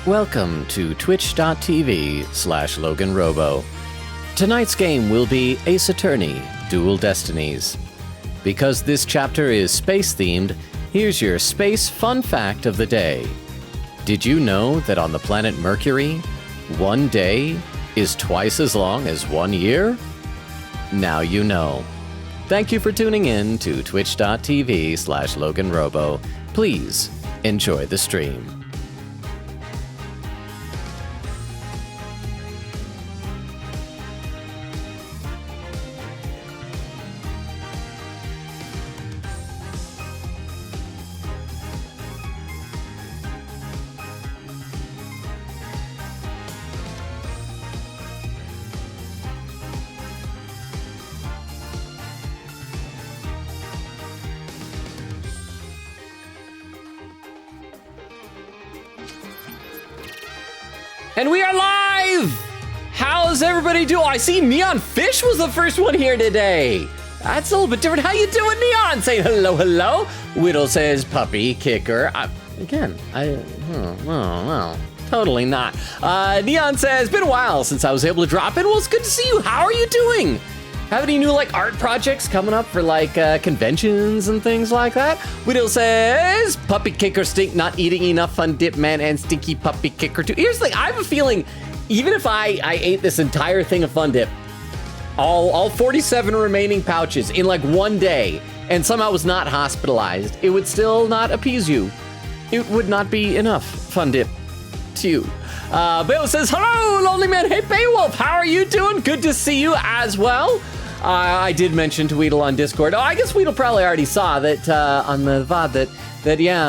Welcome to twitch.tv/LoganRobo. Tonight's game will be Ace Attorney, Dual Destinies. Because this chapter is space-themed, here's your space fun fact of the day. Did you know that on the planet Mercury, one day is twice as long as 1 year? Now you know. Thank you for tuning in to twitch.tv/LoganRobo. Please enjoy the stream. And we are live! How's everybody doing? I see Neon Fish was the first one here today. That's a little bit different. How you doing, Neon? Saying hello, hello. Whittle says puppy kicker. Well, totally not. Neon says, been a while since I was able to drop in. Well, it's good to see you. How are you doing? Have any new art projects coming up for conventions and things like that? Whittle says, puppy kicker stink, not eating enough Fun Dip Man and stinky puppy kicker too. Here's the thing, I have a feeling, even if I ate this entire thing of Fun Dip, all 47 remaining pouches in one day, and somehow was not hospitalized, it would still not appease you. It would not be enough Fun Dip to you. Bill says, hello, Lonely Man. Hey, Beowulf, how are you doing? Good to see you as well. I did mention to Weedle on Discord. Oh, I guess Weedle probably already saw that on the VOD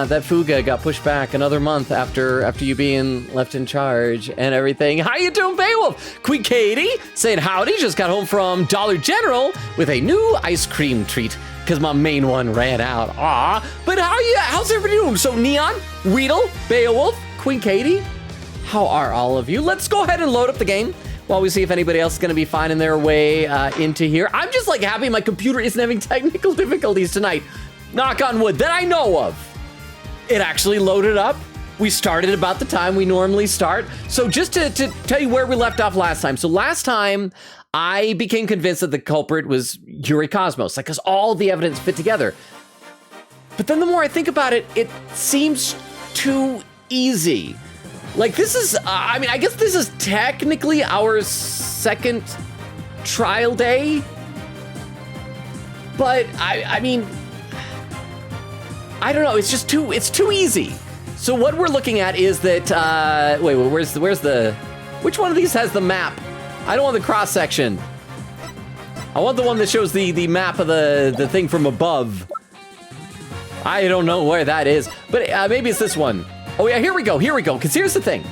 that Fuga got pushed back another month after you being left in charge and everything. How you doing, Beowulf? Queen Katie saying howdy. Just got home from Dollar General with a new ice cream treat because my main one ran out. Aw, but how's everybody doing? So Neon, Weedle, Beowulf, Queen Katie, how are all of you? Let's go ahead and load up the game while we see if anybody else is going to be finding their way into here. I'm just happy my computer isn't having technical difficulties tonight. Knock on wood, that I know of. It actually loaded up. We started about the time we normally start. So just to tell you where we left off last time. So last time, I became convinced that the culprit was Yuri Cosmos, because all the evidence fit together. But then the more I think about it, it seems too easy. This is, I guess this is technically our second trial day, but I don't know, it's too easy. So what we're looking at is that, which one of these has the map? I don't want the cross section. I want the one that shows the map of the thing from above. I don't know where that is, but maybe it's this one. Oh yeah, here we go, because here's the thing.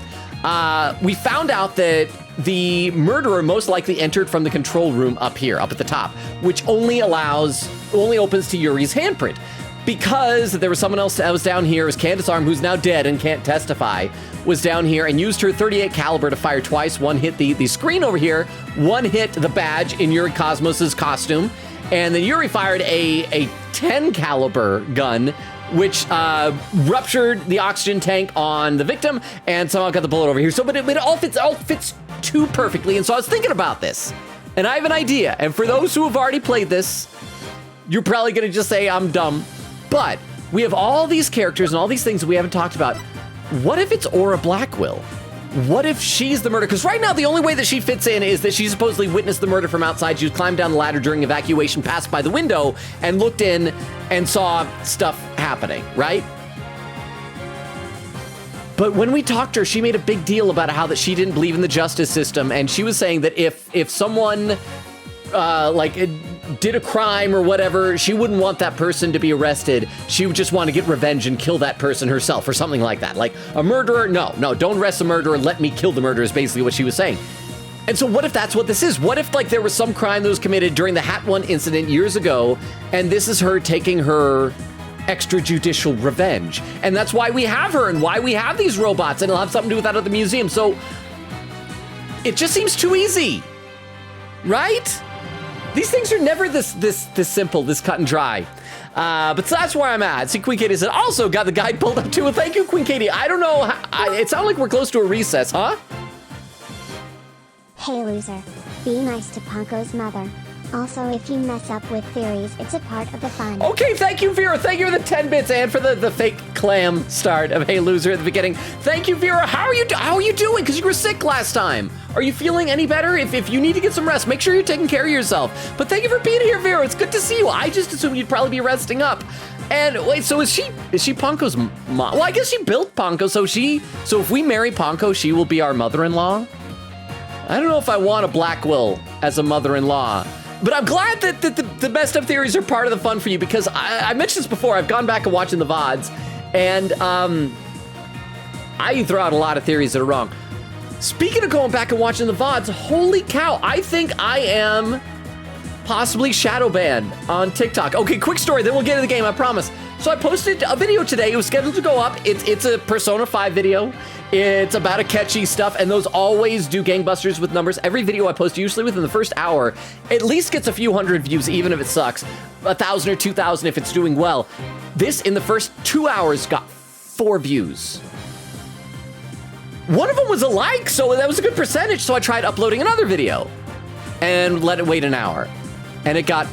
We found out that the murderer most likely entered from the control room up here, up at the top, which only opens to Yuri's handprint. Because there was someone else that was down here, it was Candace Arm, who's now dead and can't testify, was down here and used her .38 caliber to fire twice. One hit the screen over here, one hit the badge in Yuri Cosmos's costume, and then Yuri fired a 10 caliber gun, which ruptured the oxygen tank on the victim and somehow got the bullet over here. So, but it all fits too perfectly. And so I was thinking about this, and I have an idea. And for those who have already played this, you're probably gonna just say I'm dumb. But we have all these characters and all these things that we haven't talked about. What if it's Aura Blackwell? What if she's the murderer? Because right now, the only way that she fits in is that she supposedly witnessed the murder from outside. She climbed down the ladder during evacuation, passed by the window, and looked in and saw stuff happening, right? But when we talked to her, she made a big deal about how that she didn't believe in the justice system, and she was saying that if someone did a crime or whatever, she wouldn't want that person to be arrested. She would just want to get revenge and kill that person herself or something like that. Like a murderer, no, don't arrest the murderer, let me kill the murderer is basically what she was saying. And so what if that's what this is? What if there was some crime that was committed during the Hat One incident years ago, and this is her taking her extrajudicial revenge? And that's why we have her and why we have these robots, and it'll have something to do with that at the museum. So it just seems too easy, right? These things are never this simple, this cut and dry. But that's where I'm at. See, Queen Katie said, also got the guide pulled up too. Well, thank you, Queen Katie. I don't know. It sounds like we're close to a recess, huh? Hey loser, be nice to Punko's mother. Also, if you mess up with theories, it's a part of the fun. Okay, thank you, Vera. Thank you for the 10 bits and for the fake clam start of Hey Loser at the beginning. Thank you, Vera. How are you doing? Because you were sick last time. Are you feeling any better? If you need to get some rest, make sure you're taking care of yourself. But thank you for being here, Vera. It's good to see you. I just assumed you'd probably be resting up. And wait, so is she Ponko's mom? Well, I guess she built Ponko, so if we marry Ponko, she will be our mother-in-law? I don't know if I want a Blackwell as a mother-in-law. But I'm glad that the messed up theories are part of the fun for you, because I mentioned this before. I've gone back and watching the VODs, and I throw out a lot of theories that are wrong. Speaking of going back and watching the VODs, holy cow, I think I am possibly shadow banned on TikTok. Okay, quick story, then we'll get into the game, I promise. So I posted a video today. It was scheduled to go up. It's a Persona 5 video. It's about Akechi stuff, and those always do gangbusters with numbers. Every video I post, usually within the first hour, at least gets a few hundred views, even if it sucks. 1,000 or 2,000 if it's doing well. This, in the first 2 hours, got 4 views. One of them was a like, so that was a good percentage, so I tried uploading another video and let it wait an hour, and it got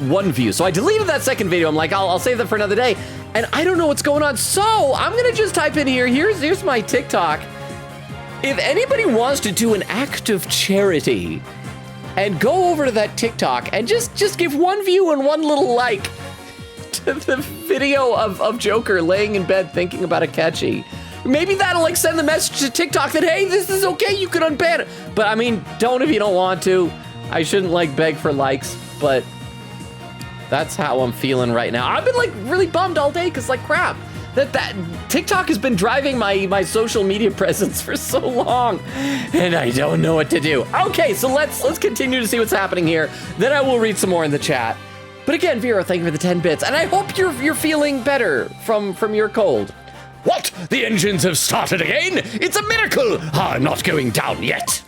1 view. So I deleted that second video. I'm like, I'll save that for another day. And I don't know what's going on. So I'm gonna just type in here. Here's my TikTok. If anybody wants to do an act of charity and go over to that TikTok and just give 1 view and 1 little like to the video of Joker laying in bed thinking about Akechi. Maybe that'll like send the message to TikTok that, hey, this is okay, you can unban it. But I mean, don't if you don't want to. I shouldn't like beg for likes, but that's how I'm feeling right now. I've been like really bummed all day because like crap, that TikTok has been driving my social media presence for so long, and I don't know what to do. Okay, so let's continue to see what's happening here. Then I will read some more in the chat. But again, Vera, thank you for the 10 bits, and I hope you're feeling better from your cold. What? The engines have started again? It's a miracle! I'm not going down yet.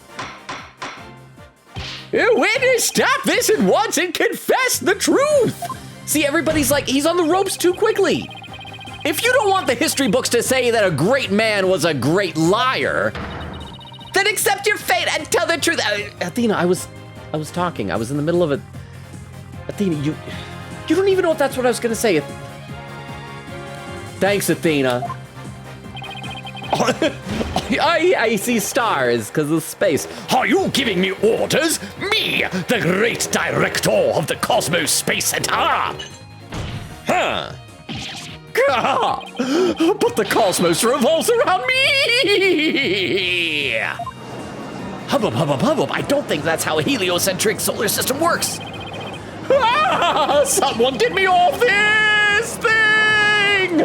Witness, stop this at once and confess the truth! See, everybody's like, he's on the ropes too quickly. If you don't want the history books to say that a great man was a great liar, then accept your fate and tell the truth. Athena, I was talking. I was in the middle of a... Athena, you don't even know if that's what I was gonna say. Thanks, Athena. I see stars because of space. Are you giving me orders? Me, the great director of the Cosmos Space Center? Huh. But the cosmos revolves around me! Hubbub, hubbub, hubbub. I don't think that's how a heliocentric solar system works. Someone get me off this thing!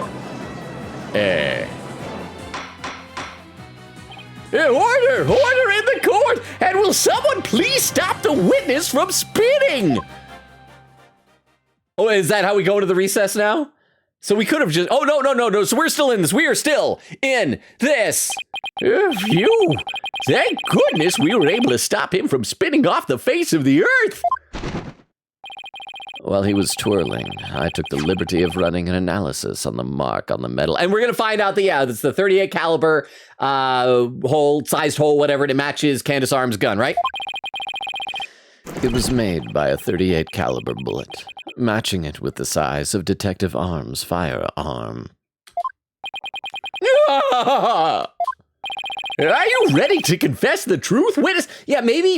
Order in the court! And will someone please stop the witness from spinning? Oh, is that how we go to the recess now? So we could have just, oh, no. So we're still in this. We are still in this. Phew. Thank goodness we were able to stop him from spinning off the face of the earth. While he was twirling, I took the liberty of running an analysis on the mark on the metal. And we're going to find out that, yeah, it's the 38 caliber sized hole, whatever, and it matches Candace Arm's gun, right? It was made by a 38 caliber bullet, matching it with the size of Detective Arm's firearm. Are you ready to confess the truth? Witness? Yeah, maybe,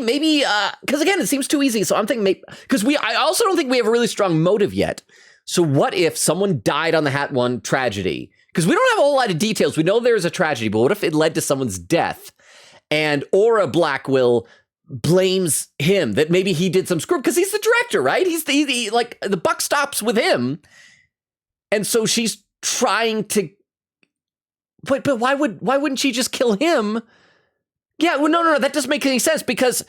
because again, it seems too easy. So I'm thinking maybe, because I also don't think we have a really strong motive yet. So what if someone died on the Hat 1 tragedy? Because we don't have a whole lot of details. We know there's a tragedy, but what if it led to someone's death? And Aura Blackwell blames him, that maybe he did some screw, because he's the director, right? He's like, the buck stops with him. And so she's trying to, but why wouldn't she just kill him? Yeah, well, no, that doesn't make any sense, because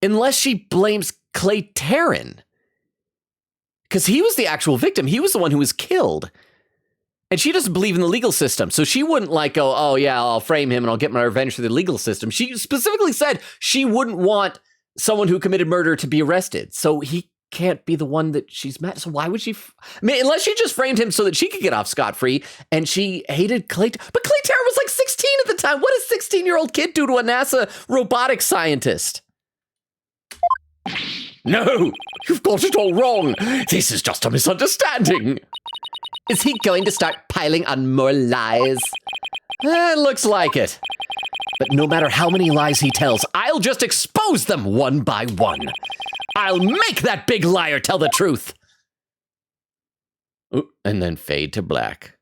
unless she blames Clay Terran, because he was the actual victim, he was the one who was killed, and she doesn't believe in the legal system, so she wouldn't like go, oh yeah, I'll frame him and I'll get my revenge through the legal system. She specifically said she wouldn't want someone who committed murder to be arrested, so he can't be the one that she's met. So why would she? I mean, unless she just framed him so that she could get off scot-free and she hated Clay. But Clay Terra was like 16 at the time. What does 16-year-old kid do to a NASA robotics scientist? No, you've got it all wrong. This is just a misunderstanding. Is he going to start piling on more lies? Looks like it. But no matter how many lies he tells, I'll just expose them one by one. I'll make that big liar tell the truth. Ooh, and then fade to black.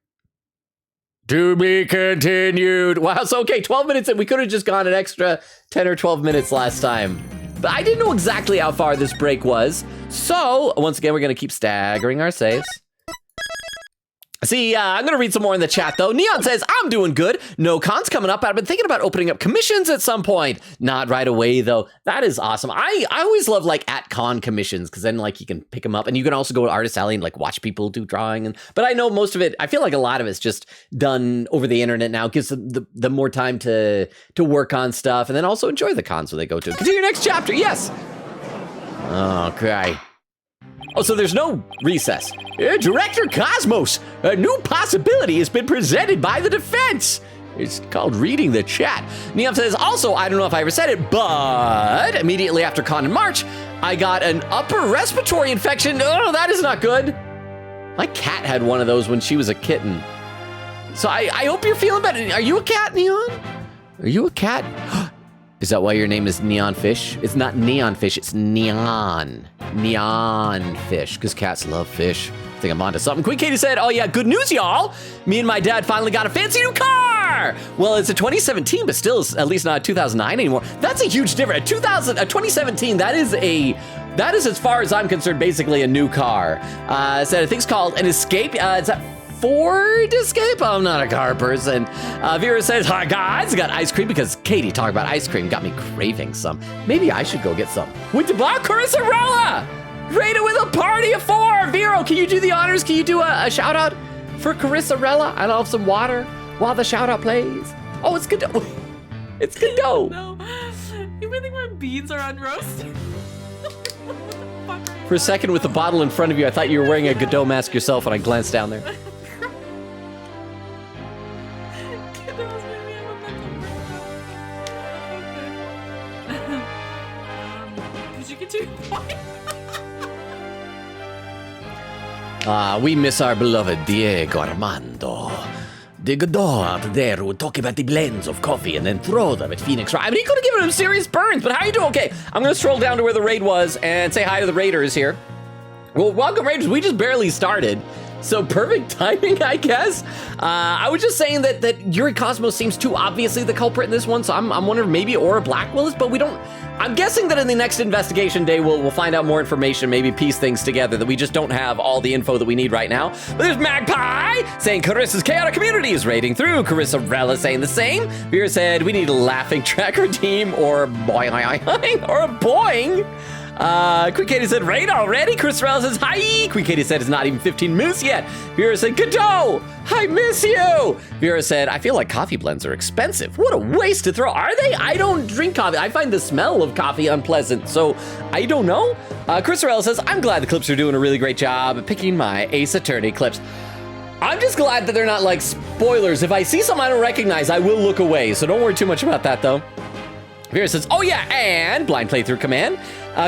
To be continued. Wow, so okay, 12 minutes in. We could have just gone an extra 10 or 12 minutes last time. But I didn't know exactly how far this break was. So, once again, we're going to keep staggering our saves. See, I'm going to read some more in the chat, though. Neon says, I'm doing good. No cons coming up. I've been thinking about opening up commissions at some point. Not right away, though. That is awesome. I always love, like, at con commissions, because then, like, you can pick them up. And you can also go to Artist Alley and, like, watch people do drawing. But I know most of it, I feel like a lot of it's just done over the internet now. It gives them more time to work on stuff. And then also enjoy the cons when they go to. Continue next chapter, yes. Okay. Oh, so there's no recess. Director Cosmos, a new possibility has been presented by the defense. It's called reading the chat. Neon says, also, I don't know if I ever said it, but immediately after con in March, I got an upper respiratory infection. Oh, that is not good. My cat had one of those when she was a kitten. So I hope you're feeling better. Are you a cat, Neon? Are you a cat? Is that why your name is Neon Fish? It's not Neon Fish, it's Neon. Neon Fish, because cats love fish. I think I'm onto something. Queen Katie said, oh yeah, good news, y'all. Me and my dad finally got a fancy new car. Well, it's a 2017, but still at least not a 2009 anymore. That's a huge difference. A 2017, that is as far as I'm concerned, basically a new car. Said I think it's called an Escape. Is that Ford Escape? I'm not a car person. Vera says, hi guys, got ice cream because Katie talked about ice cream, got me craving some. Maybe I should go get some. With the bar, Carissarella! Rated with a party of 4! Vero, can you do the honors? Can you do a shout out for Carissarella? I'll have some water while the shout out plays. Oh, it's Godot. It's Godot. No, you may think my beans are unroasted. For a second with the bottle in front of you, I thought you were wearing a Godot mask yourself when I glanced down there. We miss our beloved Diego Armando. The Godot out there would talk about the blends of coffee and then throw them at Phoenix. I mean, he could have given him serious burns, but how you doing? Okay, I'm going to stroll down to where the raid was and say hi to the raiders here. Well, welcome, raiders. We just barely started. So perfect timing, I guess. I was just saying that Yuri Cosmos seems too obviously the culprit in this one, so I'm wondering maybe Aura Blackwell is, but we don't. I'm guessing that in the next investigation day, we'll find out more information, maybe piece things together, that we just don't have all the info that we need right now. But there's Magpie saying Carissa's chaotic community is raiding through. Carissa Rella saying the same. Vera said we need a laughing tracker team or boing or a boing. Quick Katie said, raid already? Chris Rell says, hi. Quick Katie said, it's not even 15 minutes yet. Vera said, Godot, I miss you. Vera said, I feel like coffee blends are expensive. What a waste to throw. Are they? I don't drink coffee. I find the smell of coffee unpleasant, so I don't know. Chris Rell says, I'm glad the clips are doing a really great job at picking my Ace Attorney clips. I'm just glad that they're not like spoilers. If I see something I don't recognize, I will look away, so don't worry too much about that though. Vera says, oh yeah, and blind playthrough command.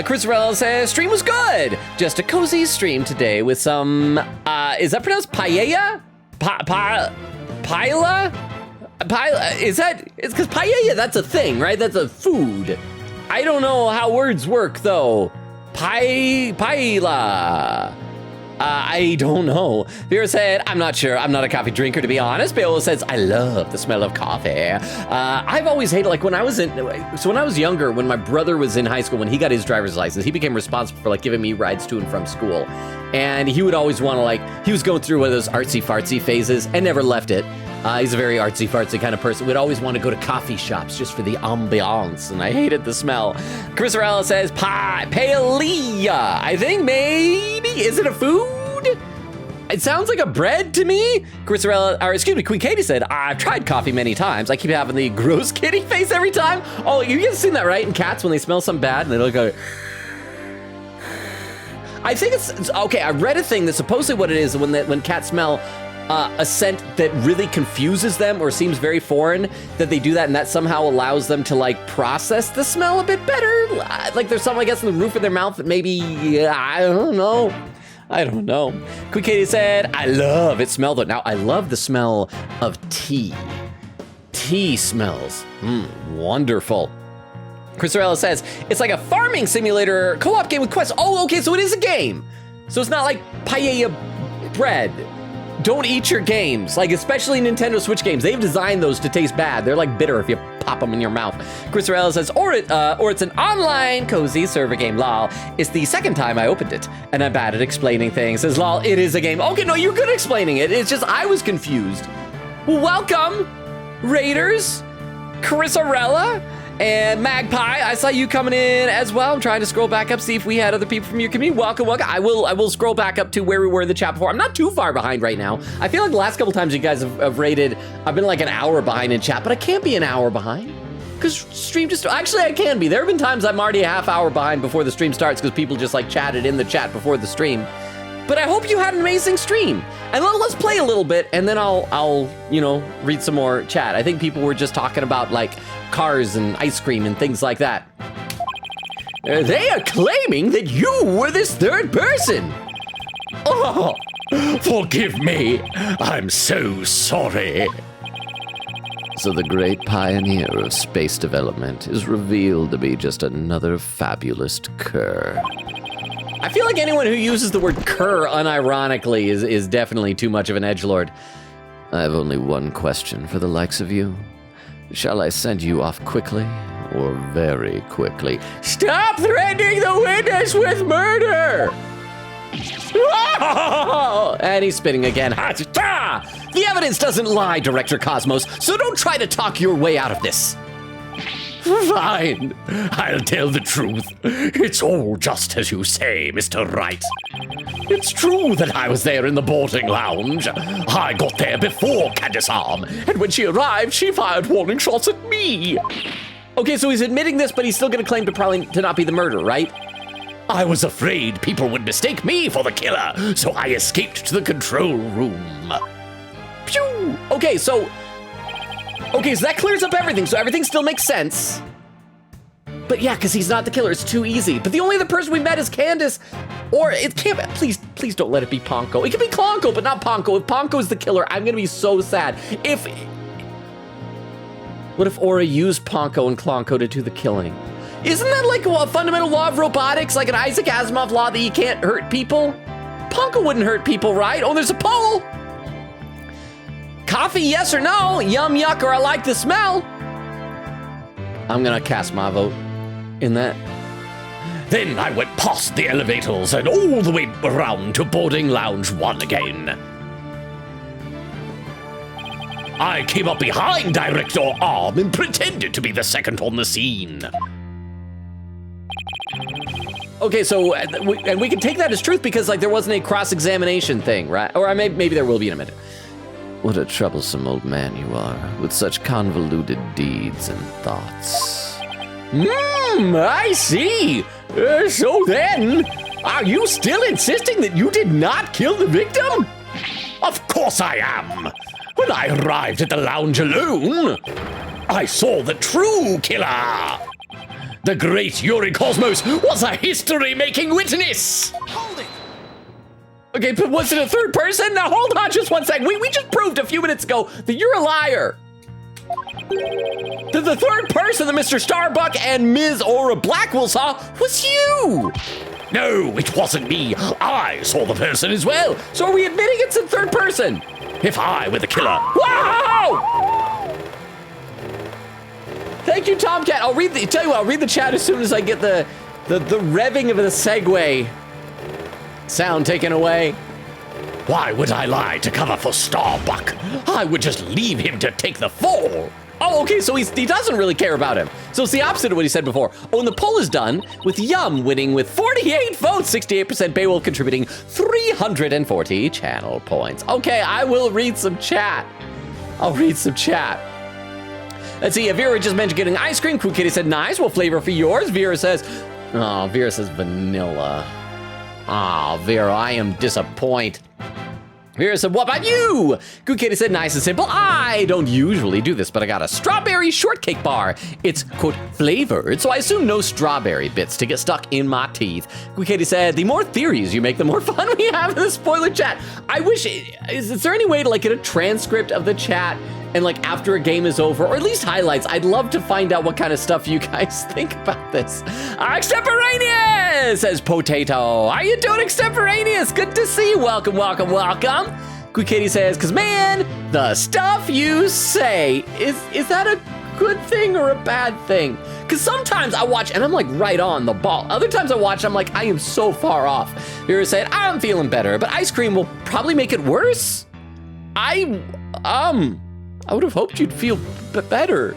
Chris Rell says, stream was good. Just a cozy stream today with some, is that pronounced paella? Paella? Is that, it's because paella, that's a thing, right? That's a food. I don't know how words work though. Paella. I don't know. Vera said, I'm not sure. I'm not a coffee drinker, to be honest. Paola says, I love the smell of coffee. I've always hated, like when I was younger, when my brother was in high school, when he got his driver's license, he became responsible for like giving me rides to and from school. And he would always want to he was going through one of those artsy fartsy phases and never left it. He's a very artsy fartsy kind of person. We'd always want to go to coffee shops just for the ambiance, and I hated the smell. Chris Arella says, paella. I think maybe, is it a food? It sounds like a bread to me. Chris Arella, or excuse me, Queen Katie said, I've tried coffee many times. I keep having the gross kitty face every time. Oh, you guys seen that, right? In cats, when they smell something bad, and they look like, I think it's okay. I read a thing that supposedly what it is when cats smell a scent that really confuses them or seems very foreign, that they do that and that somehow allows them to like process the smell a bit better. Like there's something, I guess, in the roof of their mouth that maybe, I don't know. Quick Katie said, I love it smell though. Now I love the smell of tea. Tea smells, wonderful. Chrisarella says, it's like a farming simulator co-op game with quests. Oh, okay, so it is a game. So it's not like paella bread. Don't eat your games, like especially Nintendo Switch games. They've designed those to taste bad. They're like bitter if you pop them in your mouth. Chrisarella says, or it's an online cozy server game, lol. It's the second time I opened it, and I'm bad at explaining things. Says, lol, it is a game. Okay, no, you're good at explaining it. It's just I was confused. Welcome, Raiders, Chrisarella, and Magpie. I saw you coming in as well. I'm trying to scroll back up, see if we had other people from your community. Welcome. I will scroll back up to where we were in the chat before. I'm not too far behind right now. I feel like the last couple times you guys have rated, I've been like an hour behind in chat, but I can't be an hour behind because stream just, actually I can be. There have been times I'm already a half hour behind before the stream starts because people just like chatted in the chat before the stream. But I hope you had an amazing stream. And let's play a little bit, and then I'll read some more chat. I think people were just talking about like cars and ice cream and things like that. They are claiming that you were this third person. Oh, forgive me. I'm so sorry. So the great pioneer of space development is revealed to be just another fabulous cur. I feel like anyone who uses the word cur unironically is definitely too much of an edgelord. I have only one question for the likes of you. Shall I send you off quickly or very quickly? Stop threatening the witness with murder! And he's spitting again. The evidence doesn't lie, Director Cosmos, so don't try to talk your way out of this. Fine, I'll tell the truth. It's all just as you say, Mr. Wright. It's true that I was there in the boarding lounge. I got there before Candace Arm, and when she arrived, she fired warning shots at me. Okay, so he's admitting this, but he's still gonna claim to not be the murderer, right? I was afraid people would mistake me for the killer, so I escaped to the control room. Pew! Okay, so that clears up everything, so everything still makes sense. But yeah, because he's not the killer, it's too easy. But the only other person we met is Candace, or it can't, please don't let it be Ponko. It could be Clonko, but not Ponko. If Ponko's the killer, I'm gonna be so sad. What if Aura used Ponko and Clonko to do the killing? Isn't that like a fundamental law of robotics, like an Isaac Asimov law that you can't hurt people? Ponko wouldn't hurt people, right? Oh, there's a poll. Coffee, yes or no? Yum, yuck, or I like the smell? I'm gonna cast my vote in that. Then I went past the elevators and all the way around to boarding lounge 1 again. I came up behind Director Arm and pretended to be the second on the scene. Okay, so and we can take that as truth because like there wasn't a cross-examination thing, right? Or maybe there will be in a minute. What a troublesome old man you are, with such convoluted deeds and thoughts. I see. So then, are you still insisting that you did not kill the victim? Of course I am. When I arrived at the lounge alone, I saw the true killer. The great Yuri Cosmos was a history-making witness. Hold it. Okay, but was it a third person? Now hold on just one second. We just proved a few minutes ago that you're a liar. The third person that Mr. Starbuck and Ms. Aura Blackwell saw was you. No, it wasn't me. I saw the person as well. So are we admitting it's in third person? If I were the killer. Wow! Thank you, Tomcat. I'll read the chat as soon as I get the revving of the segue sound taken away. Why would I lie to cover for Starbuck? I would just leave him to take the fall. Oh, okay, so he doesn't really care about him. So it's the opposite of what he said before. Oh, and the poll is done with Yum winning with 48 votes, 68%, Beowulf contributing 340 channel points. Okay, I will read some chat. I'll read some chat. Let's see, Vera just mentioned getting ice cream. Cool Kitty said, nice, what flavor for yours? Vera says vanilla. Aw, Vera, I am disappointed. Vera said, what about you? Good Kitty said, nice and simple. I don't usually do this, but I got a strawberry shortcake bar. It's, quote, flavored, so I assume no strawberry bits to get stuck in my teeth. Good Kitty said, the more theories you make, the more fun we have in the spoiler chat. I wish, is there any way to like get a transcript of the chat and like after a game is over, or at least highlights? I'd love to find out what kind of stuff you guys think about this. Extemporaneous, says Potato. How you doing, Extemporaneous? Good to see you. Welcome, welcome, welcome. Good Kitty says, cause man, the stuff you say, is that a good thing or a bad thing? Cause sometimes I watch and I'm like right on the ball. Other times I watch, I'm like, I am so far off. Vera said, I'm feeling better, but ice cream will probably make it worse. I would have hoped you'd feel better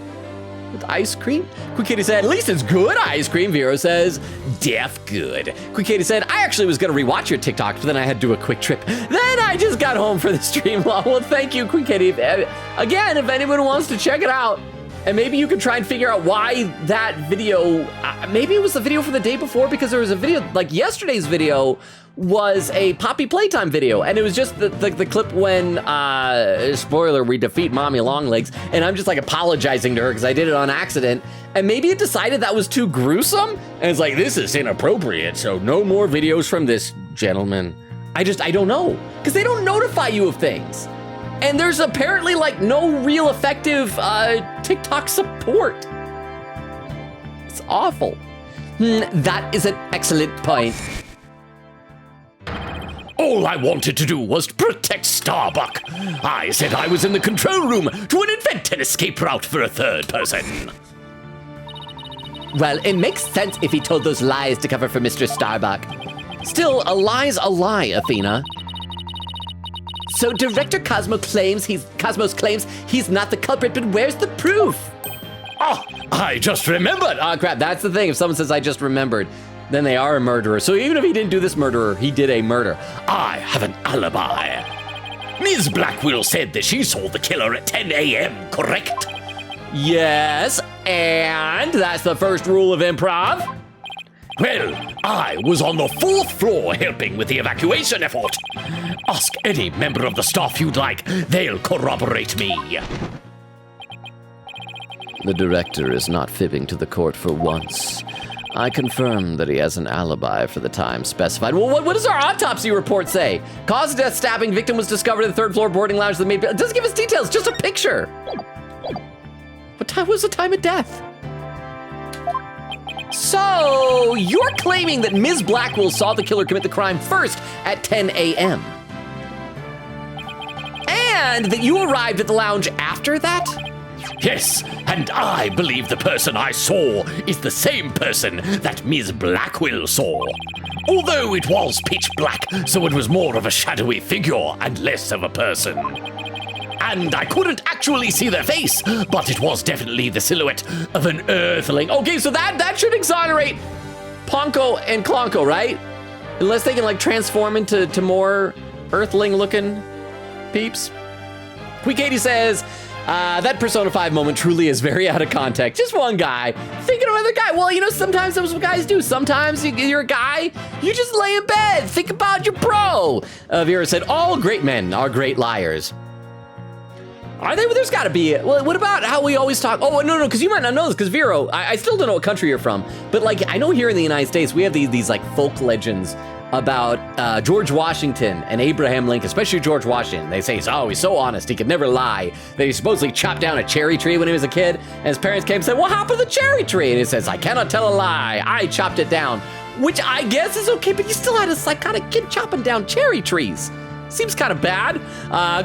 with ice cream. Quick Kitty said, at least it's good ice cream. Vero says, def good. Quick Kitty said, I actually was gonna rewatch your TikTok, but then I had to do a quick trip. Then I just got home for the stream. Well, thank you, Quick Kitty. Again, if anyone wants to check it out, and maybe you can try and figure out why that video, maybe it was the video for the day before, because there was a video, like yesterday's video was a Poppy Playtime video, and it was just the clip when, spoiler, we defeat Mommy Longlegs, and I'm just like apologizing to her because I did it on accident, and maybe it decided that was too gruesome, and it's like, this is inappropriate, so no more videos from this gentleman. I don't know, because they don't notify you of things. And there's apparently like no real effective TikTok support. It's awful. That is an excellent point. All I wanted to do was to protect Starbuck. I said I was in the control room to invent an escape route for a third person. Well, it makes sense if he told those lies to cover for Mr. Starbuck. Still, a lie's a lie, Athena. So Director Cosmos claims he's not the culprit, but where's the proof? Oh, I just remembered. Oh crap, that's the thing. If someone says I just remembered, then they are a murderer. So even if he didn't do this murderer, he did a murder. I have an alibi. Ms. Blackwell said that she saw the killer at 10 a.m., correct? Yes, and that's the first rule of improv. Well, I was on the 4th floor helping with the evacuation effort. Ask any member of the staff you'd like. They'll corroborate me. The director is not fibbing to the court for once. I confirm that he has an alibi for the time specified. Well, what does our autopsy report say? Cause of death, stabbing, victim was discovered in the 3rd floor boarding lounge. It doesn't give us details, just a picture. What time was the time of death? So, you're claiming that Ms. Blackwell saw the killer commit the crime first at 10 a.m. And that you arrived at the lounge after that? Yes, and I believe the person I saw is the same person that Ms. Blackwell saw. Although it was pitch black, so it was more of a shadowy figure and less of a person. And I couldn't actually see their face, but it was definitely the silhouette of an earthling. Okay, so that should exonerate Ponko and Klonko, right? Unless they can like transform into more earthling-looking peeps. Quick Katie says, that Persona 5 moment truly is very out of context. Just one guy thinking of another guy. Well, you know, sometimes that's what guys do. Sometimes you're a guy, you just lay in bed, think about your bro. Vera said, all great men are great liars. Are they? Well, there's got to be. Well, what about how we always talk? Oh, no, because you might not know this, because Vero, I still don't know what country you're from, but like, I know here in the United States, we have these like folk legends about George Washington and Abraham Lincoln, especially George Washington. They say, he's so honest, he could never lie, that he supposedly chopped down a cherry tree when he was a kid, and his parents came and said, what happened to the cherry tree? And he says, I cannot tell a lie, I chopped it down, which I guess is okay, but you still had a psychotic kid chopping down cherry trees. Seems kind of bad.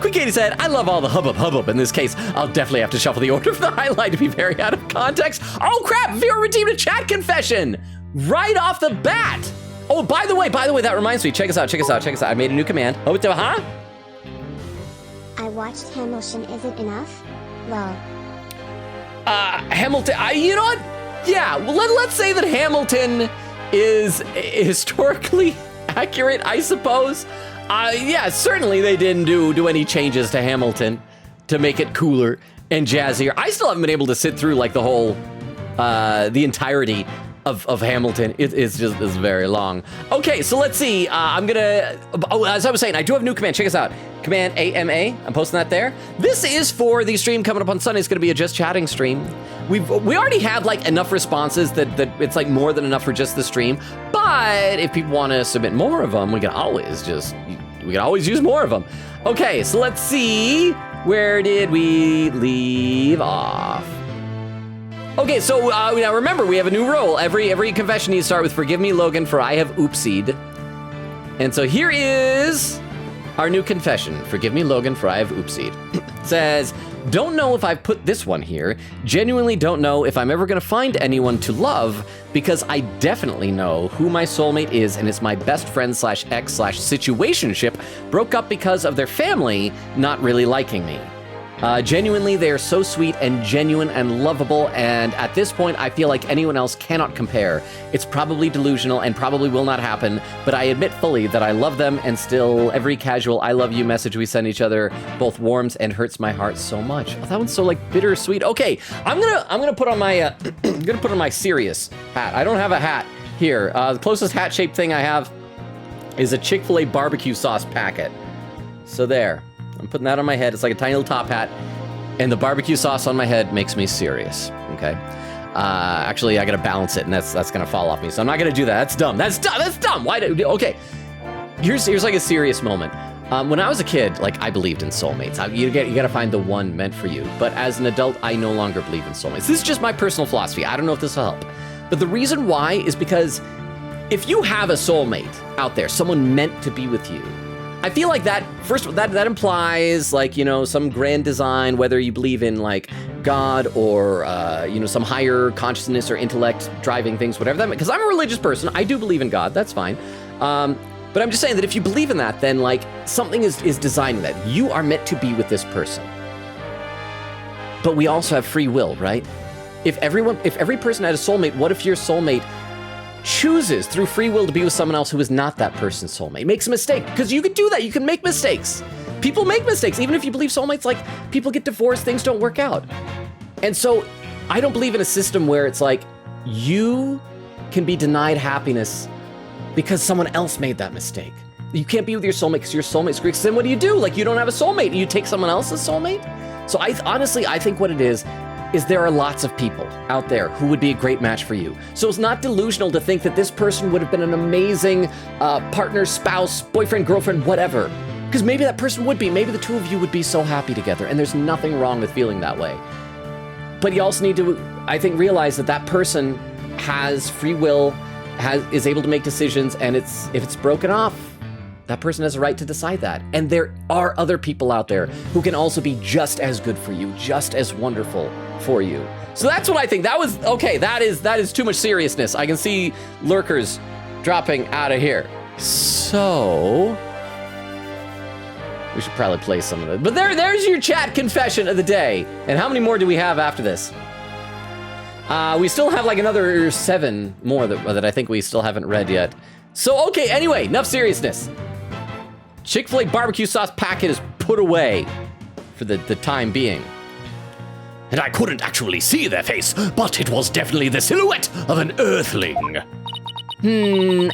Quick Katie said, I love all the hubbub. In this case, I'll definitely have to shuffle the order of the highlight to be very out of context. Oh crap, Vera redeemed a chat confession right off the bat. Oh, by the way, that reminds me, check us out. I made a new command. Oh, huh? I watched Hamilton, is it enough? Lol. Hamilton, you know what? Yeah, well, let's say that Hamilton is historically accurate, I suppose. Yeah, certainly they didn't do any changes to Hamilton to make it cooler and jazzier. I still haven't been able to sit through like the whole, the entirety of Hamilton. It's very long. Okay, so let's see. I'm gonna. Oh, as I was saying, I do have a new command. Check us out. Command AMA. I'm posting that there. This is for the stream coming up on Sunday. It's gonna be a just chatting stream. We already have like enough responses that it's like more than enough for just the stream. But if people want to submit more of them, we can always use more of them. Okay, so let's see. Where did we leave off? Okay, so now remember, we have a new rule. Every confession needs to start with "Forgive me, Logan, for I have oopsied." And so here is our new confession. "Forgive me, Logan, for I have oopsied." It says, "Don't know if I've put this one here. Genuinely don't know if I'm ever gonna find anyone to love, because I definitely know who my soulmate is, and it's my best friend /ex/situationship broke up because of their family not really liking me. Genuinely, they are so sweet and genuine and lovable, and at this point, I feel like anyone else cannot compare. It's probably delusional and probably will not happen, but I admit fully that I love them, and still every casual I love you message we send each other both warms and hurts my heart so much." Oh, that one's so like bittersweet. Okay, I'm gonna put on my my serious hat. I don't have a hat here. The closest hat-shaped thing I have is a Chick-fil-A barbecue sauce packet. So there. I'm putting that on my head. It's like a tiny little top hat, and the barbecue sauce on my head makes me serious. Okay. Actually, I gotta balance it, and that's gonna fall off me. So I'm not gonna do that. That's dumb. That's dumb. Why do? Okay. Here's like a serious moment. When I was a kid, like I believed in soulmates. You gotta find the one meant for you. But as an adult, I no longer believe in soulmates. This is just my personal philosophy. I don't know if this will help, but the reason why is because if you have a soulmate out there, someone meant to be with you, I feel like that implies like, some grand design, whether you believe in like God or, some higher consciousness or intellect driving things, whatever that means. Because I'm a religious person. I do believe in God. That's fine. But I'm just saying that if you believe in that, then like something is designing that. You are meant to be with this person. But we also have free will, right? If every person had a soulmate, what if your soulmate chooses through free will to be with someone else who is not that person's soulmate, makes a mistake? Because you could do that. You can make mistakes. People make mistakes. Even if you believe soulmates, like people get divorced, things don't work out. And so I don't believe in a system where it's like you can be denied happiness because someone else made that mistake. You can't be with your soulmate because your soulmate screws. Then what do? Like you don't have a soulmate and you take someone else's soulmate? So I think what it is there are lots of people out there who would be a great match for you. So it's not delusional to think that this person would have been an amazing partner, spouse, boyfriend, girlfriend, whatever. Because maybe that person would be. Maybe the two of you would be so happy together, and there's nothing wrong with feeling that way. But you also need to, I think, realize that person has free will, is able to make decisions, and if it's broken off, that person has a right to decide that. And there are other people out there who can also be just as good for you, just as wonderful for you. So that's what I think. That was, okay, that is too much seriousness. I can see lurkers dropping out of here. So we should probably play some of it. But there's your chat confession of the day. And how many more do we have after this? We still have like another 7 more that I think we still haven't read yet. So, okay, anyway, enough seriousness. Chick-fil-A barbecue sauce packet is put away for the time being. And I couldn't actually see their face, but it was definitely the silhouette of an earthling.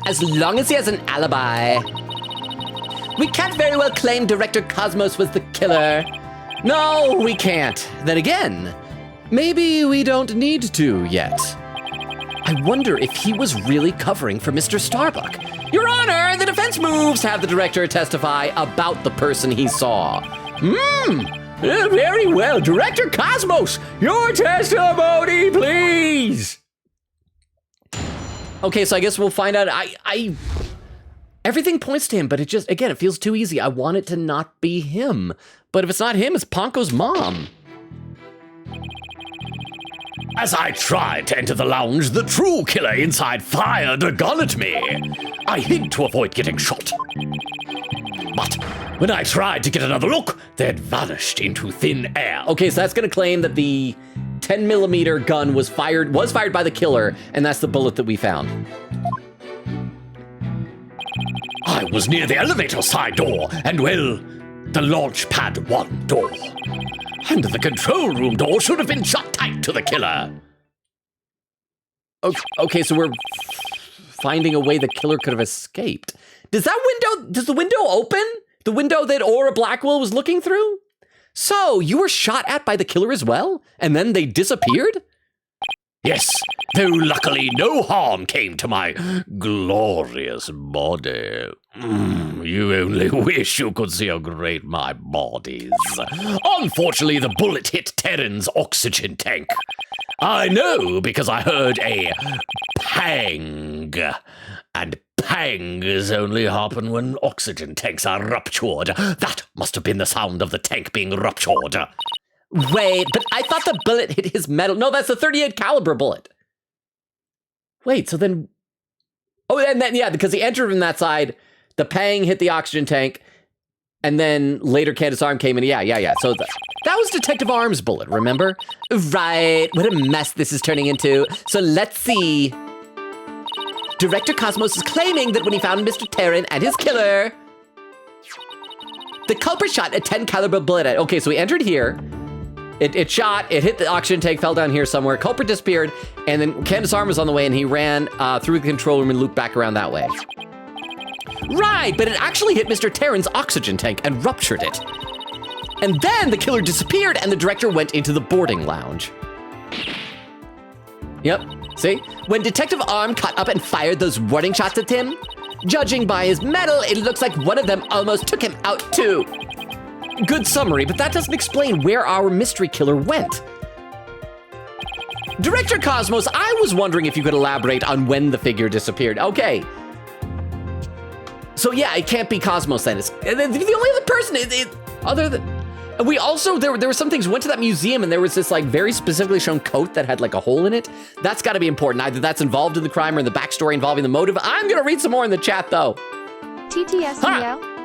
As long as he has an alibi. We can't very well claim Director Cosmos was the killer. No, we can't. Then again, maybe we don't need to yet. I wonder if he was really covering for Mr. Starbuck. Your Honor, the defense moves to have the director testify about the person he saw. Very well. Director Cosmos, your testimony, please. Okay, so I guess we'll find out. Everything points to him, but it feels too easy. I want it to not be him. But if it's not him, it's Ponko's mom. As I tried to enter the lounge, the true killer inside fired a gun at me. I hid to avoid getting shot. But when I tried to get another look, they had vanished into thin air. Okay, so that's going to claim that the 10mm gun was fired by the killer, and that's the bullet that we found. I was near the elevator side door, and well, the launch pad 1 door. And the control room door should have been shut tight to the killer. Okay, so we're finding a way the killer could have escaped. Does the window open? The window that Aura Blackwell was looking through? So, you were shot at by the killer as well? And then they disappeared? Yes, though luckily no harm came to my glorious body. You only wish you could see how great my body is. Unfortunately, the bullet hit Terran's oxygen tank. I know because I heard a pang. And pangs only happen when oxygen tanks are ruptured. That must have been the sound of the tank being ruptured. Wait, but I thought the bullet hit his metal. No, that's a 38 caliber bullet. Wait, so then... Oh, and then, yeah, because he entered from that side, the pang hit the oxygen tank, and then later Candace Arm came in. Yeah. So that was Detective Arm's bullet, remember? Right, what a mess this is turning into. So let's see. Director Cosmos is claiming that when he found Mr. Terran and his killer, the culprit shot a 10 caliber bullet at... Okay, so he entered here. It shot, it hit the oxygen tank, fell down here somewhere. Culprit disappeared, and then Candace Arm was on the way, and he ran through the control room and looped back around that way. Right, but it actually hit Mr. Terran's oxygen tank and ruptured it. And then the killer disappeared, and the director went into the boarding lounge. Yep, see? When Detective Arm caught up and fired those warning shots at him, judging by his metal, it looks like one of them almost took him out too. Good summary, but that doesn't explain where our mystery killer went. Director Cosmos, I was wondering if you could elaborate on when the figure disappeared. Okay. So yeah, it can't be Cosmos then. It's the only other person other than... We also, there were some things, went to that museum and there was this like very specifically shown coat that had like a hole in it. That's gotta be important. Either that's involved in the crime or in the backstory involving the motive. I'm gonna read some more in the chat though. TTS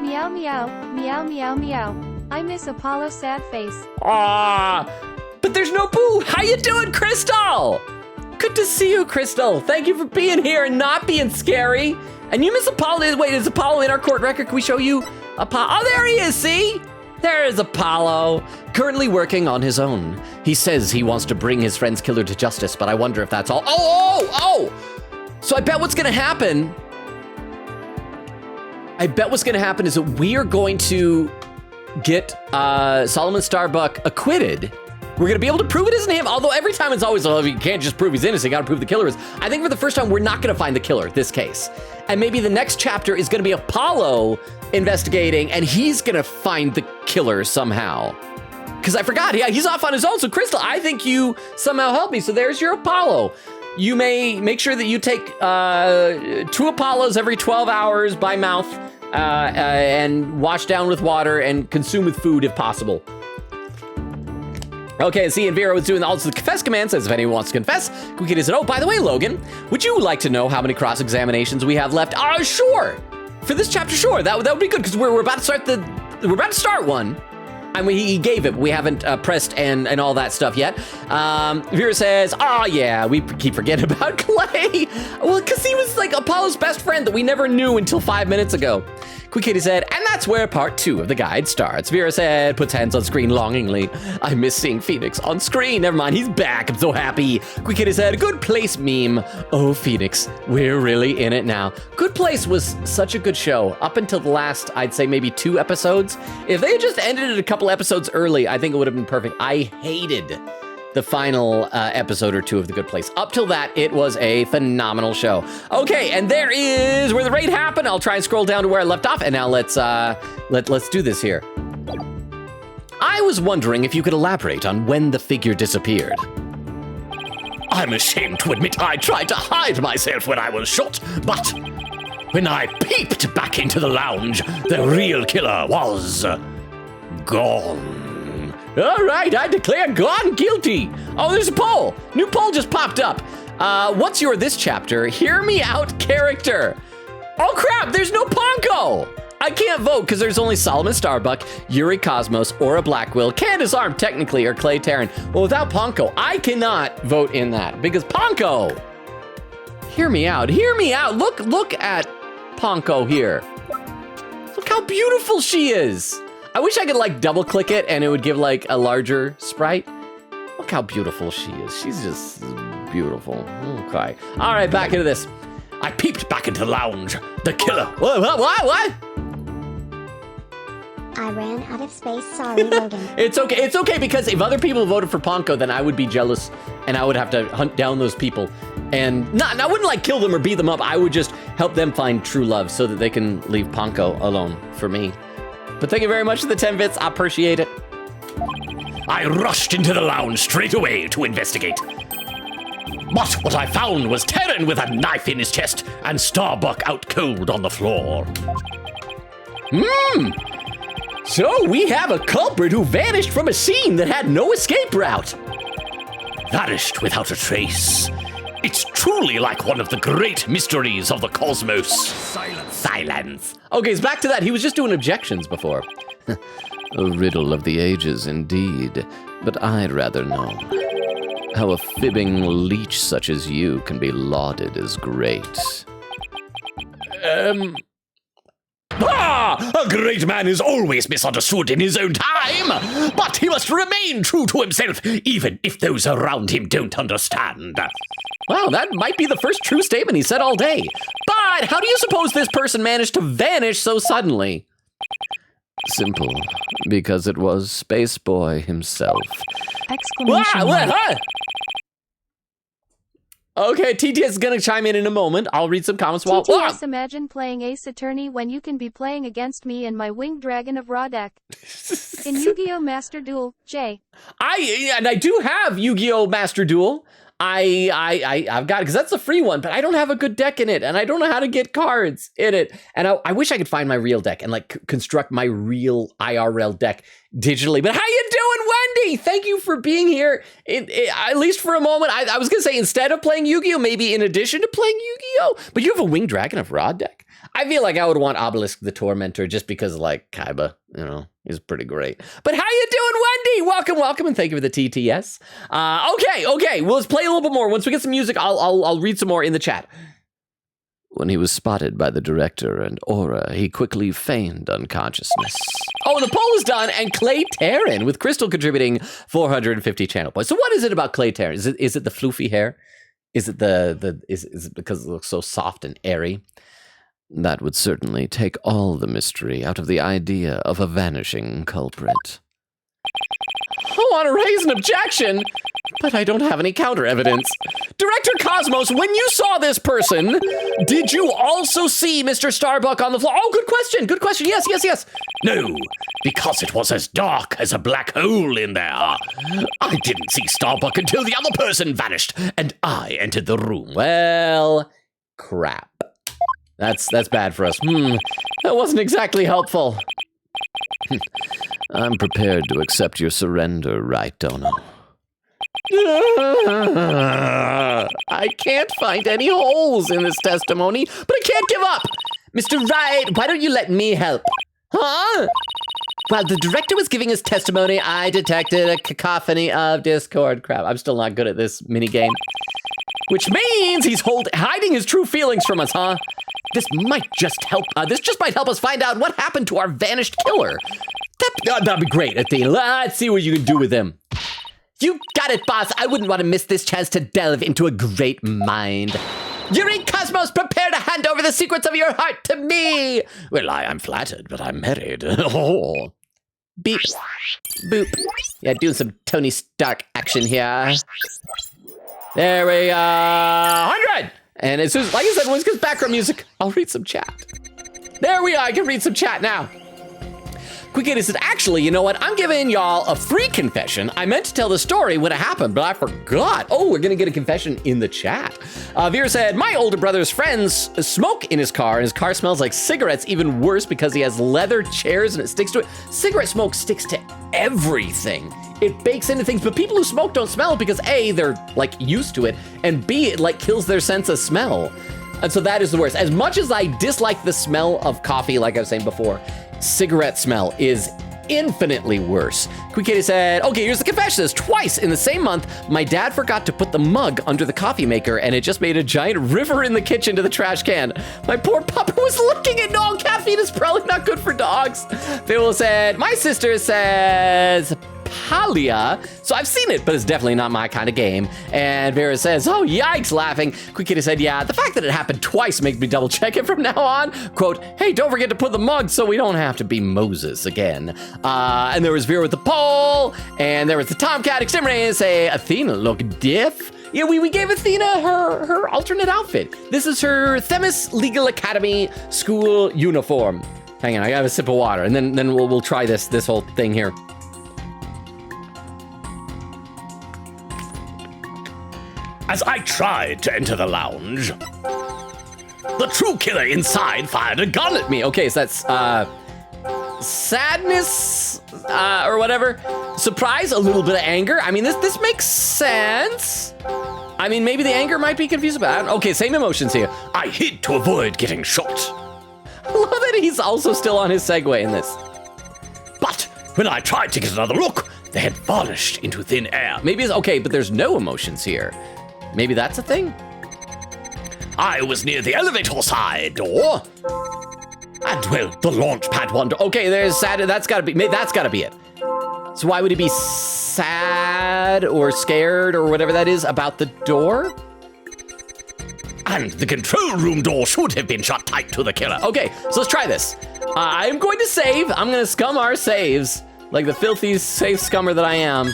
meow, meow, meow. I miss Apollo sad face. But there's no Boo. How you doing, Crystal? Good to see you, Crystal. Thank you for being here and not being scary. And you miss Apollo. Wait, is Apollo in our court record? Can we show you Apollo? Oh, there he is, see? There is Apollo, currently working on his own. He says he wants to bring his friend's killer to justice, but I wonder if that's all. Oh! So I bet what's gonna happen is that we are going to get Solomon Starbuck acquitted. We're gonna be able to prove it isn't him, although every time it's always, oh, you can't just prove he's innocent, you gotta prove the killer is. I think for the first time, we're not gonna find the killer, this case. And maybe the next chapter is gonna be Apollo investigating, and he's gonna find the killer somehow. Because I forgot, yeah, he's off on his own, so Crystal, I think you somehow helped me, so there's your Apollo. You may make sure that you take 2 Apollos every 12 hours by mouth, and wash down with water and consume with food if possible. Okay, see, and Vera was doing also the confess command, says if anyone wants to confess, Quick said, oh, by the way, Logan, would you like to know how many cross-examinations we have left? Sure. For this chapter, sure. That would be good, because we're about to start one. I mean, he gave it, but we haven't pressed and all that stuff yet. Vera says, yeah, we keep forgetting about Clay. Well, because he was like Apollo's best friend that we never knew until 5 minutes ago. Quick Kitty said, and that's where part 2 of the guide starts. Vera said, puts hands on screen longingly. I miss seeing Phoenix on screen. Never mind, he's back. I'm so happy. Quick Kitty said, good place meme. Oh, Phoenix, we're really in it now. Good Place was such a good show up until the last, I'd say maybe 2 episodes. If they had just ended it a couple episodes early, I think it would have been perfect. I hated the final episode or 2 of The Good Place. Up till that, it was a phenomenal show. Okay, and there is where the raid happened. I'll try and scroll down to where I left off, and now let's do this here. I was wondering if you could elaborate on when the figure disappeared. I'm ashamed to admit I tried to hide myself when I was shot, but when I peeped back into the lounge, the real killer was gone. All right, I declare gone guilty. Oh, there's a poll. New poll just popped up. What's your this chapter? Hear me out character. Oh crap, there's no Ponko. I can't vote because there's only Solomon Starbuck, Yuri Cosmos, Aura Blackwell, Candace Arm technically, or Clay Terran. Well, without Ponko, I cannot vote in that because Ponko. Hear me out. Look at Ponko here. Look how beautiful she is. I wish I could like double click it and it would give like a larger sprite. Look how beautiful she is. She's just beautiful. Okay. All right, back into this. I peeped back into the lounge. The killer. What? I ran out of space. Sorry, Logan. It's okay, because if other people voted for Ponko, then I would be jealous, and I would have to hunt down those people. And I wouldn't like kill them or beat them up. I would just help them find true love so that they can leave Ponko alone for me. But thank you very much for the 10 bits. I appreciate it. I rushed into the lounge straight away to investigate. But what I found was Terran with a knife in his chest and Starbuck out cold on the floor. So we have a culprit who vanished from a scene that had no escape route. Vanished without a trace. It's truly like one of the great mysteries of the cosmos. Silence. Okay, it's back to that. He was just doing objections before. A riddle of the ages, indeed. But I'd rather know how a fibbing leech such as you can be lauded as great. A great man is always misunderstood in his own time, but he must remain true to himself, even if those around him don't understand. Wow, that might be the first true statement he said all day. But how do you suppose this person managed to vanish so suddenly? Simple, because it was Space Boy himself. Exclamation mark. Okay, TTS is gonna chime in a moment. I'll read some comments while. TTS, imagine playing Ace Attorney when you can be playing against me and my Winged Dragon of Raw deck. In Yu-Gi-Oh! Master Duel, J. I do have Yu-Gi-Oh! Master Duel. I've got it because that's a free one, but I don't have a good deck in it, and I don't know how to get cards in it. And I wish I could find my real deck and like construct my real IRL deck digitally. But how you doing, Wendy? Thank you for being here. At least for a moment. I was gonna say instead of playing Yu-Gi-Oh, maybe in addition to playing Yu-Gi-Oh, but you have a Winged Dragon of Rod deck. I feel like I would want Obelisk the Tormentor just because like Kaiba, is pretty great. But how you doing, Wendy? Welcome, and thank you for the TTS. Okay. Well, let's play a little bit more. Once we get some music, I'll read some more in the chat. When he was spotted by the director and Aura, he quickly feigned unconsciousness. Oh, the poll is done, and Clay Terran with Crystal contributing 450 channel points. So what is it about Clay Terran? Is it the floofy hair? Is it is it because it looks so soft and airy? That would certainly take all the mystery out of the idea of a vanishing culprit. I want to raise an objection, but I don't have any counter evidence. Director Cosmos, when you saw this person, did you also see Mr. Starbuck on the floor? Oh, good question. Yes. No, because it was as dark as a black hole in there. I didn't see Starbuck until the other person vanished, and I entered the room. Well, crap. That's bad for us. That wasn't exactly helpful. I'm prepared to accept your surrender, Right Dono. I can't find any holes in this testimony, but I can't give up. Mr. Right, why don't you let me help? Huh? While the director was giving his testimony, I detected a cacophony of Discord. Crap, I'm still not good at this minigame. Which means he's hiding his true feelings from us, huh? This just might help us find out what happened to our vanished killer. That'd be great, Athena. Let's see what you can do with him. You got it, boss. I wouldn't want to miss this chance to delve into a great mind. Yuri Cosmos, prepare to hand over the secrets of your heart to me. Well, I'm flattered, but I'm married. Oh. Beep. Boop. Yeah, doing some Tony Stark action here. There we go. 100! And as soon as, like I said, once it gets background music, I'll read some chat. There we are. I can read some chat now. Quick says, actually, you know what? I'm giving y'all a free confession. I meant to tell the story when it happened, but I forgot. Oh, we're gonna get a confession in the chat. Veer said, my older brother's friends smoke in his car, and his car smells like cigarettes, even worse because he has leather chairs and it sticks to it. Cigarette smoke sticks to everything. It bakes into things, but people who smoke don't smell it because A, they're like used to it, and B, it like kills their sense of smell. And so that is the worst. As much as I dislike the smell of coffee, like I was saying before, cigarette smell is infinitely worse. Quick Kitty said, okay, here's the confession. This twice in the same month, my dad forgot to put the mug under the coffee maker and it just made a giant river in the kitchen to the trash can. My poor puppy was licking it. No, caffeine is probably not good for dogs. Phil said, my sister says, Palia. So I've seen it, but it's definitely not my kind of game. And Vera says, oh, yikes, laughing. Quick Kitty said, yeah, the fact that it happened twice makes me double check it from now on. Quote, hey, don't forget to put the mug so we don't have to be Moses again. And there was Vera with the pole, and there was the Tomcat exterminator say, Athena look diff. Yeah, we gave Athena her alternate outfit. This is her Themis Legal Academy school uniform. Hang on, I gotta have a sip of water, and then we'll try this whole thing here. As I tried to enter the lounge, the true killer inside fired a gun at me. Okay, so that's sadness or whatever. Surprise, a little bit of anger. I mean, this makes sense. I mean, maybe the anger might be confused about it. Okay, same emotions here. I hid to avoid getting shot. I love that he's also still on his segue in this. But when I tried to get another look, they had vanished into thin air. Maybe it's okay, but there's no emotions here. Maybe that's a thing? I was near the elevator side door. And, well, the launch pad one door. Okay, there's sad. That's gotta be it. So why would he be sad or scared or whatever that is about the door? And the control room door should have been shut tight to the killer. Okay, so let's try this. I'm going to save. I'm gonna scum our saves like the filthy safe scummer that I am.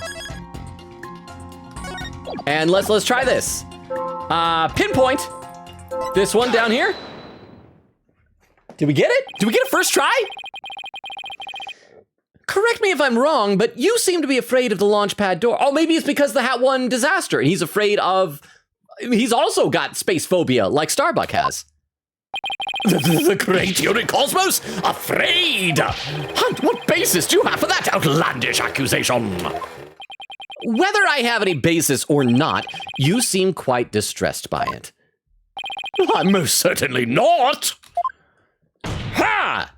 And let's try this. Pinpoint this one down here. Did we get it? Did we get it first try? Correct me if I'm wrong, but you seem to be afraid of the launch pad door. Oh, maybe it's because the Hat One disaster, and he's afraid of. He's also got space phobia, like Starbuck has. The great Yuri Cosmos? Afraid? Hunt, what basis do you have for that outlandish accusation? Whether I have any basis or not, you seem quite distressed by it. I'm most certainly not. Ha!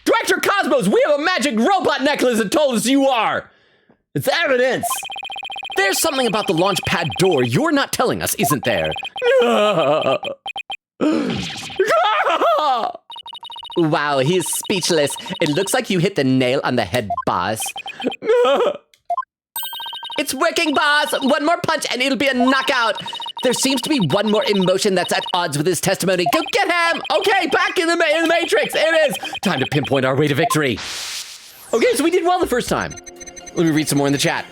Director Cosmos, we have a magic robot necklace that told us you are. It's evidence. There's something about the launch pad door you're not telling us, isn't there? Wow, he's speechless. It looks like you hit the nail on the head, boss. It's working, boss. One more punch and it'll be a knockout. There seems to be one more emotion that's at odds with his testimony. Go get him. Okay, back in the Matrix. It is time to pinpoint our way to victory. Okay, so we did well the first time. Let me read some more in the chat.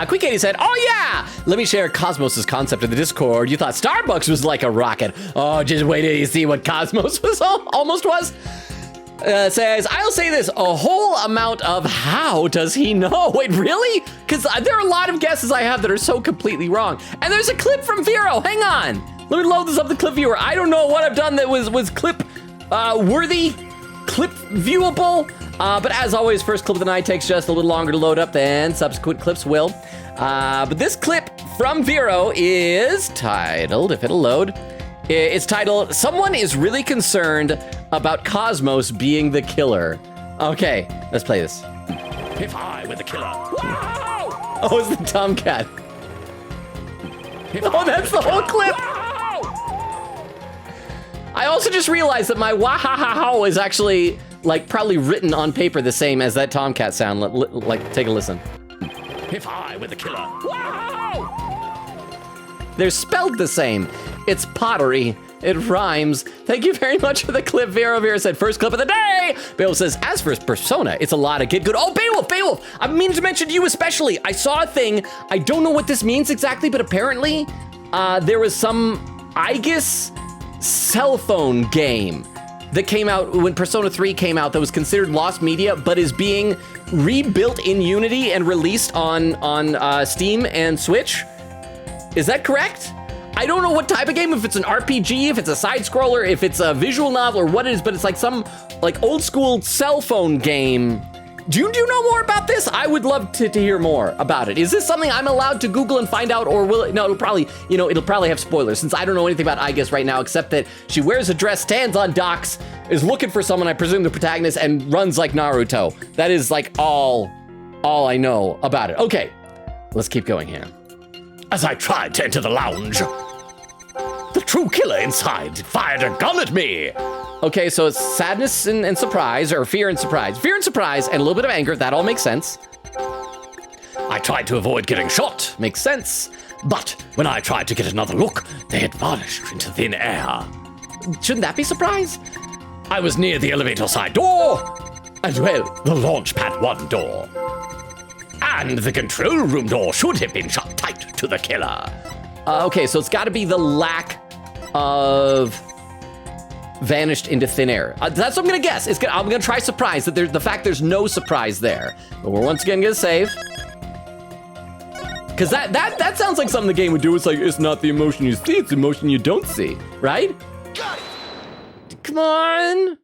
Quick Katie said, oh yeah, let me share Cosmos's concept in the Discord. You thought Starbucks was like a rocket. Oh, just wait till you see what Cosmos was almost was. Says, I'll say this, a whole amount of how does he know? Wait, really? Because there are a lot of guesses I have that are so completely wrong. And there's a clip from Vero, hang on. Let me load this up the clip viewer. I don't know what I've done that was clip worthy, clip viewable. But as always, first clip of the night takes just a little longer to load up than subsequent clips will. But this clip from Vero is titled, if it'll load, it's titled, Someone is Really Concerned About Cosmos Being the Killer. Okay, let's play this. If I were the killer. Wow! Oh, it's the Tomcat. Oh, that's the whole clip. Wow! I also just realized that my wah-ha-ha-ha is actually, like, probably written on paper the same as that Tomcat sound. Like, take a listen. If I were the killer. Wow! They're spelled the same. It's pottery. It rhymes. Thank you very much for the clip. Vera said, first clip of the day. Beowulf says, as for Persona, it's a lot of get good. Oh, Beowulf, I mean to mention you especially. I saw a thing. I don't know what this means exactly, but apparently there was some, I guess, cell phone game that came out when Persona 3 came out that was considered lost media, but is being rebuilt in Unity and released on Steam and Switch. Is that correct? I don't know what type of game, if it's an RPG, if it's a side scroller, if it's a visual novel or what it is, but it's like some like old school cell phone game. Do you know more about this? I would love to hear more about it. Is this something I'm allowed to Google and find out, or will it? No, it'll probably have spoilers, since I don't know anything about I guess right now, except that she wears a dress, stands on docks, is looking for someone, I presume the protagonist, and runs like Naruto. That is like all I know about it. Okay, let's keep going here. As I tried to enter the lounge, the true killer inside fired a gun at me. Okay, so it's sadness and surprise, or fear and surprise. Fear and surprise, and a little bit of anger. That all makes sense. I tried to avoid getting shot, Makes sense. but when I tried to get another look, they had vanished into thin air. Shouldn't that be a surprise? I was near the elevator side door, and well, the launch pad 1 door. And the control room door should have been shut tight to the killer. Okay, so it's got to be the lack of vanished into thin air. That's what I'm gonna guess. I'm gonna try surprise. The fact there's no surprise there. But we're once again gonna save. Because that sounds like something the game would do. It's like, it's not the emotion you see, it's the emotion you don't see, right? Come on.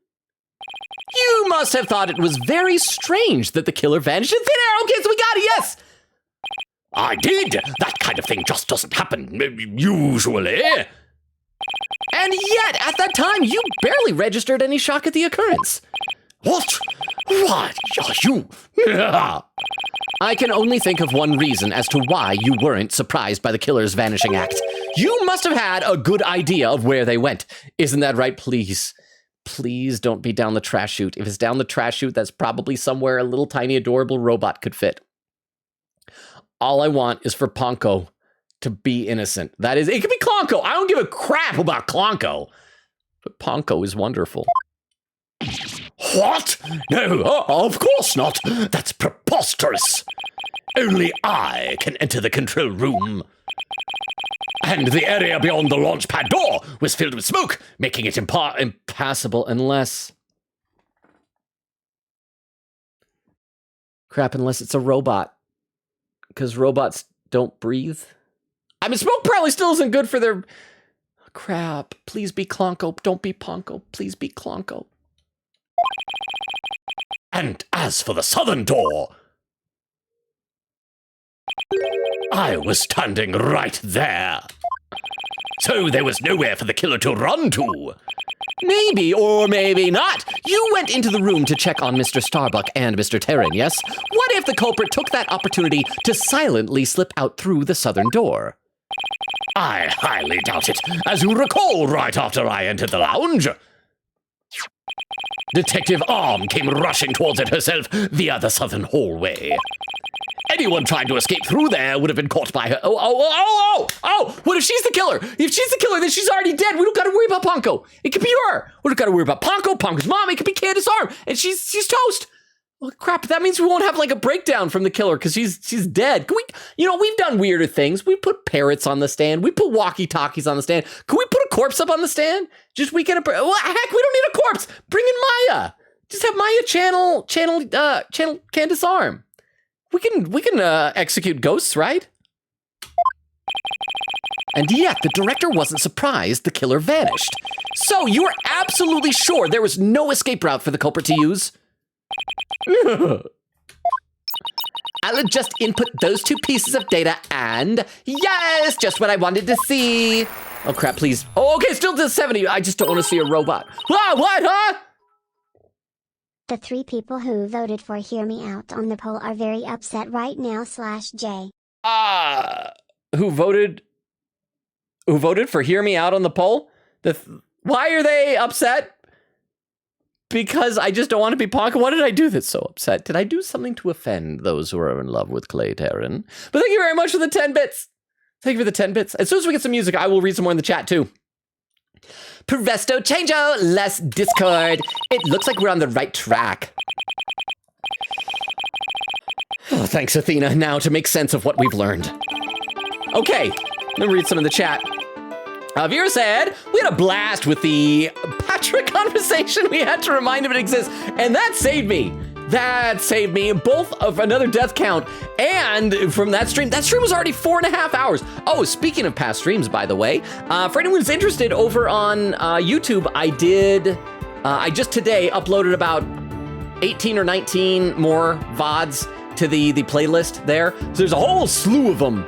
You must have thought it was very strange that the killer vanished in thin air. Okay, so we got it, yes. I did! That kind of thing just doesn't happen, usually. And yet, at that time, you barely registered any shock at the occurrence. What? What are you? I can only think of one reason as to why you weren't surprised by the killer's vanishing act. You must have had a good idea of where they went. Isn't that right? Please. Please don't be down the trash chute. If it's down the trash chute, that's probably somewhere a little tiny adorable robot could fit. All I want is for Ponko to be innocent. That is, it could be Klonko. I don't give a crap about Klonko. But Ponko is wonderful. What? No, of course not. That's preposterous. Only I can enter the control room. And the area beyond the launch pad door was filled with smoke, making it Impassable unless... Crap, unless it's a robot. Because robots don't breathe. I mean, smoke probably still isn't good for their... Crap, please be Klonko. Don't be Ponko. Please be Klonko. And as for the southern door, I was standing right there. So there was nowhere for the killer to run to. Maybe or maybe not. You went into the room to check on Mr. Starbuck and Mr. Terran, yes? What if the culprit took that opportunity to silently slip out through the southern door? I highly doubt it. As you recall, right after I entered the lounge, Detective Arm came rushing towards it herself via the southern hallway. Anyone trying to escape through there would have been caught by her. Oh, what if she's the killer? If she's the killer, then she's already dead. We don't got to worry about Ponko. It could be her. We don't got to worry about Ponko, Ponko's mom. It could be Candace Arm, and she's toast. Well, crap, that means we won't have like a breakdown from the killer because she's dead. Can we, we've done weirder things. We put parrots on the stand. We put walkie-talkies on the stand. Can we put a corpse up on the stand? Just well, heck, we don't need a corpse. Bring in Maya. Just have Maya channel Candace Arm. We can execute ghosts, right? And yet, the director wasn't surprised the killer vanished. So you are absolutely sure there was no escape route for the culprit to use? I'll just input those 2 pieces of data and... Yes, just what I wanted to see. Oh, crap, please. Oh, okay, still to 70. I just don't want to see a robot. Ah, what, huh? The 3 people who voted for Hear Me Out on the poll are very upset right now /J. Who voted for Hear Me Out on the poll? Why are they upset? Because I just don't want to be Ponko. What did I do that's so upset? Did I do something to offend those who are in love with Clay Terran? But thank you very much for the 10 bits. Thank you for the 10 bits. As soon as we get some music, I will read some more in the chat too. Presto changeo, less Discord. It looks like we're on the right track. Oh, thanks, Athena. Now to make sense of what we've learned. Okay, let me read some in the chat. Vera said, we had a blast with the Patrick conversation. We had to remind him it exists. And that saved me. That saved me both of another death count and from that stream. That stream was already 4.5 hours. Oh, speaking of past streams, by the way, for anyone who's interested over on YouTube, I just today uploaded about 18 or 19 more VODs to the playlist there. So there's a whole slew of them.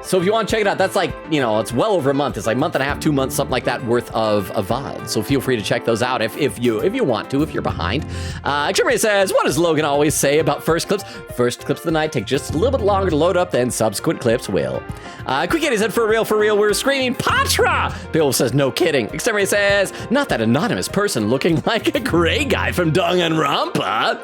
So if you want to check it out, that's like, you know, it's well over a month. It's like a month and a half, 2 months, something like that worth of VOD. So feel free to check those out if you want to, if you're behind. Jeremy says, what does Logan always say about first clips? First clips of the night take just a little bit longer to load up than subsequent clips will. Quick Eddie said, for real, we're screaming, Patra! Bill says, no kidding. Exterminator says, not that anonymous person looking like a gray guy from Danganronpa.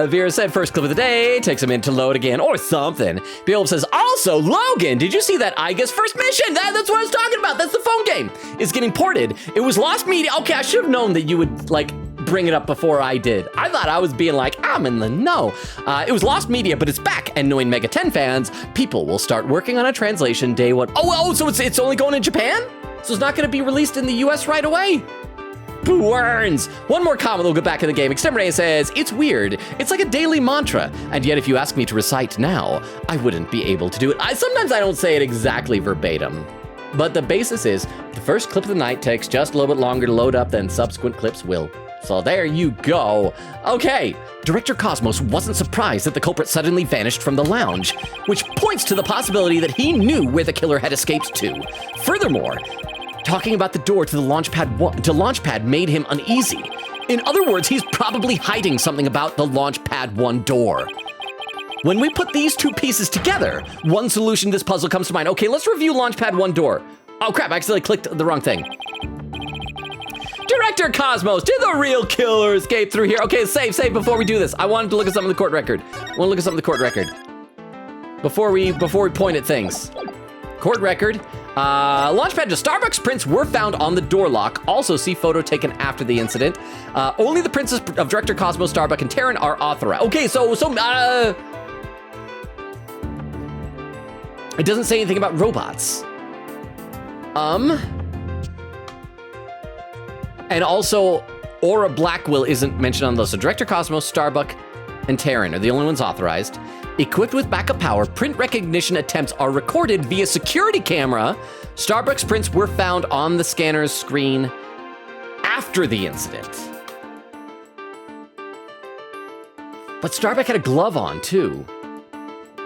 Vera said, first clip of the day, takes a minute to load again, or something. Beowulf says, also, Logan, did you see that I Guess First Mission? That's what I was talking about. That's the phone game. It's getting ported. It was lost media. Okay, I should have known that you would, like, bring it up before I did. I thought I was being like, I'm in the know. It was lost media, but it's back. And knowing Mega 10 fans, people will start working on a translation day one. Oh, so it's only going in Japan? So it's not going to be released in the US right away? Burns. One more comment, we'll get back in the game. Exterminator says, it's weird. It's like a daily mantra. And yet if you ask me to recite now, I wouldn't be able to do it. Sometimes I don't say it exactly verbatim. But the basis is, the first clip of the night takes just a little bit longer to load up than subsequent clips will. So there you go. Okay, Director Cosmos wasn't surprised that the culprit suddenly vanished from the lounge, which points to the possibility that he knew where the killer had escaped to. Furthermore, talking about the door to the Launchpad made him uneasy. In other words, he's probably hiding something about the Launchpad 1 door. When we put these two pieces together, one solution to this puzzle comes to mind. Okay, let's review Launchpad 1 door. Oh crap, I accidentally clicked the wrong thing. Director Cosmos, did the real killer escape through here? Okay, save before we do this. I wanted to look at something in the court record. Before we point at things. Court record. Launchpad to Starbucks prints were found on the door lock. Also see photo taken after the incident. Only the prints of Director Cosmos, Starbuck, and Terran are authorized. Okay, so it doesn't say anything about robots. And also, Aura Blackwill isn't mentioned on those. So Director Cosmos, Starbuck, and Terran are the only ones authorized. Equipped with backup power, print recognition attempts are recorded via security camera. Starbucks prints were found on the scanner's screen after the incident. But Starbuck had a glove on, too.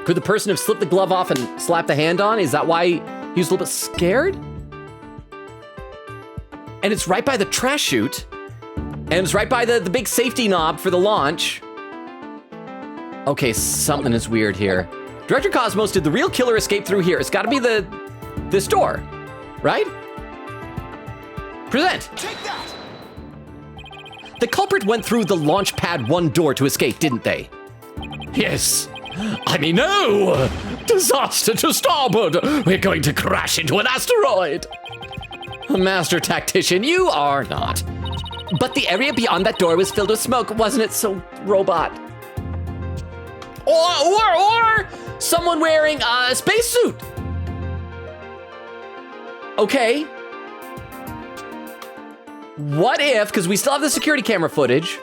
Could the person have slipped the glove off and slapped the hand on? Is that why he was a little bit scared? And it's right by the trash chute. And it's right by the big safety knob for the launch. Okay, something is weird here. Director Cosmos, did the real killer escape through here? It's gotta be this door, right? Present. Take that. The culprit went through the Launchpad 1 door to escape, didn't they? Yes. I mean, no! Disaster to starboard! We're going to crash into an asteroid! A master tactician, you are not. But the area beyond that door was filled with smoke, wasn't it? So, robot. Or someone wearing a spacesuit. Okay. What if, because we still have the security camera footage,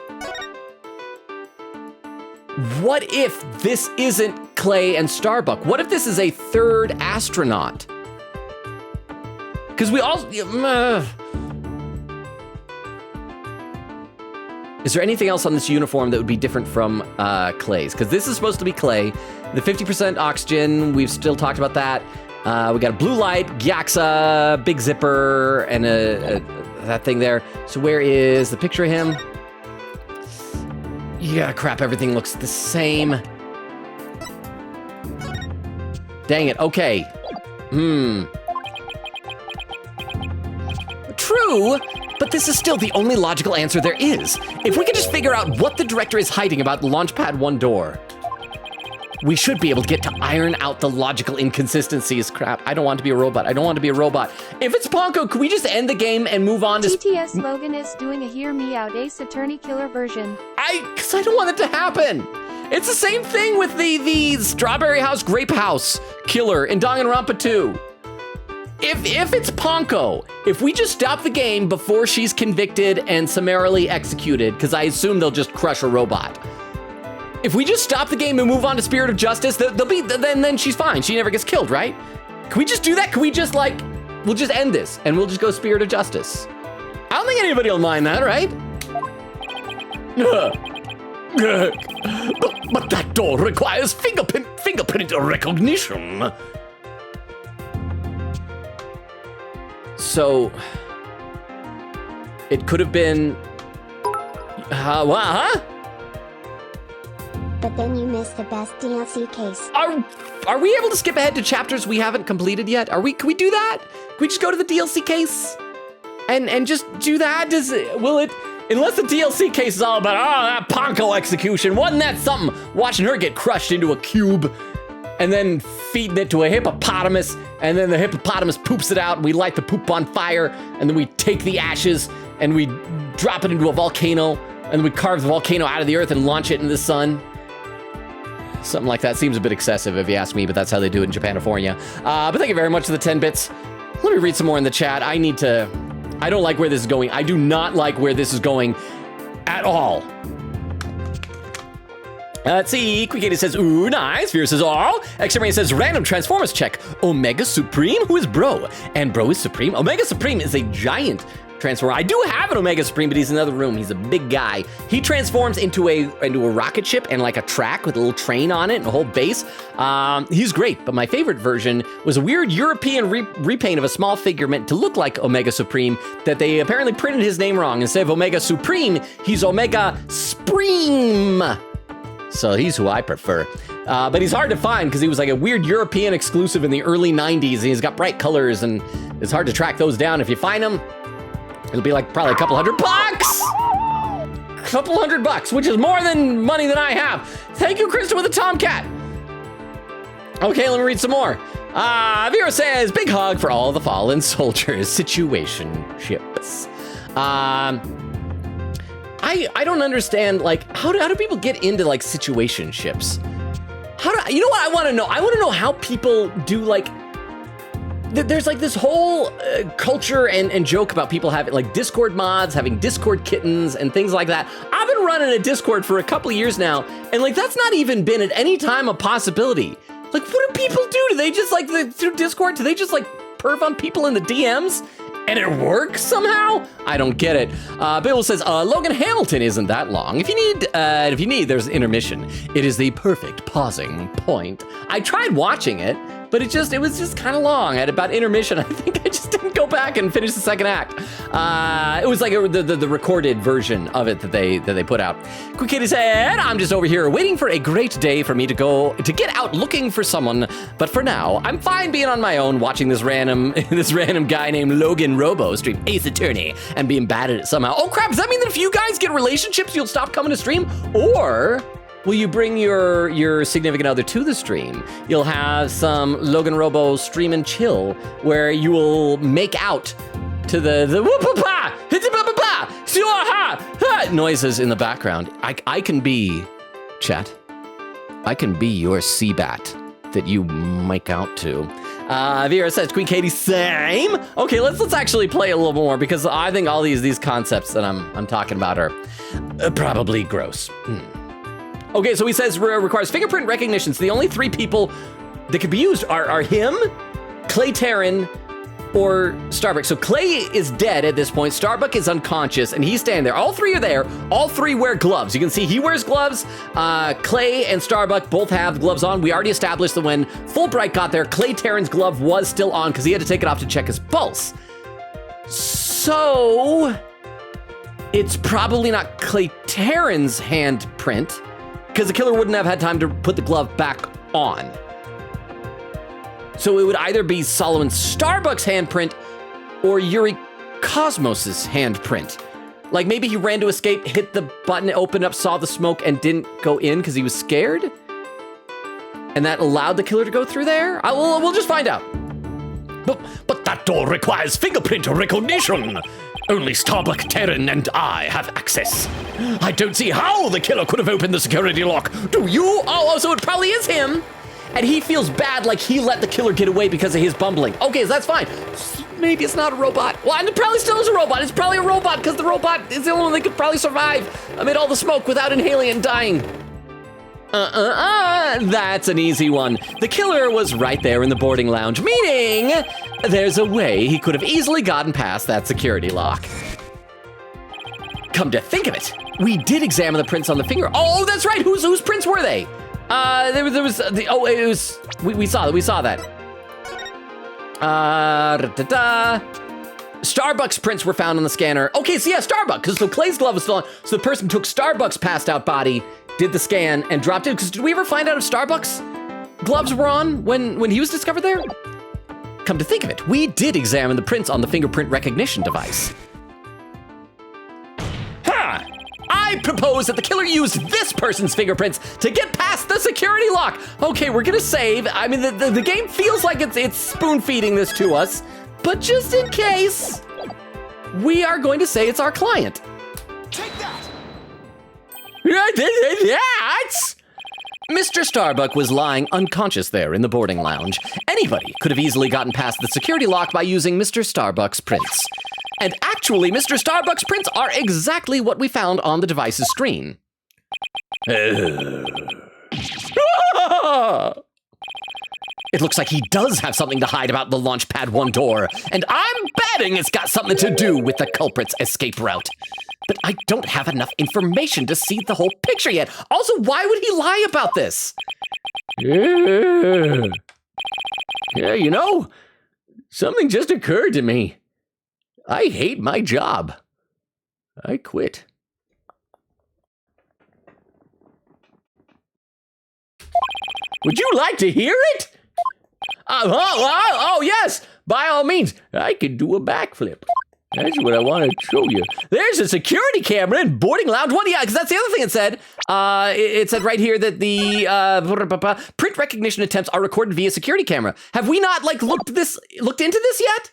what if this isn't Clay and Starbuck? What if this is a third astronaut? Because we all... Is there anything else on this uniform that would be different from Clay's? Because this is supposed to be Clay. The 50% oxygen, we've still talked about that. We got a blue light, Gyaxa, big zipper, and that thing there. So where is the picture of him? Yeah, crap, everything looks the same. Dang it, okay. True, but this is still the only logical answer there is. If we could just figure out what the director is hiding about the Launchpad 1 door, we should be able to get to iron out the logical inconsistencies. Crap, I don't want to be a robot. If it's Ponko, can we just end the game and move on to... TTS Logan is doing a Hear Me Out Ace Attorney killer version. Because I don't want it to happen. It's the same thing with the Strawberry House, Grape House killer in Danganronpa 2. If it's Ponko, if we just stop the game before she's convicted and summarily executed, because I assume they'll just crush a robot. If we just stop the game and move on to Spirit of Justice, then she's fine. She never gets killed, right? Can we just do that? Can we just we'll just end this and we'll just go Spirit of Justice. I don't think anybody will mind that, right? But that door requires fingerprint recognition. So it could have been, huh? But then you missed the best DLC case. Are we able to skip ahead to chapters we haven't completed yet? Can we do that? Can we just go to the DLC case and just do that? Unless the DLC case is all about, that Ponko execution, wasn't that something? Watching her get crushed into a cube and then feeding it to a hippopotamus, and then the hippopotamus poops it out, and we light the poop on fire, and then we take the ashes and we drop it into a volcano, and then we carve the volcano out of the earth and launch it into the sun. Something like that seems a bit excessive if you ask me, but that's how they do it in Japanifornia. But thank you very much for the 10 bits. Let me read some more in the chat. I don't like where this is going. I do not like where this is going at all. Let's see, Quickity says, ooh, nice. Fear says, oh. X-Ray says, random Transformers check. Omega Supreme? Who is Bro? And Bro is Supreme? Omega Supreme is a giant Transformer. I do have an Omega Supreme, but he's in another room. He's a big guy. He transforms into a rocket ship and like a track with a little train on it and a whole base. He's great, but my favorite version was a weird European repaint of a small figure meant to look like Omega Supreme that they apparently printed his name wrong. Instead of Omega Supreme, he's Omega Supreme. So he's who I prefer. But he's hard to find because he was like a weird European exclusive in the early 90s. And he's got bright colors and it's hard to track those down. If you find him, it'll be like probably a couple $100. Couple $100, which is more than money than I have. Thank you, Krista with the Tomcat. Okay, let me read some more. Vera says, big hug for all the fallen soldiers. Situationships. I don't understand, like, how do people get into, like, situationships? You know what I want to know? I want to know how people do, like, there's, like, this whole culture and joke about people having, like, Discord mods, having Discord kittens, and things like that. I've been running a Discord for a couple of years now, and, like, that's not even been at any time a possibility. Like, what do people do? Do they just, like, through Discord, do they just, like, perv on people in the DMs? And it works somehow? I don't get it. Bill says, Logan Hamilton isn't that long. If you need, there's intermission. It is the perfect pausing point. I tried watching it, but it was just kind of long. At about intermission, I think I just didn't go back and finish the second act. It was like the recorded version of it that they put out. Quick Kitty said, I'm just over here waiting for a great day for me to get out looking for someone. But for now, I'm fine being on my own, watching this random guy named Logan Robo stream Ace Attorney and being bad at it somehow. Oh crap, does that mean that if you guys get relationships, you'll stop coming to stream? Or will you bring your significant other to the stream? You'll have some Logan Robo stream and chill where you will make out to the whoop-a-pa, hit-a-ba-ba-ba, ha noises in the background. I can be, chat, I can be your Seabat that you make out to. Vera says, Queen Katie, same. Okay, let's actually play a little more because I think all these concepts that I'm talking about are probably gross. Okay, so he says requires fingerprint recognition. So the only 3 people that could be used are him, Clay Terran, or Starbuck. So Clay is dead at this point. Starbuck is unconscious, and he's standing there. All 3 are there. All 3 wear gloves. You can see he wears gloves. Clay and Starbuck both have gloves on. We already established that when Fulbright got there, Clay Terran's glove was still on because he had to take it off to check his pulse. So it's probably not Clay Terran's handprint because the killer wouldn't have had time to put the glove back on. So it would either be Solomon Starbuck's handprint or Yuri Cosmos's handprint. Like maybe he ran to escape, hit the button, opened up, saw the smoke, and didn't go in because he was scared? And that allowed the killer to go through there? We'll just find out. But that door requires fingerprint recognition. Only Starbuck, Terran, and I have access. I don't see how the killer could have opened the security lock. Do you? Oh, so it probably is him. And he feels bad like he let the killer get away because of his bumbling. Okay, so that's fine. Maybe it's not a robot. Well, and it probably still is a robot. It's probably a robot because the robot is the only one that could probably survive amid all the smoke without inhaling and dying. That's an easy one. The killer was right there in the boarding lounge, meaning there's a way he could have easily gotten past that security lock. Come to think of it, we did examine the prints on the finger. Oh, that's right. Whose prints were they? We saw that. Starbucks prints were found on the scanner. Okay, so yeah, Starbucks, because so Clay's glove was still on. So the person took Starbucks passed out body, did the scan, and dropped it. Because did we ever find out if Starbucks gloves were on when he was discovered there? Come to think of it, we did examine the prints on the fingerprint recognition device. Ha! I propose that the killer used this person's fingerprints to get past the security lock. Okay, we're gonna save. I mean, the game feels like it's spoon feeding this to us, but just in case, we are going to say it's our client. Take that! That's... Mr. Starbuck was lying unconscious there in the boarding lounge. Anybody could have easily gotten past the security lock by using Mr. Starbuck's prints. And actually, Mr. Starbuck's prints are exactly what we found on the device's screen. It looks like he does have something to hide about the Launchpad 1 door, and I'm betting it's got something to do with the culprit's escape route. But I don't have enough information to see the whole picture yet. Also, why would he lie about this? Yeah, you know, something just occurred to me. I hate my job. I quit. Would you like to hear it? Oh, yes, by all means. I could do a backflip. That's what I want to show you. There's a security camera in boarding lounge 1. Yeah, because that's the other thing it said. It said right here that the print recognition attempts are recorded via security camera. Have we not looked into this yet?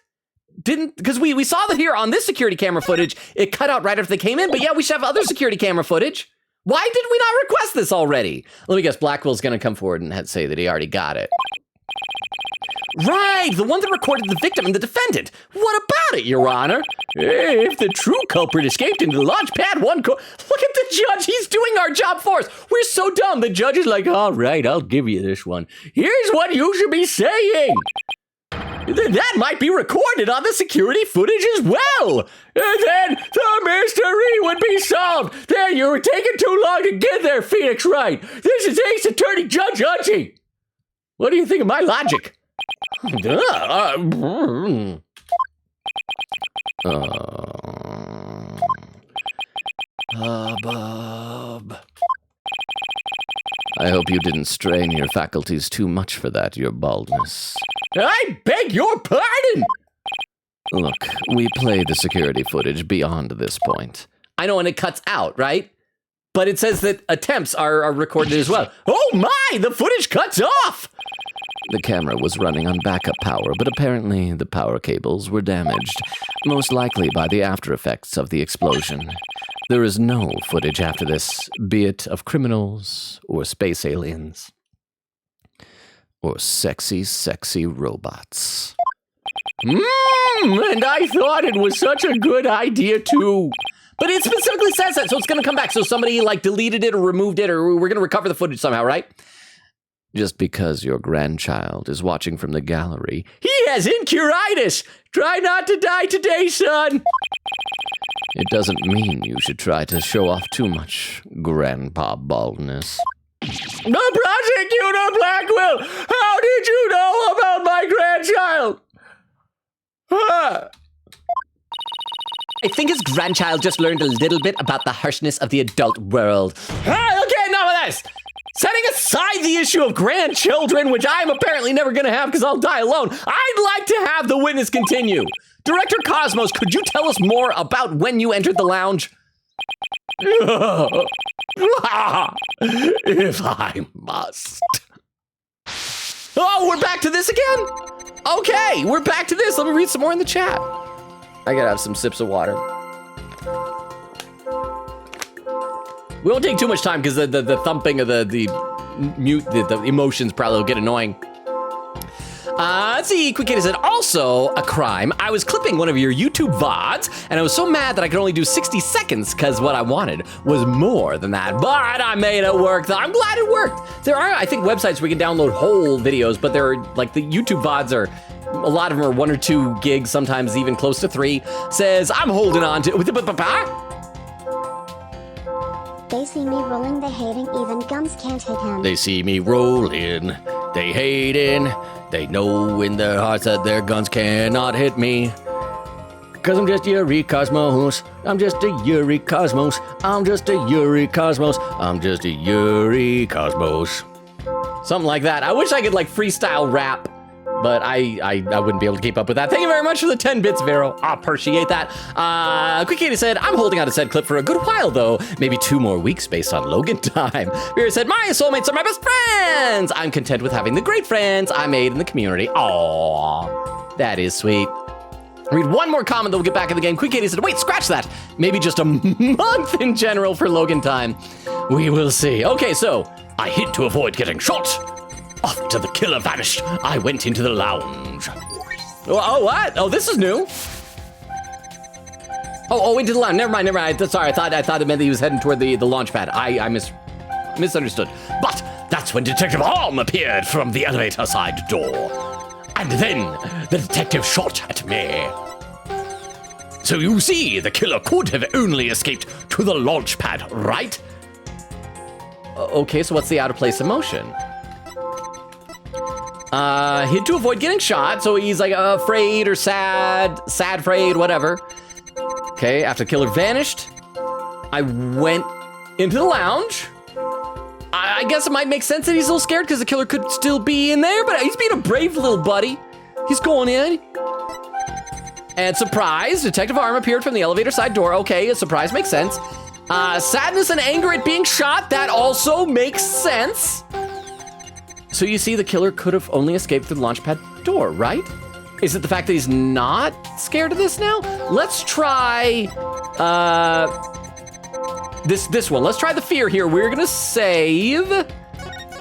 Because we saw that here on this security camera footage, it cut out right after they came in. But yeah, we should have other security camera footage. Why did we not request this already? Let me guess, Blackwell's going to come forward and say that he already got it. Right, the one that recorded the victim and the defendant. What about it, Your Honor? If the true culprit escaped into the Launchpad 1 look at the judge, he's doing our job for us. We're so dumb. The judge is like, all right, I'll give you this one. Here's what you should be saying. That might be recorded on the security footage as well. And then the mystery would be solved. There, you were taking too long to get there, Phoenix Wright. This is Ace Attorney Judge Uchi. What do you think of my logic? Bob. I hope you didn't strain your faculties too much for that, your baldness. I beg your pardon! Look, we played the security footage beyond this point. I know, and it cuts out, right? But it says that attempts are recorded as well. Oh my, the footage cuts off! The camera was running on backup power, but apparently the power cables were damaged, most likely by the after effects of the explosion. There is no footage after this, be it of criminals or space aliens or sexy, sexy robots. And I thought it was such a good idea too. But it specifically says that, so it's going to come back. So somebody deleted it or removed it, or we're going to recover the footage somehow, right? Just because your grandchild is watching from the gallery, he has incuritis. Try not to die today, son. It doesn't mean you should try to show off too much grandpa baldness. The prosecutor Blackwell, how did you know about my grandchild? I think his grandchild just learned a little bit about the harshness of the adult world. Okay, enough of this. Setting aside the issue of grandchildren, which I'm apparently never going to have because I'll die alone, I'd like to have the witness continue. Director Cosmos, could you tell us more about when you entered the lounge? If I must. Oh, we're back to this again? Okay, we're back to this. Let me read some more in the chat. I gotta have some sips of water. We won't take too much time because the thumping of the emotions probably will get annoying. Let's see, Quick Kid said, also a crime. I was clipping one of your YouTube VODs, and I was so mad that I could only do 60 seconds because what I wanted was more than that. But I made it work. I'm glad it worked. There are, I think, websites where you can download whole videos, but they're the YouTube VODs are, a lot of them are 1 or 2 gigs, sometimes even close to 3. Says, I'm holding on to... They see me rolling, they hating, even guns can't hit him. They see me rolling, they hating, they know in their hearts that their guns cannot hit me. Cause I'm just Yuri Cosmos. I'm just a Yuri Cosmos. I'm just a Yuri Cosmos. I'm just a Yuri Cosmos. Something like that. I wish I could like freestyle rap, but I wouldn't be able to keep up with that. Thank you very much for the 10 bits, Vero. I appreciate that. Quick Katie said, I'm holding on to said clip for a good while though. Maybe 2 more weeks based on Logan time. Vera said, my soulmates are my best friends. I'm content with having the great friends I made in the community. Aww, that is sweet. Read one more comment, then we'll get back in the game. Quick Katie said, wait, scratch that. Maybe just a month in general for Logan time. We will see. Okay, so I hid to avoid getting shot. After the killer vanished, I went into the lounge. Oh, what? Oh, this is new. Oh, into the lounge. Never mind. Sorry, I thought it meant that he was heading toward the launch pad. I misunderstood. But that's when Detective Arm appeared from the elevator side door. And then the detective shot at me. So you see, the killer could have only escaped to the launch pad, right? Okay, so what's the out of place emotion? Hid to avoid getting shot, so he's like afraid or sad, afraid, whatever. Okay, after the killer vanished, I went into the lounge. I guess it might make sense that he's a little scared because the killer could still be in there, but he's being a brave little buddy. He's going in. And surprise, Detective Arm appeared from the elevator side door. Okay, a surprise makes sense. Sadness and anger at being shot, that also makes sense. So you see the killer could have only escaped through the launchpad door, right? Is it the fact that he's not scared of this now? Let's try this one. Let's try the fear here. We're gonna save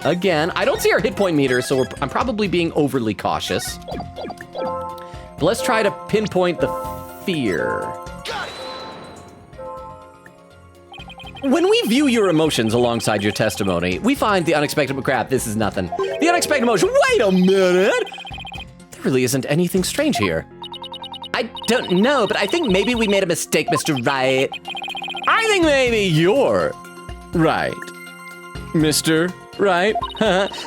again. I don't see our hit point meter, so I'm probably being overly cautious. But let's try to pinpoint the fear. When we view your emotions alongside your testimony, we find the unexpected, crap, this is nothing. The unexpected emotion, wait a minute! There really isn't anything strange here. I don't know, but I think maybe we made a mistake, Mr. Right. I think maybe you're right, Mr. Right.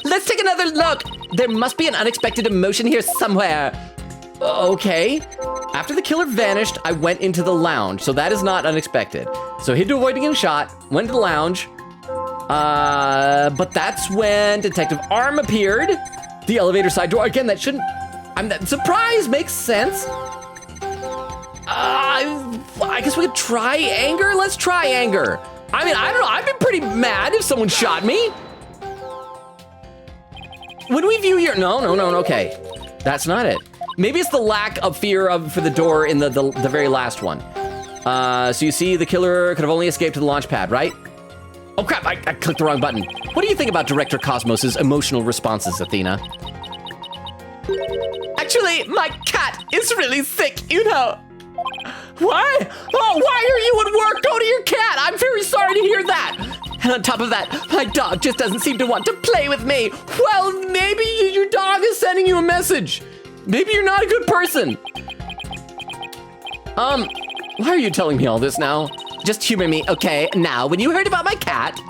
Let's take another look. There must be an unexpected emotion here somewhere. Okay. After the killer vanished, I went into the lounge, so that is not unexpected. So hid to avoid getting shot, went to the lounge, but that's when Detective Arm appeared. The elevator side door, again, that shouldn't, surprise makes sense. I guess we could try anger? Let's try anger. I mean, I don't know, I've been pretty mad if someone shot me. When we view your, no, okay. That's not it. Maybe it's the lack of fear for the door in the very last one. So you see the killer could have only escaped to the launch pad, right? Oh crap, I clicked the wrong button. What do you think about Director Cosmos's emotional responses, Athena? Actually, my cat is really sick, you know. Why? Oh, why are you at work? Go to your cat. I'm very sorry to hear that. And on top of that, my dog just doesn't seem to want to play with me. Well, maybe your dog is sending you a message. Maybe you're not a good person. Why are you telling me all this now? Just humor me, okay? Now, when you heard about my cat,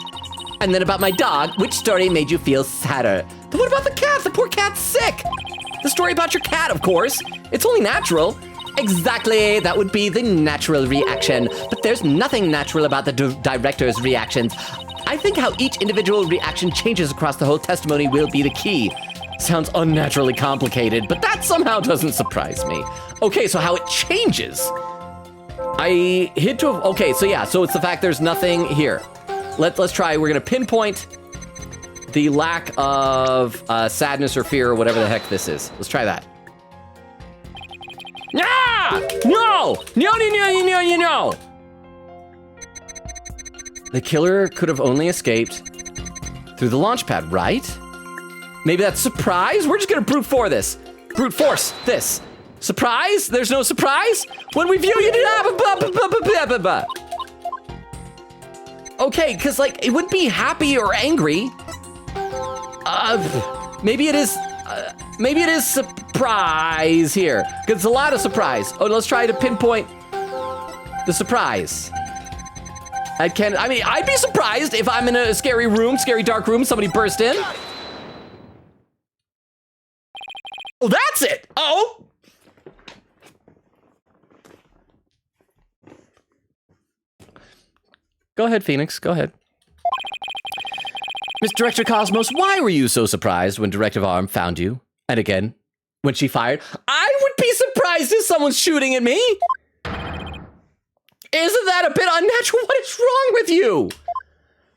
and then about my dog, which story made you feel sadder? But what about the cat? The poor cat's sick. The story about your cat, of course. It's only natural. Exactly, that would be the natural reaction. But there's nothing natural about the director's reactions. I think how each individual reaction changes across the whole testimony will be the key. Sounds unnaturally complicated, but that somehow doesn't surprise me. Okay, so how it changes. I hid to, okay, so yeah, so it's the fact there's nothing here. Let's try, we're gonna pinpoint the lack of sadness or fear or whatever the heck this is. Let's try that. Ah! No! No! The killer could have only escaped through the launch pad, right? Maybe that's surprise? We're just gonna brute force this. Surprise? There's no surprise? When we view you to okay, cause like, it wouldn't be happy or angry. Maybe it is surprise here. Cause it's a lot of surprise. Oh, let's try to pinpoint the surprise. I'd be surprised if I'm in a scary dark room, somebody burst in. Oh, that's it. Oh. Go ahead, Phoenix. Go ahead. Miss Director Cosmos, why were you so surprised when Directive Arm found you? And again, when she fired? I would be surprised if someone's shooting at me. Isn't that a bit unnatural? What is wrong with you?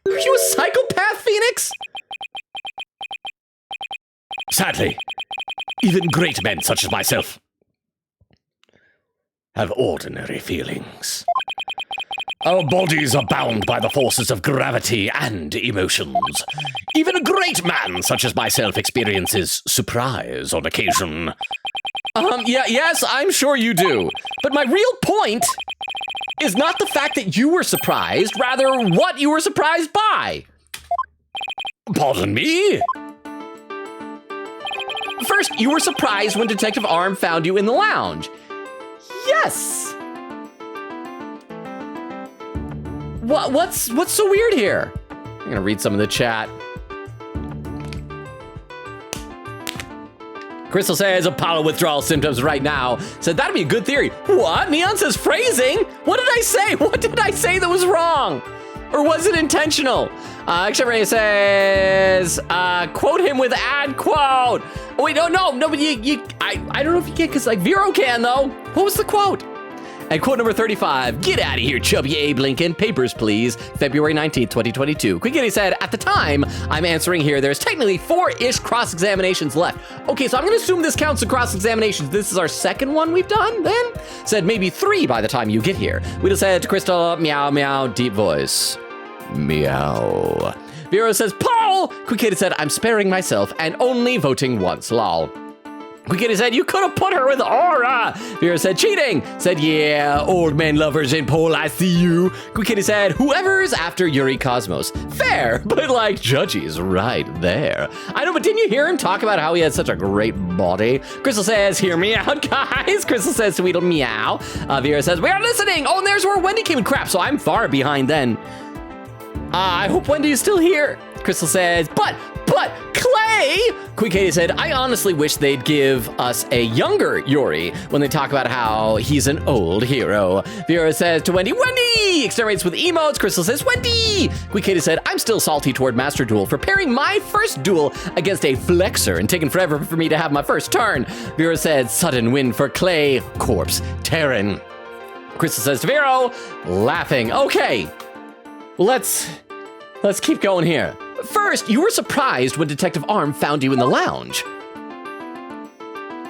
Are you a psychopath, Phoenix? Sadly, even great men such as myself have ordinary feelings. Our bodies are bound by the forces of gravity and emotions. Even a great man such as myself experiences surprise on occasion. Yes, I'm sure you do. But my real point is not the fact that you were surprised, rather what you were surprised by. Pardon me? First, you were surprised when Detective Arm found you in the lounge. Yes. What's so weird here? I'm gonna read some of the chat. Crystal says Apollo withdrawal symptoms right now. Said that'd be a good theory. What? Neon says phrasing? What did I say? What did I say that was wrong? Or was it intentional? X-Ray says, quote him with ad quote. Oh, wait, no, but I don't know if you can, because like Vero can though. What was the quote? And quote number 35, get out of here, chubby Abe Lincoln. Papers, please. February 19th, 2022. Quick Kitty said, at the time I'm answering here, there's technically 4-ish cross-examinations left. Okay, so I'm going to assume this counts as cross-examinations. This is our second one we've done then? Said maybe 3 by the time you get here. We just said to Crystal, meow, meow, deep voice. Meow. Vero says, Paul! Quick Kitty said, I'm sparing myself and only voting once, lol. Quick Kitty said, you could have put her with Aura. Vera said, cheating. Said, yeah, old man lovers in Pole, I see you. Quick Kitty said, whoever's after Yuri Cosmos. Fair, but like, Judgy's right there. I know, but didn't you hear him talk about how he had such a great body? Crystal says, hear me out, guys. Crystal says, Sweetle meow. Vera says, we are listening. Oh, and there's where Wendy came in. Crap, so I'm far behind then. I hope Wendy is still here. Crystal says, but Clay! Quick Katie said, I honestly wish they'd give us a younger Yuri when they talk about how he's an old hero. Vera says to Wendy, Wendy! Exterminates with emotes. Crystal says, Wendy! Quick Katie said, I'm still salty toward Master Duel for pairing my first duel against a flexor and taking forever for me to have my first turn. Vera said, sudden win for Clay. Corpse. Terran. Crystal says to Vero, laughing. Okay, let's keep going here. First, you were surprised when Detective Arm found you in the lounge.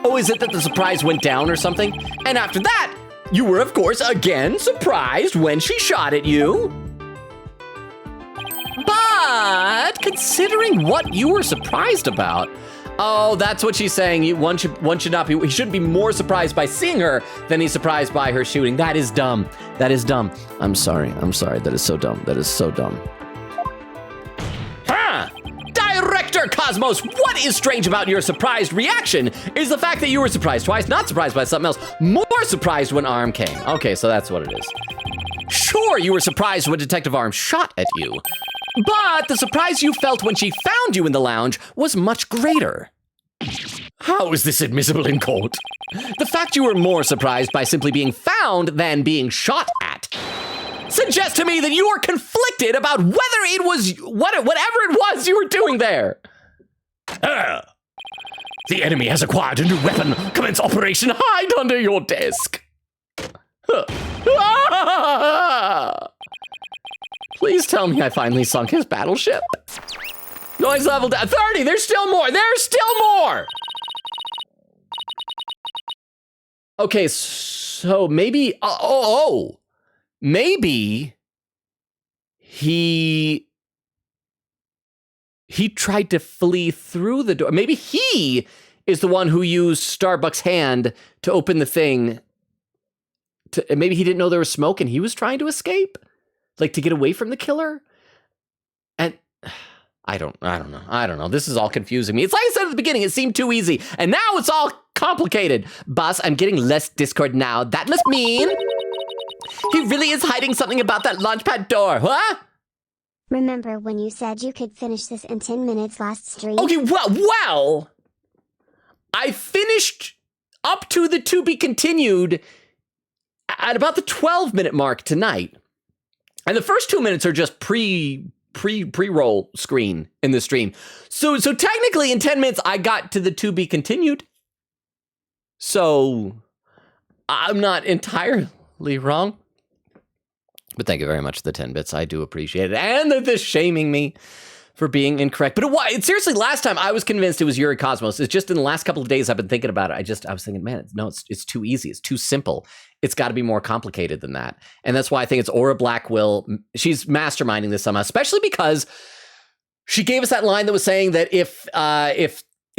Oh, is it that the surprise went down or something? And after that, you were, of course, again surprised when she shot at you. But considering what you were surprised about, oh, that's what she's saying. One should not be. He shouldn't be more surprised by seeing her than he's surprised by her shooting. That is dumb. That is dumb. I'm sorry. That is so dumb. That is so dumb. Director Cosmos, what is strange about your surprised reaction is the fact that you were surprised twice, not surprised by something else, more surprised when Arm came. Okay, so that's what it is. Sure, you were surprised when Detective Arm shot at you, but the surprise you felt when she found you in the lounge was much greater. How is this admissible in court? The fact you were more surprised by simply being found than being shot at suggests to me that you are conflicted about whether it was whatever it was you were doing there. The enemy has acquired a new weapon. Commence operation hide under your desk. Please tell me I finally sunk his battleship. Noise level down. 30, there's still more. There's still more. Okay, so maybe, maybe he tried to flee through the door. Maybe he is the one who used Starbuck's hand to open the thing. Maybe he didn't know there was smoke and he was trying to escape, like to get away from the killer. And I don't know. This is all confusing me. It's like I said at the beginning, it seemed too easy. And now it's all complicated. Boss, I'm getting less Discord now. That must mean he really is hiding something about that launchpad door, huh? Remember when you said you could finish this in 10 minutes last stream? Okay, well, I finished up to the to be continued at about the 12-minute mark tonight. And the first 2 minutes are just pre-roll screen in the stream. So technically in 10 minutes, I got to the to be continued. So I'm not entirely wrong. But thank you very much for the 10 bits. I do appreciate it. And they're just shaming me for being incorrect. But it seriously, last time I was convinced it was Yuri Cosmos. It's just in the last couple of days I've been thinking about it. I was thinking, man, it's too easy. It's too simple. It's got to be more complicated than that. And that's why I think it's Aura Blackwill. She's masterminding this somehow, especially because she gave us that line that was saying that if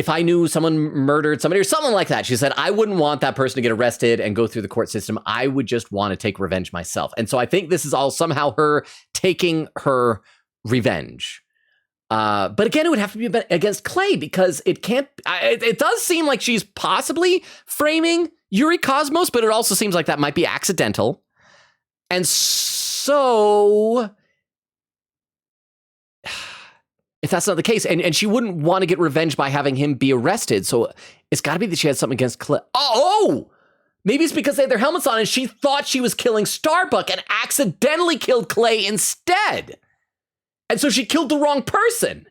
I knew someone murdered somebody or something like that, she said, I wouldn't want that person to get arrested and go through the court system. I would just want to take revenge myself. And so I think this is all somehow her taking her revenge. But again, it would have to be against Clay because it can't. It does seem like she's possibly framing Yuri Cosmos, but it also seems like that might be accidental. And so, if that's not the case, and she wouldn't want to get revenge by having him be arrested, so it's got to be that she had something against Clay. Oh, maybe it's because they had their helmets on and she thought she was killing Starbuck and accidentally killed Clay instead. And so she killed the wrong person.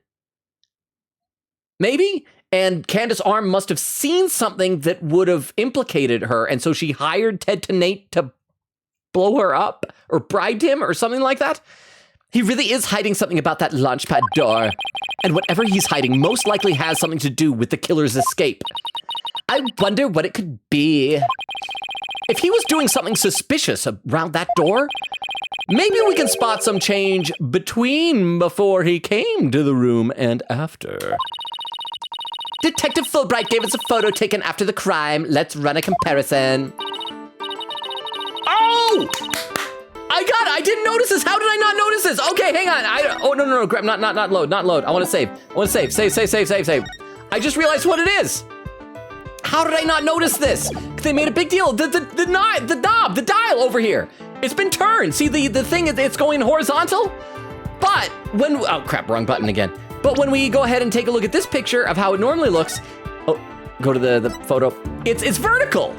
Maybe? And Candace Arm must have seen something that would have implicated her. And so she hired Ted to Nate to blow her up or bribed him or something like that. He really is hiding something about that launchpad door. And whatever he's hiding most likely has something to do with the killer's escape. I wonder what it could be. If he was doing something suspicious around that door, maybe we can spot some change before he came to the room and after. Detective Fulbright gave us a photo taken after the crime. Let's run a comparison. Oh! I didn't notice this. How did I not notice this? Okay, hang on. No. Grab, not load. I want to save. Save. I just realized what it is. How did I not notice this? They made a big deal. The knob, the dial over here. It's been turned. See the thing, it's going horizontal. But when, oh crap, wrong button again. But when we go ahead and take a look at this picture of how it normally looks, oh, go to the photo. It's vertical.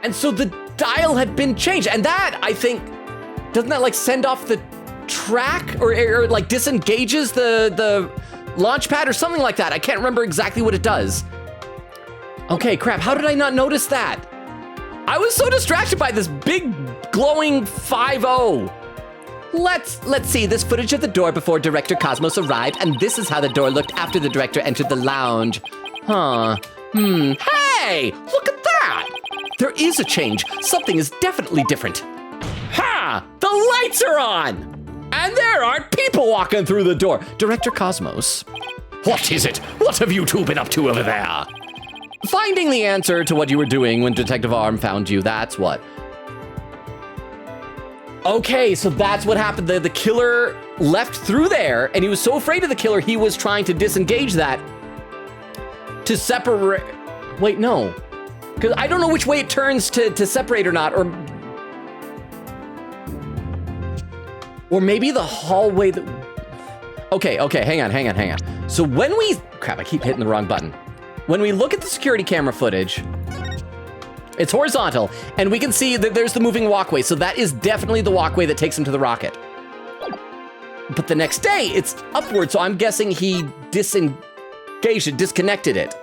And so the dial had been changed. And that, I think, doesn't that like send off the track or like disengages the launch pad or something like that? I can't remember exactly what it does. Okay, crap, how did I not notice that? I was so distracted by this big glowing 5-0. Let's see this footage of the door before Director Cosmos arrived, and this is how the door looked after the director entered the lounge. Hey, look at that! There is a change. Something is definitely different. Ha! The lights are on! And there aren't people walking through the door. Director Cosmos. What is it? What have you two been up to over there? Finding the answer to what you were doing when Detective Arm found you, that's what. Okay, so that's what happened. The killer left through there, and he was so afraid of the killer, he was trying to disengage that to separate. Wait, no. Because I don't know which way it turns to separate or not, or maybe the hallway that... Okay, hang on. So when we... Crap, I keep hitting the wrong button. When we look at the security camera footage, it's horizontal, and we can see that there's the moving walkway, so that is definitely the walkway that takes him to the rocket. But the next day, it's upward, so I'm guessing he disengaged it, disconnected it.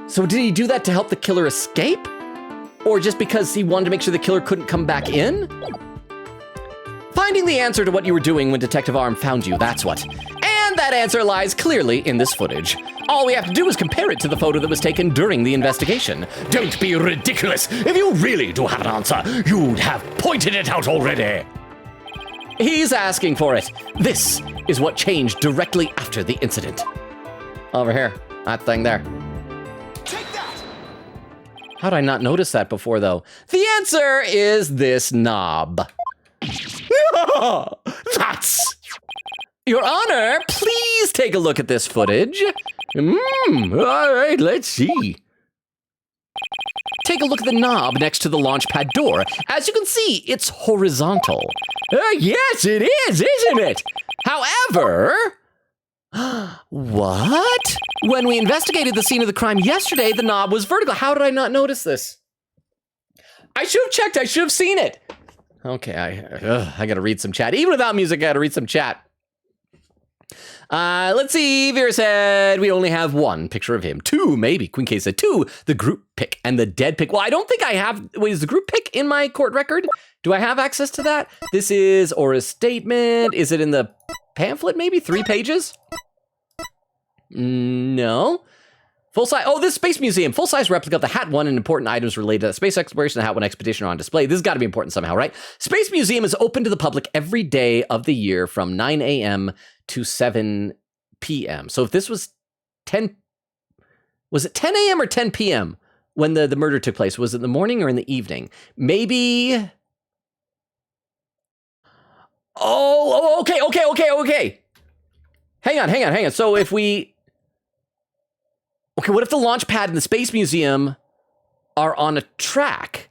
So did he do that to help the killer escape? Or just because he wanted to make sure the killer couldn't come back in? Finding the answer to what you were doing when Detective Arm found you, that's what. And that answer lies clearly in this footage. All we have to do is compare it to the photo that was taken during the investigation. Don't be ridiculous. If you really do have an answer, you'd have pointed it out already. He's asking for it. This is what changed directly after the incident. Over here, that thing there. Take that! How did I not notice that before, though? The answer is this knob. That's... Your Honor, please take a look at this footage. All right, let's see. Take a look at the knob next to the launch pad door. As you can see, it's horizontal. Yes, it is, isn't it? However... What? When we investigated the scene of the crime yesterday, the knob was vertical. How did I not notice this? I should have checked. I should have seen it. Okay, I gotta read some chat. Even without music, I gotta read some chat. Let's see. Vera said we only have one picture of him. 2, maybe. Queen K said 2, the group pic and the dead pic. Well, I don't think I have. Wait, is the group pic in my court record? Do I have access to that? This is Aura's statement. Is it in the pamphlet, maybe? 3 pages? No. Full size. Oh, this Space Museum. Full size replica of the Hat 1 and important items related to the space exploration and Hat 1 expedition are on display. This has got to be important somehow, right? Space Museum is open to the public every day of the year from 9 a.m. to 7 p.m. So if this was 10, was it 10 a.m. or 10 p.m. when the murder took place? Was it in the morning or in the evening? Maybe. Oh, okay. Hang on. So if we. Okay, what if the launch pad and the Space Museum are on a track?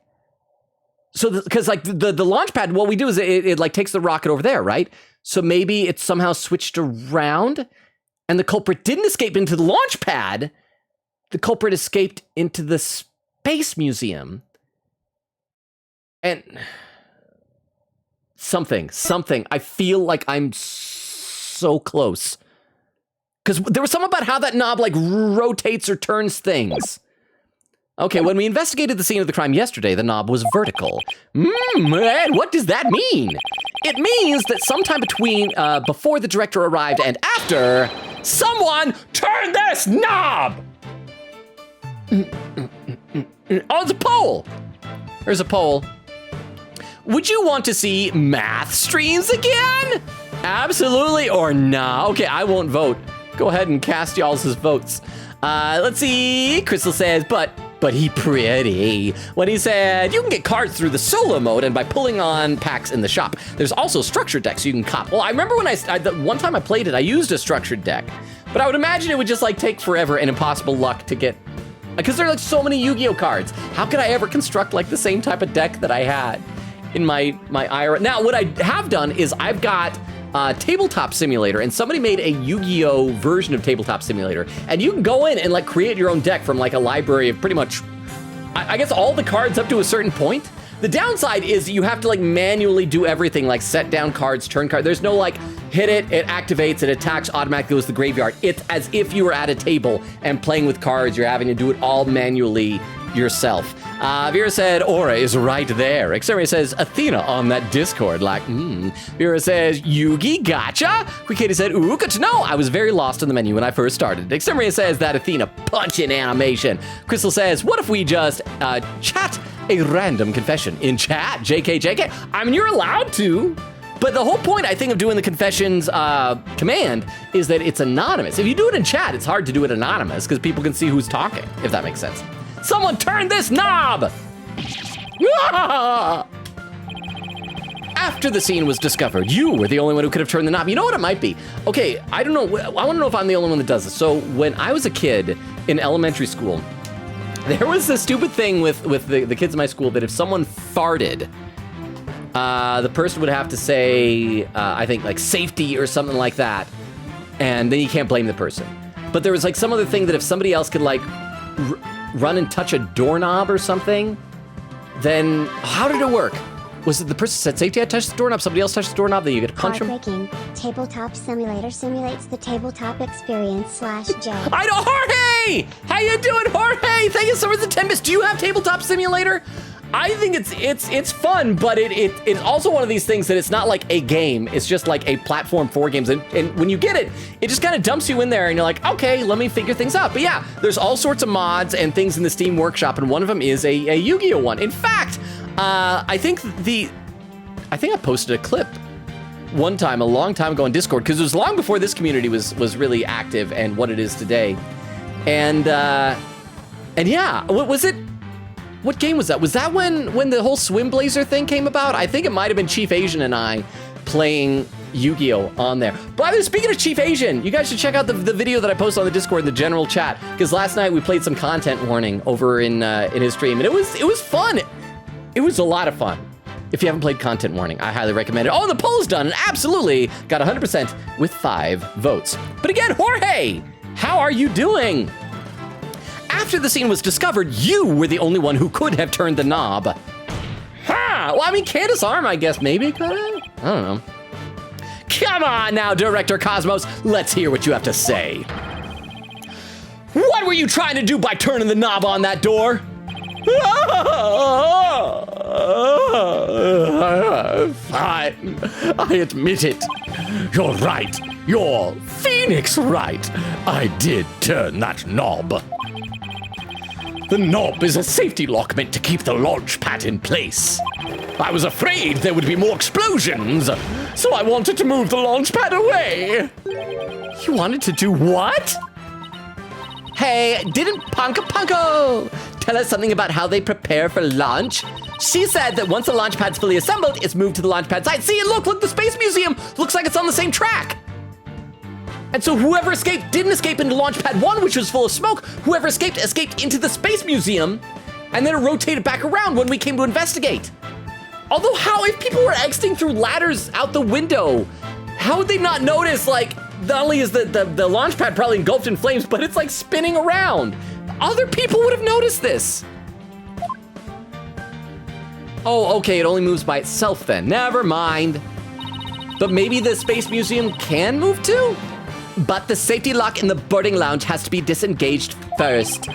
So, because like the launch pad, what we do is it like takes the rocket over there, right? So maybe it's somehow switched around and the culprit didn't escape into the launch pad. The culprit escaped into the Space Museum. And something. I feel like I'm so close. Because there was something about how that knob like rotates or turns things. Okay, when we investigated the scene of the crime yesterday, the knob was vertical. And what does that mean? It means that sometime between before the director arrived and after, someone turned this knob! Oh, it's a poll! There's a poll. Would you want to see math streams again? Absolutely or nah? Okay, I won't vote. Go ahead and cast y'all's votes. Let's see. Crystal says, but he pretty. When he said, you can get cards through the solo mode and by pulling on packs in the shop. There's also structured decks you can cop. Well, I remember when the one time I played it, I used a structured deck. But I would imagine it would just like take forever and impossible luck to get, because there are like so many Yu-Gi-Oh cards. How could I ever construct like the same type of deck that I had in my IRA? Now, what I have done is I've got Tabletop Simulator, and somebody made a Yu-Gi-Oh version of Tabletop Simulator, and you can go in and like create your own deck from like a library of pretty much, I guess, all the cards up to a certain point. The downside is you have to like manually do everything, like set down cards, turn cards. There's no like hit it activates, it attacks, automatically goes to the graveyard. It's as if you were at a table and playing with cards. You're having to do it all manually yourself. Vera said, Aura is right there. Xeria says, Athena on that Discord. Like, Vera says, Yugi, gotcha. Quick Katie said, ooh, good to know. I was very lost in the menu when I first started. Xeria says that Athena punch-in animation. Crystal says, what if we just chat a random confession in chat? JK. I mean, you're allowed to. But the whole point, I think, of doing the confessions command is that it's anonymous. If you do it in chat, it's hard to do it anonymous because people can see who's talking, if that makes sense. Someone turn this knob! After the scene was discovered, you were the only one who could have turned the knob. You know what it might be? Okay, I don't know. I want to know if I'm the only one that does this. So when I was a kid in elementary school, there was this stupid thing with the kids in my school that if someone farted, the person would have to say, I think, like safety or something like that. And then you can't blame the person. But there was like some other thing that if somebody else could like run and touch a doorknob or something, then how did it work? Was it the person said safety, I touched the doorknob, somebody else touched the doorknob, then you get to punch them? Breaking. Tabletop Simulator simulates the tabletop experience / J. I know, Jorge! How you doing, Jorge? Thank you so much for the 10 bits. Do you have Tabletop Simulator? I think it's fun, but it's also one of these things that it's not like a game. It's just like a platform for games. And when you get it, it just kind of dumps you in there and you're like, okay, let me figure things out. But yeah, there's all sorts of mods and things in the Steam Workshop, and one of them is a Yu-Gi-Oh one. In fact, I think I posted a clip one time, a long time ago on Discord, because it was long before this community was really active and what it is today. And yeah, what was it? What game was that? Was that when the whole Swim Blazer thing came about? I think it might have been Chief Asian and I playing Yu-Gi-Oh on there. But speaking of Chief Asian, you guys should check out the video that I posted on the Discord in the general chat, because last night we played some content warning over in his stream, and it was fun. It was a lot of fun. If you haven't played Content Warning, I highly recommend it. Oh, the poll's done, and absolutely got 100% with 5 votes. But again, Jorge, how are you doing? After the scene was discovered, you were the only one who could have turned the knob. Ha! Well, I mean, Candace Arm, I guess maybe could have. I don't know. Come on now, Director Cosmos. Let's hear what you have to say. What were you trying to do by turning the knob on that door? Fine, I admit it. You're right. You're Phoenix right. I did turn that knob. The knob is a safety lock meant to keep the launch pad in place. I was afraid there would be more explosions, so I wanted to move the launch pad away. You wanted to do what? Hey, didn't Punko tell us something about how they prepare for launch? She said that once the launch pad's fully assembled, it's moved to the launch pad site. See, look, the Space Museum looks like it's on the same track. And so whoever escaped didn't escape into launch pad 1, which was full of smoke. Whoever escaped into the Space Museum, and then it rotated back around when we came to investigate. Although how, if people were exiting through ladders out the window, how would they not notice, like, not only is the launch pad probably engulfed in flames, but it's like spinning around. Other people would have noticed this. Oh, okay, it only moves by itself then. Never mind. But maybe the Space Museum can move too? But the safety lock in the boarding lounge has to be disengaged first.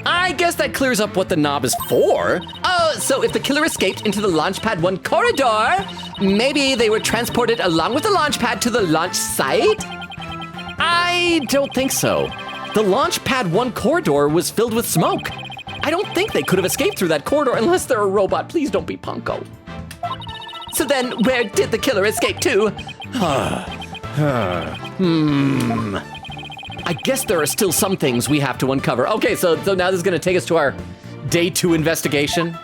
I guess that clears up what the knob is for. Oh, so if the killer escaped into the Launchpad 1 corridor, maybe they were transported along with the Launchpad to the launch site? I don't think so. The Launchpad 1 corridor was filled with smoke. I don't think they could have escaped through that corridor unless they're a robot. Please don't be Punko. So then, where did the killer escape to? I guess there are still some things we have to uncover. Okay, so now this is gonna take us to our day 2 investigation.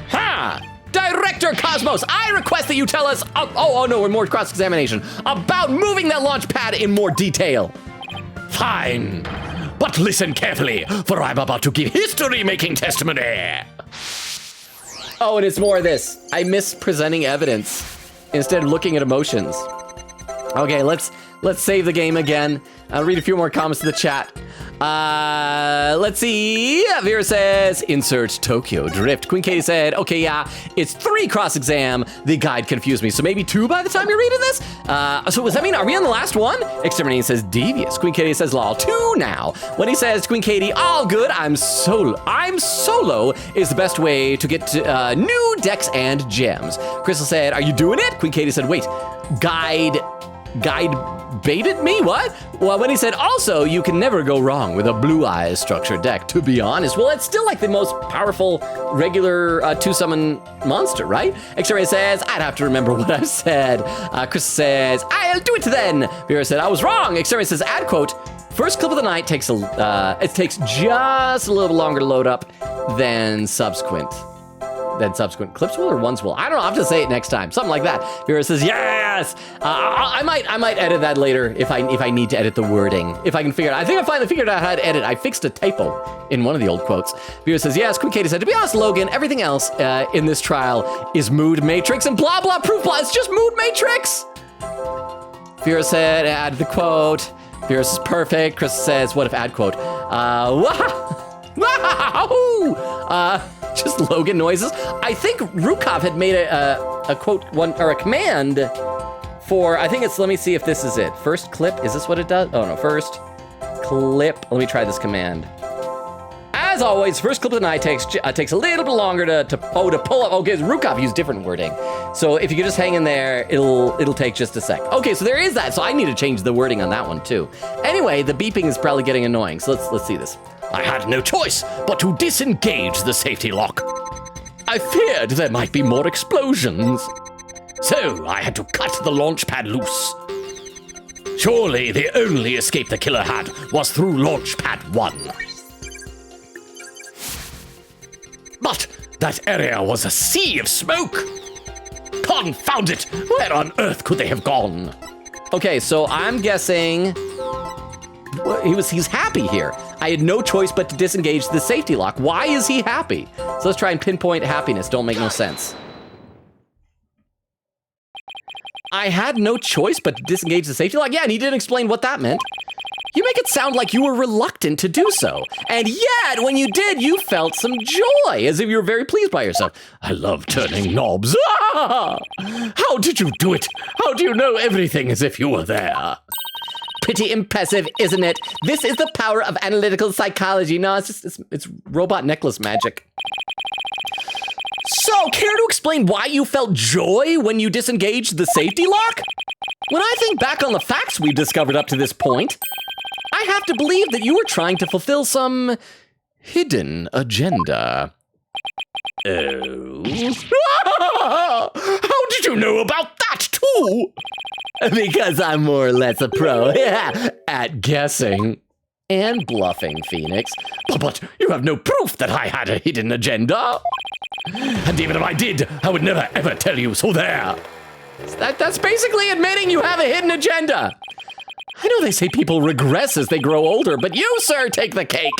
Ha! Director Cosmos, I request that you tell us, oh no, we're more cross-examination, about moving that launch pad in more detail. Fine, but listen carefully, for I'm about to give history-making testimony. Oh, and it's more of this. I miss presenting evidence instead of looking at emotions. Okay, let's save the game again. I'll read a few more comments to the chat. Let's see. Vera says, insert Tokyo Drift. Queen Katie said, okay, yeah, it's 3 cross-exam. The guide confused me, so maybe 2 by the time you're reading this? So does that mean, are we on the last one? Exterminating says, devious. Queen Katie says, lol, 2 now. When he says, Queen Katie, all good, I'm solo is the best way to get to, new decks and gems. Crystal said, are you doing it? Queen Katie said, wait, guide baited me? What? Well, when he said, also, you can never go wrong with a blue eyes structured deck, to be honest. Well, it's still like the most powerful regular 2-summon monster, right? X-Ray says, I'd have to remember what I've said. Chris says, I'll do it then. Vera said, I was wrong. X-Ray says, ad quote, first clip of the night takes just a little longer to load up than subsequent clips will or ones will. I don't know. I'll have to say it next time. Something like that. Vera says, yes! I might edit that later if I need to edit the wording. If I can figure it out. I think I finally figured out how to edit. I fixed a typo in one of the old quotes. Vera says, yes. Queen Katie said, to be honest, Logan, everything else in this trial is mood matrix and blah, blah, proof blah. It's just mood matrix. Vera said, add the quote. Vera says, perfect. Chris says, what if add quote? Just Logan noises. I think Rukov had made a quote one or a command for, I think it's, let me see if this is it. First clip, is this what it does? Oh no, first clip. Let me try this command. As always, first clip of the night takes a little bit longer to pull up. Okay, Rukov used different wording. So if you could just hang in there, it'll take just a sec. Okay, so there is that. So I need to change the wording on that one too. Anyway, the beeping is probably getting annoying. So let's see this. I had no choice but to disengage the safety lock. I feared there might be more explosions. So I had to cut the launch pad loose. Surely the only escape the killer had was through launch pad 1. But that area was a sea of smoke. Confound it! Where on earth could they have gone? Okay, so I'm guessing he's happy here. I had no choice but to disengage the safety lock. Why is he happy? So let's try and pinpoint happiness. Don't make no sense. I had no choice but to disengage the safety lock? Yeah, and he didn't explain what that meant. You make it sound like you were reluctant to do so. And yet, when you did, you felt some joy, as if you were very pleased by yourself. I love turning knobs. Ah! How did you do it? How do you know everything as if you were there? Pretty impressive, isn't it? This is the power of analytical psychology. No, it's robot necklace magic. So, care to explain why you felt joy when you disengaged the safety lock? When I think back on the facts we've discovered up to this point, I have to believe that you were trying to fulfill some hidden agenda. Oh. How did you know about that, too? Because I'm more or less a pro at guessing and bluffing, Phoenix. But you have no proof that I had a hidden agenda. And even if I did, I would never ever tell you, so there. That's basically admitting you have a hidden agenda. I know they say people regress as they grow older, but you, sir, take the cake.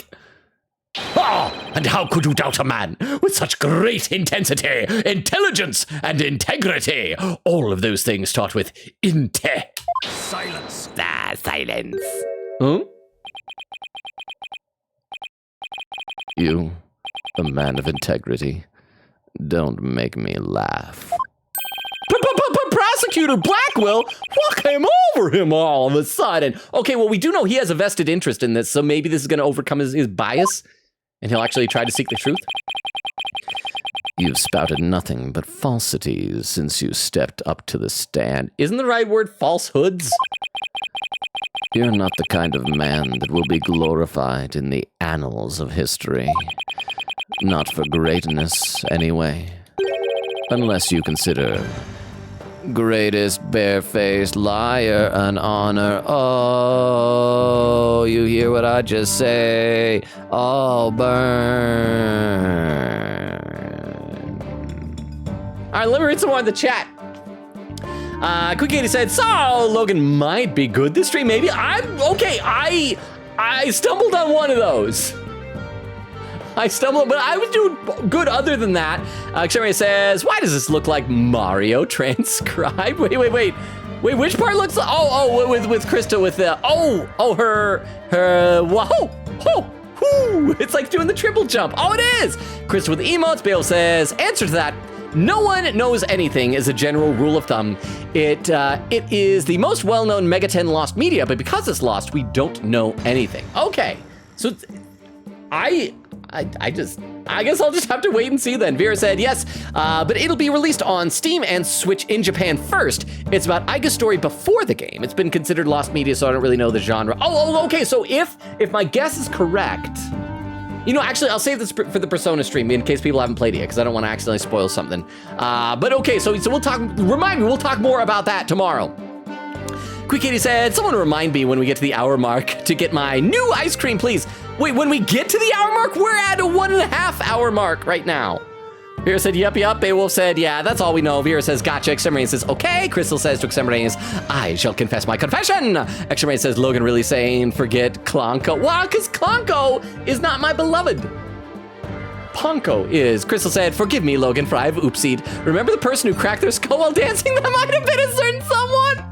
Ah, and how could you doubt a man with such great intensity, intelligence, and integrity? All of those things start with inte. Silence. Silence. Huh? You, a man of integrity, don't make me laugh. Prosecutor Blackwell? What came over him all of a sudden? Okay, well, we do know he has a vested interest in this, so maybe this is going to overcome his bias, and he'll actually try to seek the truth. You've spouted nothing but falsities since you stepped up to the stand. Isn't the right word falsehoods? You're not the kind of man that will be glorified in the annals of history. Not for greatness, anyway. Unless you consider greatest barefaced liar an honor. Oh, you hear what I just say? All burn. All right, let me read some more in the chat. Quick Katie said, so Logan might be good this stream, maybe. I stumbled on one of those. But I was doing good other than that. Xeria says, why does this look like Mario transcribed? Wait, which part looks like, with Krista with the, whoa, it's like doing the triple jump. Oh, it is. Krista with the emotes. Bale says, answer to that. No one knows anything is a general rule of thumb. It is the most well-known Megaten lost media, but because it's lost, we don't know anything. Okay, so I guess I'll just have to wait and see then. Vera said, yes, but it'll be released on Steam and Switch in Japan first. It's about Aiga's story before the game. It's been considered lost media, so I don't really know the genre. Oh, okay, so if my guess is correct, you know, actually, I'll save this for the Persona stream in case people haven't played it yet, because I don't want to accidentally spoil something. But okay, so we'll talk, remind me, we'll talk more about that tomorrow. Quick Katie said, someone remind me when we get to the hour mark to get my new ice cream, please. Wait, when we get to the hour mark, we're at a 1.5 hour mark right now. Vera said, yup. Beowulf said, yeah, that's all we know. Vera says, gotcha. Extremity says, okay. Crystal says to Extremity, I shall confess my confession. Extremity says, Logan really saying, forget Clonko. Why? Because Clonko is not my beloved. Ponko is. Crystal said, forgive me, Logan, for I've oopsied. Remember the person who cracked their skull while dancing? That might have been a certain someone.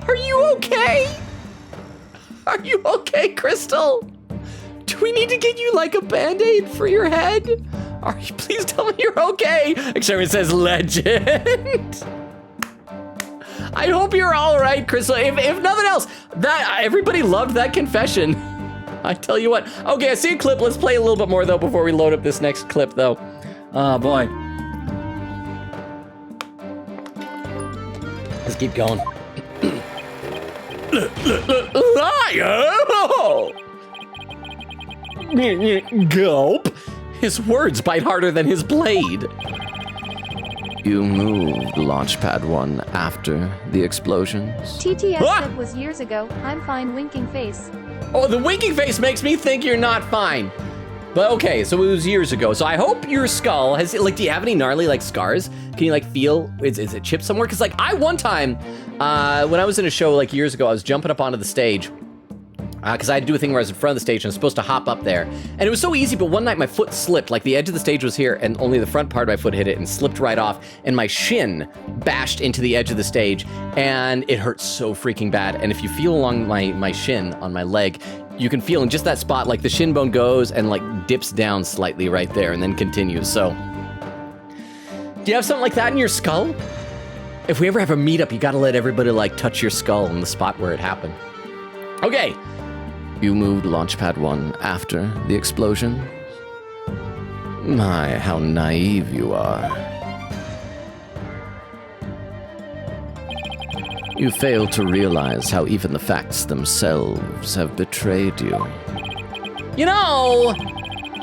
Are you okay? Are you okay, Crystal? Do we need to get you like a Band-Aid for your head? Are you, please tell me you're okay. Extremity says, legend. I hope you're all right, Crystal. If nothing else, that everybody loved that confession. I tell you what. Okay, I see a clip. Let's play a little bit more, though, before we load up this next clip, though. Oh, boy. Let's keep going. Liar! Gulp. His words bite harder than his blade. You moved Launchpad 1 after the explosions? TTS said was years ago. I'm fine, winking face. Oh, the winking face makes me think you're not fine. But okay, so it was years ago. So I hope your skull has, like, do you have any gnarly, like, scars? Can you, like, feel, is it chipped somewhere? Because, like, I one time, when I was in a show, like, years ago, I was jumping up onto the stage. because I had to do a thing where I was in front of the stage and I was supposed to hop up there. And it was so easy, but one night my foot slipped. Like the edge of the stage was here and only the front part of my foot hit it and slipped right off. And my shin bashed into the edge of the stage and it hurt so freaking bad. And if you feel along my shin on my leg, you can feel in just that spot, like the shin bone goes and like dips down slightly right there and then continues. So, do you have something like that in your skull? If we ever have a meetup, you gotta let everybody like touch your skull in the spot where it happened. Okay. You moved Launchpad 1 after the explosion? My, how naive you are. You fail to realize how even the facts themselves have betrayed you. You know,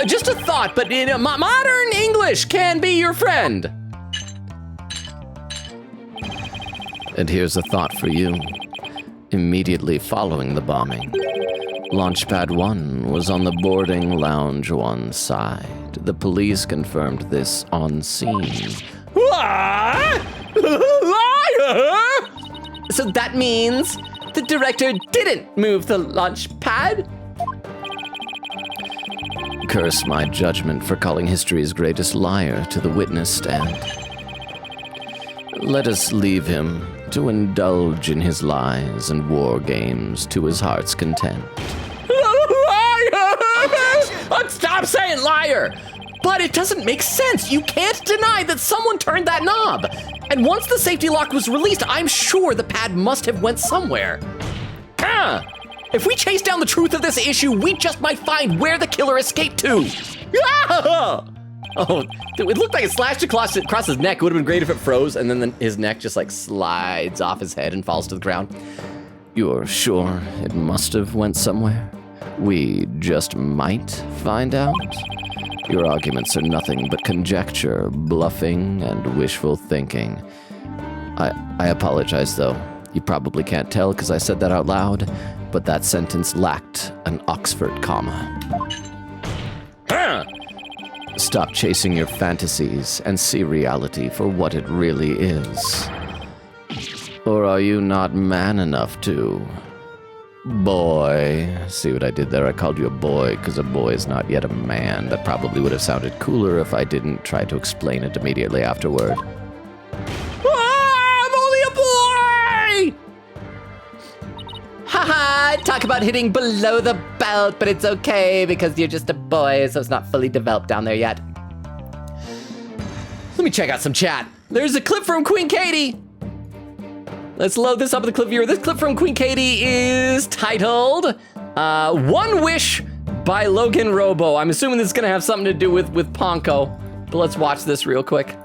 just a thought, but modern English can be your friend. And here's a thought for you. Immediately following the bombing, Launchpad 1 was on the boarding lounge 1 side. The police confirmed this on scene. What? Liar! So that means the director didn't move the launch pad? Curse my judgment for calling history's greatest liar to the witness stand. Let us leave him to indulge in his lies and war games to his heart's content. Liar! Stop saying liar! But it doesn't make sense. You can't deny that someone turned that knob. And once the safety lock was released, I'm sure the pad must have went somewhere. If we chase down the truth of this issue, we just might find where the killer escaped to. Oh, it looked like it slashed across his neck. It would have been great if it froze, and then his neck just like slides off his head and falls to the ground. You're sure it must have went somewhere? We just might find out? Your arguments are nothing but conjecture, bluffing, and wishful thinking. I apologize, though. You probably can't tell because I said that out loud, but that sentence lacked an Oxford comma. Stop chasing your fantasies and see reality for what it really is. Or are you not man enough to? Boy. See what I did there? I called you a boy because a boy is not yet a man. That probably would have sounded cooler if I didn't try to explain it immediately afterward. I'm only a boy! Haha, talk about hitting below the belt, but it's okay because you're just a boy, so it's not fully developed down there yet. Let me check out some chat. There's a clip from Queen Katie. Let's load this up in the clip viewer. This clip from Queen Katie is titled One Wish by Logan Robo. I'm assuming this is gonna have something to do with Ponko, but let's watch this real quick.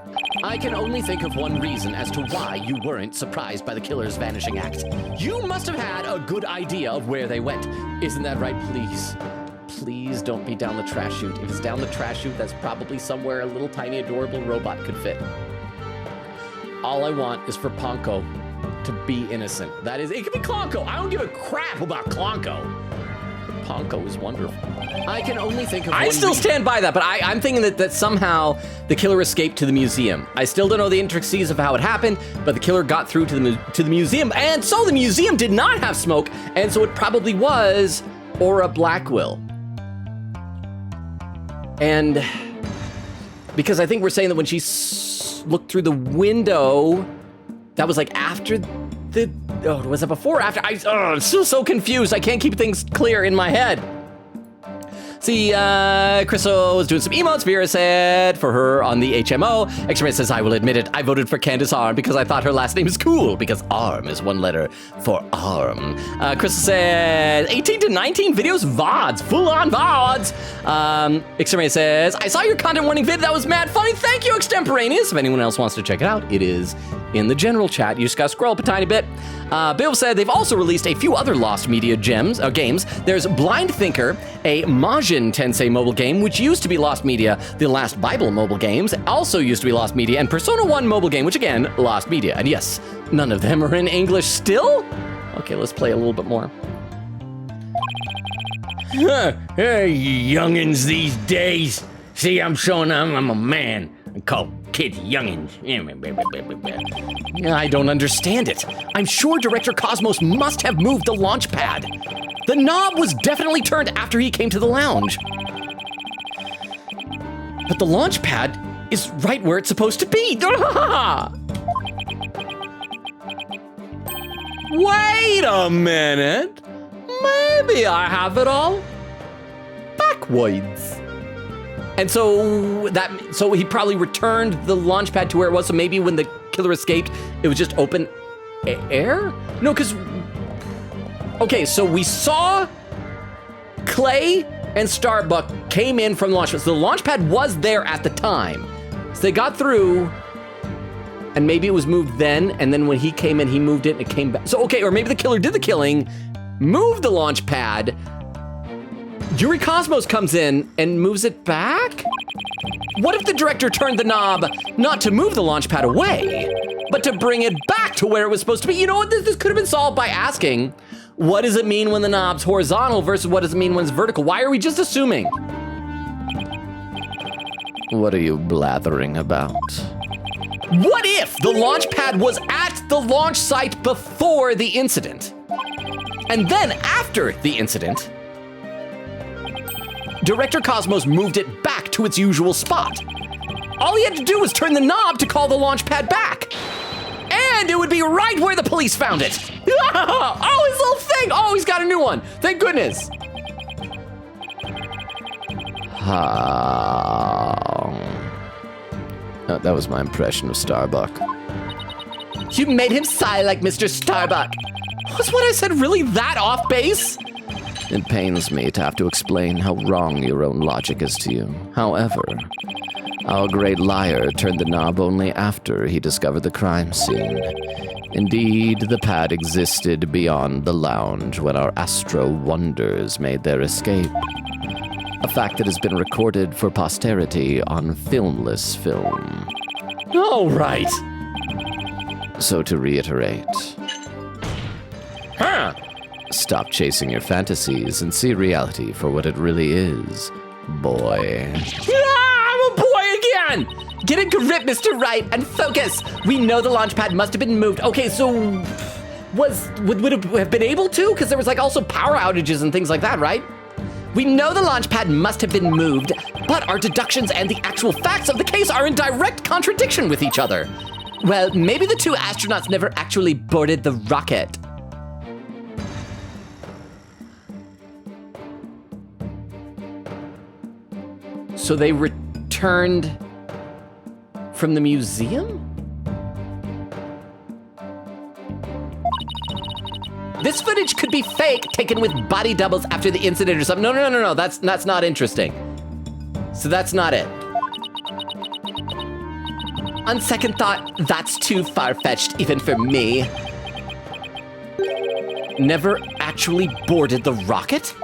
I can only think of one reason as to why you weren't surprised by the killer's vanishing act. You must have had a good idea of where they went. Isn't that right? Please don't be down the trash chute. If it's down the trash chute, that's probably somewhere a little tiny adorable robot could fit. All I want is for Ponko to be innocent. That is, it could be Klonko. I don't give a crap about Klonko. Ponko is wonderful. I can only think of I still stand by that, but I'm thinking that somehow the killer escaped to the museum. I still don't know the intricacies of how it happened, but the killer got through to the museum, and so the museum did not have smoke, and so it probably was Aura Blackwell. And because I think we're saying that when she looked through the window, that was like after the, was it before or after? I'm still so confused. I can't keep things clear in my head. See, Crystal was doing some emotes. Vera said for her on the HMO. X-Ray says, I will admit it, I voted for Candace Arm because I thought her last name is cool because Arm is one letter for arm. Crystal says, 18 to 19 videos, VODs, full-on VODs. X-Ray says, I saw your content warning vid, that was mad funny. Thank you, Extemporaneous. If anyone else wants to check it out, it is in the general chat. You just gotta scroll up a tiny bit. Bill said they've also released a few other Lost Media games. There's Blind Thinker, a Majin Tensei mobile game, which used to be Lost Media. The Last Bible mobile games also used to be Lost Media, and Persona 1 mobile game, which again, Lost Media. And yes, none of them are in English still? Okay, let's play a little bit more. Hey, youngins these days. See, I'm showing I'm a man. I call kids youngins. I don't understand it. I'm sure Director Cosmos must have moved the launch pad. The knob was definitely turned after he came to the lounge. But the launch pad is right where it's supposed to be. Wait a minute. Maybe I have it all backwards. And so he probably returned the launch pad to where it was. So maybe when the killer escaped, it was just open air? No, because, okay, so we saw Clay and Starbuck came in from the launch pad. So the launch pad was there at the time. So they got through, and maybe it was moved then, and then when he came in, he moved it and it came back. So, okay, or maybe the killer did the killing, moved the launch pad. Yuri Cosmos comes in and moves it back? What if the director turned the knob not to move the launch pad away, but to bring it back to where it was supposed to be? You know what? This could have been solved by asking, what does it mean when the knob's horizontal versus what does it mean when it's vertical? Why are we just assuming? What are you blathering about? What if the launch pad was at the launch site before the incident? And then after the incident, Director Cosmos moved it back to its usual spot. All he had to do was turn the knob to call the launch pad back. And it would be right where the police found it. Oh, his little thing. Oh, he's got a new one. Thank goodness. That was my impression of Starbuck. You made him sigh like Mr. Starbuck. Was what I said really that off base? It pains me to have to explain how wrong your own logic is to you. However, our great liar turned the knob only after he discovered the crime scene. Indeed, the pad existed beyond the lounge when our Astro Wonders made their escape. A fact that has been recorded for posterity on filmless film. All right. So to reiterate... Huh? Stop chasing your fantasies and see reality for what it really is, boy. I'm a boy again! Get a grip, Mr. Wright, and focus! We know the launch pad must have been moved. Okay, so would it have been able to? Because there was like also power outages and things like that, right? We know the launch pad must have been moved, but our deductions and the actual facts of the case are in direct contradiction with each other. Well, maybe the two astronauts never actually boarded the rocket. So they returned from the museum? This footage could be fake, taken with body doubles after the incident or something. No, that's not interesting. So that's not it. On second thought, that's too far-fetched even for me. Never actually boarded the rocket?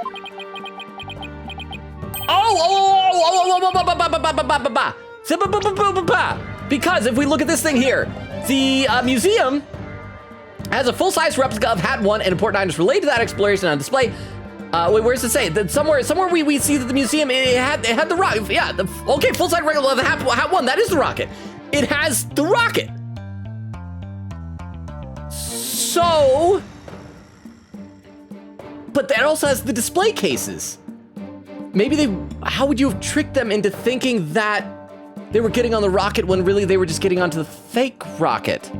Because if we look at this thing here, the museum has a full-size replica of Hat 1 and important items related to that exploration on display. Wait, where does it say? That somewhere we see that the museum, it had the rocket. Yeah, okay, full-size replica of the Hat 1, that is the rocket. It has the rocket. So, but that also has the display cases. Maybe how would you have tricked them into thinking that they were getting on the rocket when really they were just getting onto the fake rocket?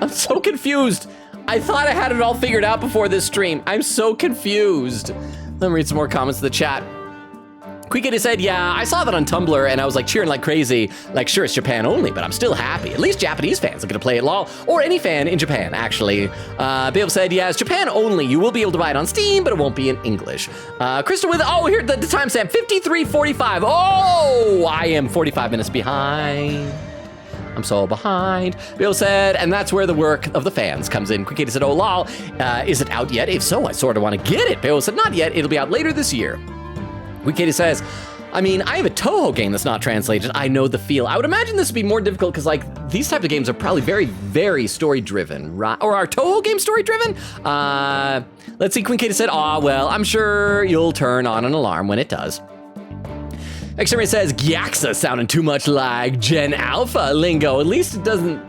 I'm so confused. I thought I had it all figured out before this stream. I'm so confused. Let me read some more comments in the chat. Quickity said, yeah, I saw that on Tumblr and I was like cheering like crazy. Like, sure, it's Japan only, but I'm still happy. At least Japanese fans are gonna play it LOL, or any fan in Japan, actually. Bill said, yeah, it's Japan only. You will be able to buy it on Steam, but it won't be in English. Crystal with, oh, here, the timestamp, 53:45. Oh, I am 45 minutes behind. I'm so behind. Bill said, and that's where the work of the fans comes in. Quickity said, oh, lol, is it out yet? If so, I sort of want to get it. Bill said, not yet, it'll be out later this year. Katie says, I mean, I have a Toho game that's not translated. I know the feel. I would imagine this would be more difficult because, like, these types of games are probably very, very story-driven, right? Or are Toho games story-driven? Let's see, Queen Katie said, well, I'm sure you'll turn on an alarm when it does. Exterminator says, Gyaxa sounding too much like Gen Alpha lingo. At least it doesn't...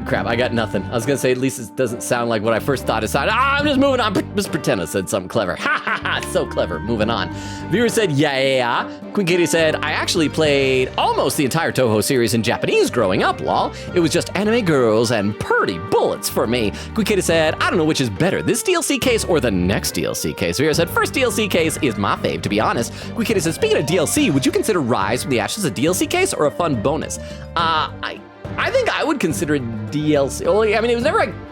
crap, I got nothing. I was gonna say, at least it doesn't sound like what I first thought it sounded. I'm just moving on. Just pretend I said something clever. Ha ha ha, so clever. Moving on. Viewer said, yeah. Queen Katie said, I actually played almost the entire Toho series in Japanese growing up, lol. It was just anime girls and purdy bullets for me. Queen Katie said, I don't know which is better, this DLC case or the next DLC case. Viewer said, first DLC case is my fave, to be honest. Queen Katie said, speaking of DLC, would you consider Rise from the Ashes a DLC case or a fun bonus? I think I would consider it DLC. Well, I mean,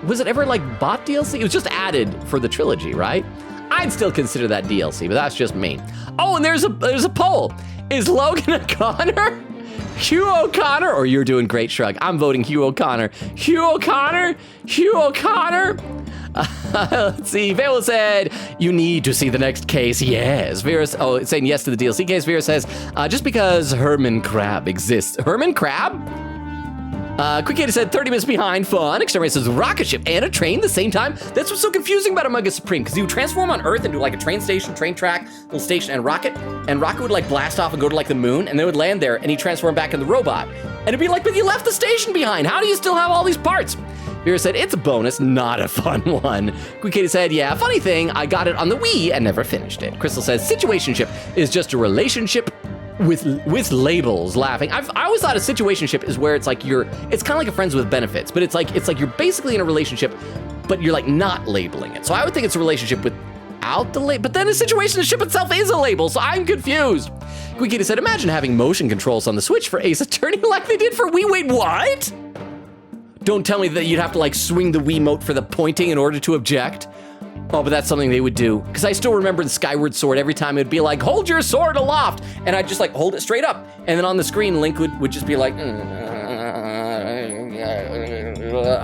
was it ever like bought DLC? It was just added for the trilogy, right? I'd still consider that DLC, but that's just me. Oh, and there's a poll. Is Logan O'Connor? Hugh O'Connor, or you're doing great, Shrug. I'm voting Hugh O'Connor. Hugh O'Connor? Let's see. Vela said, you need to see the next case. Yes. Vera, it's saying yes to the DLC case. Vera says, just because Herman Crab exists. Herman Crab? Quick Katie said 30 minutes behind, fun. Exterminator says rocket ship and a train at the same time. That's what's so confusing about Among Us Supreme, because he would transform on Earth into like a train station, train track, little station, and rocket would like blast off and go to like the moon, and then it would land there, and he'd transform back into the robot. And it'd be like, but you left the station behind. How do you still have all these parts? Vera said, it's a bonus, not a fun one. Quick Katie said, yeah, funny thing, I got it on the Wii and never finished it. Crystal says, situationship is just a relationship with labels, laughing. I always thought a situationship is where it's like it's kind of like a friends with benefits, but it's like you're basically in a relationship, but you're like not labeling it. So I would think it's a relationship without the label, but then a situationship itself is a label, so I'm confused. Quick Katie said, imagine having motion controls on the Switch for Ace Attorney like they did for Wii. Wait, what? Don't tell me that you'd have to like swing the Wiimote for the pointing in order to object. Oh, but that's something they would do. Because I still remember the Skyward Sword, every time it'd be like, hold your sword aloft. And I'd just like hold it straight up. And then on the screen, Link would just be like, I'm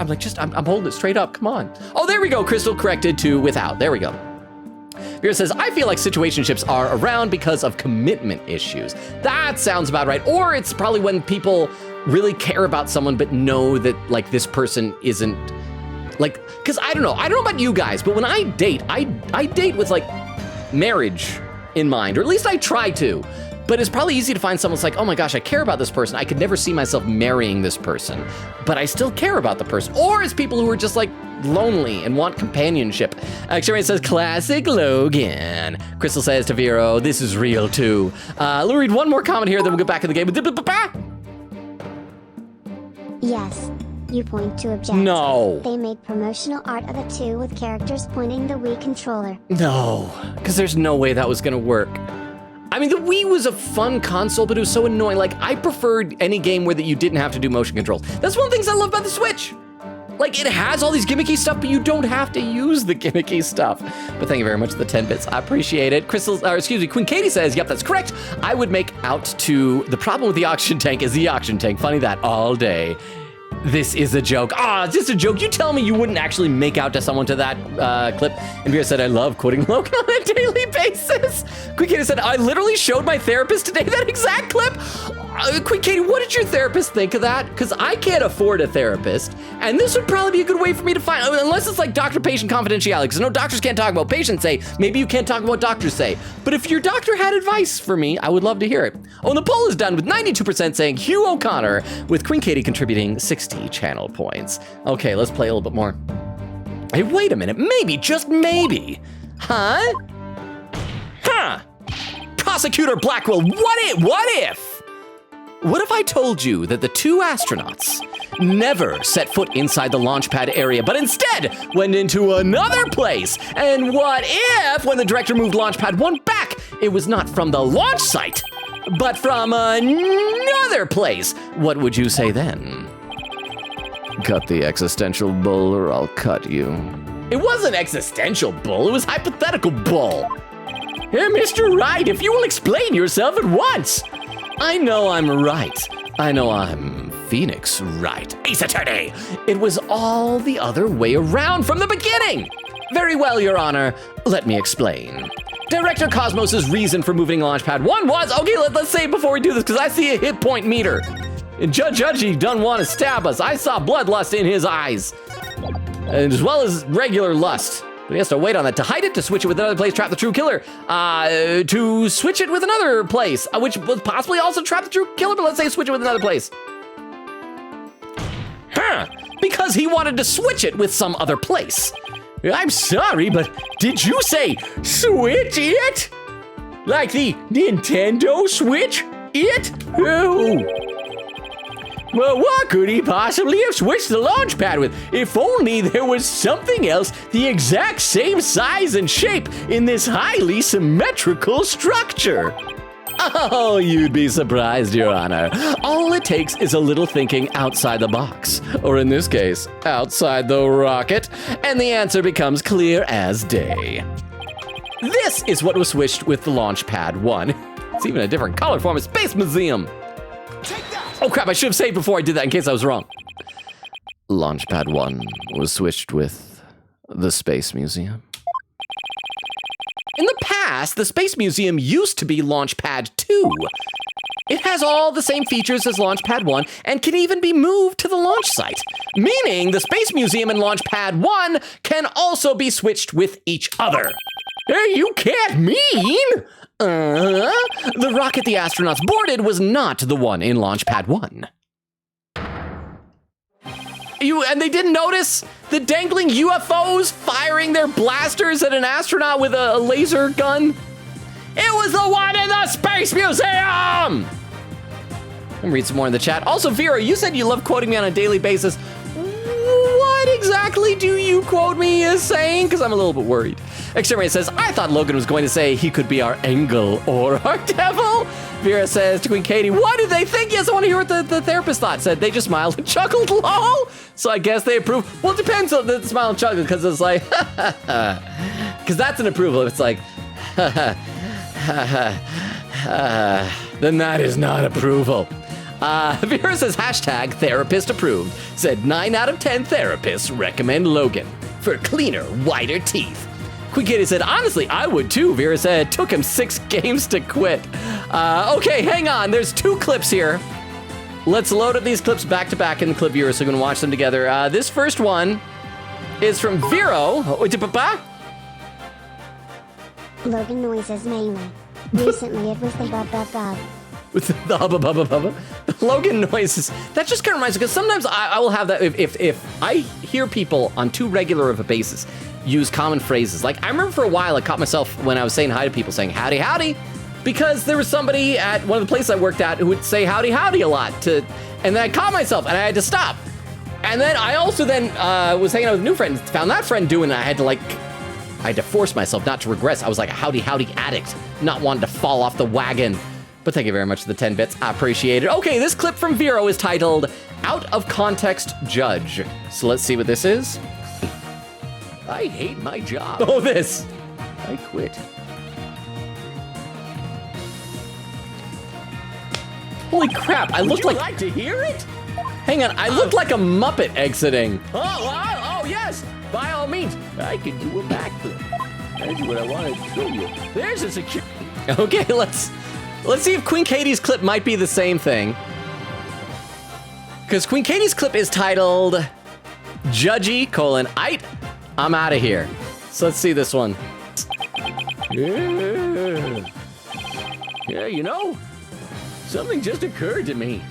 like, I'm holding it straight up, come on. Oh, there we go, Crystal corrected to without, there we go. Vera says, I feel like situationships are around because of commitment issues. That sounds about right. Or it's probably when people really care about someone, but know that like this person isn't, like, because I don't know about you guys, but when I date, I date with like marriage in mind, or at least I try to. But it's probably easy to find someone that's like, oh my gosh, I care about this person. I could never see myself marrying this person, but I still care about the person. Or it's people who are just like lonely and want companionship. Actually, says, classic Logan. Crystal says to Vero, this is real too. Let me read one more comment here, then we'll get back in the game. Yes. You point to object. No. They made promotional art of the 2 with characters pointing the Wii controller. No, because there's no way that was gonna work. I mean, the Wii was a fun console, but it was so annoying. Like, I preferred any game where that you didn't have to do motion controls. That's one of the things I love about the Switch. Like, it has all these gimmicky stuff, but you don't have to use the gimmicky stuff. But thank you very much for the 10 bits. I appreciate it. Queen Katie says, yep, that's correct. I would make out to the problem with the oxygen tank is the oxygen tank. Funny that all day. This is a joke. It's just a joke. You tell me you wouldn't actually make out to someone to that clip. And Vera said, I love quoting Logan on a daily basis. Queen Katie said, I literally showed my therapist today that exact clip. Queen Katie, what did your therapist think of that? Because I can't afford a therapist. And this would probably be a good way for me to find, unless it's like doctor-patient confidentiality, because I know doctors can't talk about patients say. Maybe you can't talk about what doctors say. But if your doctor had advice for me, I would love to hear it. Oh, and the poll is done with 92% saying Hugh O'Connor, with Queen Katie contributing 60 channel points. Okay, let's play a little bit more. Hey, wait a minute. Maybe, just maybe. Huh? Prosecutor Blackwell, what if? What if I told you that the 2 astronauts never set foot inside the launch pad area, but instead went into another place? And what if, when the director moved launch pad 1 back, it was not from the launch site, but from another place? What would you say then? Cut the existential bull or I'll cut you. It wasn't existential bull, it was hypothetical bull. Hey, Mr. Right, if you will explain yourself at once. I know I'm right. I know I'm Phoenix Wright. Ace Attorney! It was all the other way around from the beginning! Very well, Your Honor. Let me explain. Director Cosmos' reason for moving Launchpad 1 was... Okay, let's say it before we do this, because I see a hit point meter. And Judge Judgy doesn't want to stab us. I saw bloodlust in his eyes. And as well as regular lust. But he has to wait on that. To hide it, to switch it with another place, trap the true killer. To switch it with another place, which would possibly also trap the true killer, but let's say switch it with another place. because he wanted to switch it with some other place. I'm sorry, but did you say switch it? Like the Nintendo Switch it? Oh. Well, what could he possibly have switched the launch pad with? If only there was something else the exact same size and shape in this highly symmetrical structure. Oh, you'd be surprised, Your Honor. All it takes is a little thinking outside the box, or in this case, outside the rocket, and the answer becomes clear as day. This is what was switched with the Launch Pad 1. It's even a different color from a Space Museum. Oh crap, I should have saved before I did that in case I was wrong. Launch Pad 1 was switched with the Space Museum. In the past, the Space Museum used to be Launch Pad 2. It has all the same features as Launch Pad 1 and can even be moved to the launch site, meaning the Space Museum and Launch Pad 1 can also be switched with each other. Hey, you can't mean! The rocket the astronauts boarded was not the one in Launch Pad 1. And they didn't notice the dangling UFOs firing their blasters at an astronaut with a laser gun? It was the one in the Space Museum! And read some more in the chat. Also, Vera, you said you love quoting me on a daily basis. What exactly do you quote me as saying? Because I'm a little bit worried. Exterminator says, I thought Logan was going to say he could be our angel or our devil. Vera says to Queen Katie, what did they think? Yes, I want to hear what the therapist thought. Said they just smiled and chuckled, lol. So I guess they approve. Well, it depends on the smile and chuckle, because it's like, because that's an approval. If it's like, then that is not approval. Vera says, hashtag therapist approved. Said 9 out of 10 therapists recommend Logan for cleaner, whiter teeth. Queen Katie said, honestly, I would too. Vera said, took him 6 games to quit. Okay, hang on. There's 2 clips here. Let's load up these clips back to back in the clip viewer so we can watch them together. This first one is from Vero. Logan noises mainly. Recently it was the bub bub bub. With the hubba bubba bubba. The Logan noises. That just kind of reminds me, because sometimes I will have that if I hear people on too regular of a basis use common phrases. Like, I remember for a while I caught myself when I was saying hi to people saying howdy howdy, because there was somebody at one of the places I worked at who would say howdy howdy a lot, and then I caught myself and I had to stop. And then I also was hanging out with a new friend, found that friend doing it, and I had to force myself not to regress. I was like a howdy howdy addict, not wanting to fall off the wagon. But thank you very much for the 10 bits. I appreciate it. Okay, this clip from Vero is titled Out of Context Judge. So let's see what this is. I hate my job. Oh, this. I quit. Holy crap, I looked Would you like to hear it? Hang on, I looked like a Muppet exiting. Oh, yes. By all means, I can do a backflip. That's what I wanted to show you. There's a security. Okay, let's see if Queen Katie's clip might be the same thing. Because Queen Katie's clip is titled Judgy, I'm out of here. So let's see this one. Yeah, you know, something just occurred to me.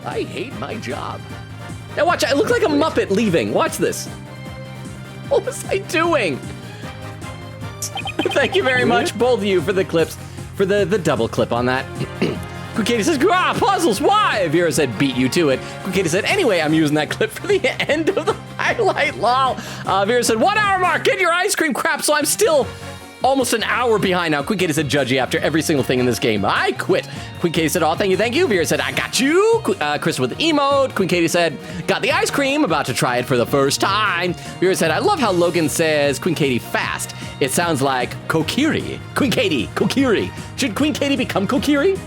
I hate my job. Now watch, I look like a Muppet leaving. Watch this. What was I doing? Thank you very much, both of you, for the clips, for the double clip on that. Queen Katie says, puzzles, why? Vera said, beat you to it. Queen Katie said, anyway, I'm using that clip for the end of the highlight, lol. Vera said, 1 hour mark, get your ice cream, crap, so I'm still almost an hour behind now. Queen Katie said, judgy after every single thing in this game. I quit. Queen Katie said, oh, thank you. Vera said, I got you. Chris with the emote. Queen Katie said, got the ice cream, about to try it for the first time. Vera said, I love how Logan says Queen Katie fast. It sounds like Kokiri. Queen Katie, Kokiri. Should Queen Katie become Kokiri?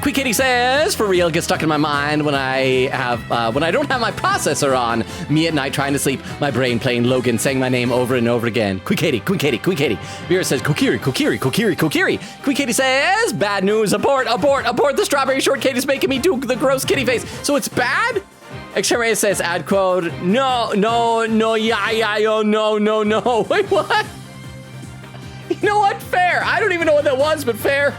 Queen Katie says, for real, gets stuck in my mind when I don't have my processor on. Me at night trying to sleep, my brain playing Logan, saying my name over and over again. Queen Katie, Queen Katie, Queen Katie. Vera says, Kokiri, Kokiri, Kokiri, Kokiri. Queen Katie says, bad news, abort, abort, abort. The strawberry shortcake is making me do the gross kitty face. So it's bad? Exterminator says, ad quote, no, yeah, oh, no. Wait, what? You know what? Fair. I don't even know what that was, but fair.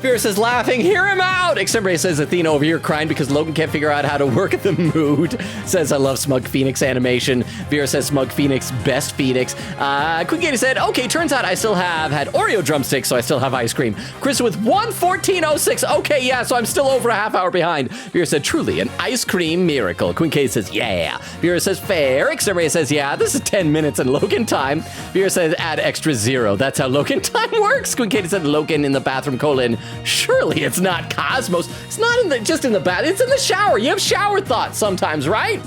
Vera says, laughing, hear him out. Exterminator says, Athena over here crying because Logan can't figure out how to work the mood. Says, I love Smug Phoenix animation. Vera says, Smug Phoenix, best Phoenix. Quick Katie said, okay, turns out I still have had Oreo drumsticks, so I still have ice cream. Chris with 1:14:06. Okay, yeah, so I'm still over a half hour behind. Vera said, truly an ice cream miracle. Queen Katie says, yeah. Vera says, fair. Exterminator says, yeah, this is 10 minutes in Logan time. Vera says, add extra 0. That's how Logan time works. Queen Katie said, Logan in the bathroom, colon. Surely it's not Cosmos. It's not just in the bath. It's in the shower. You have shower thoughts sometimes, right?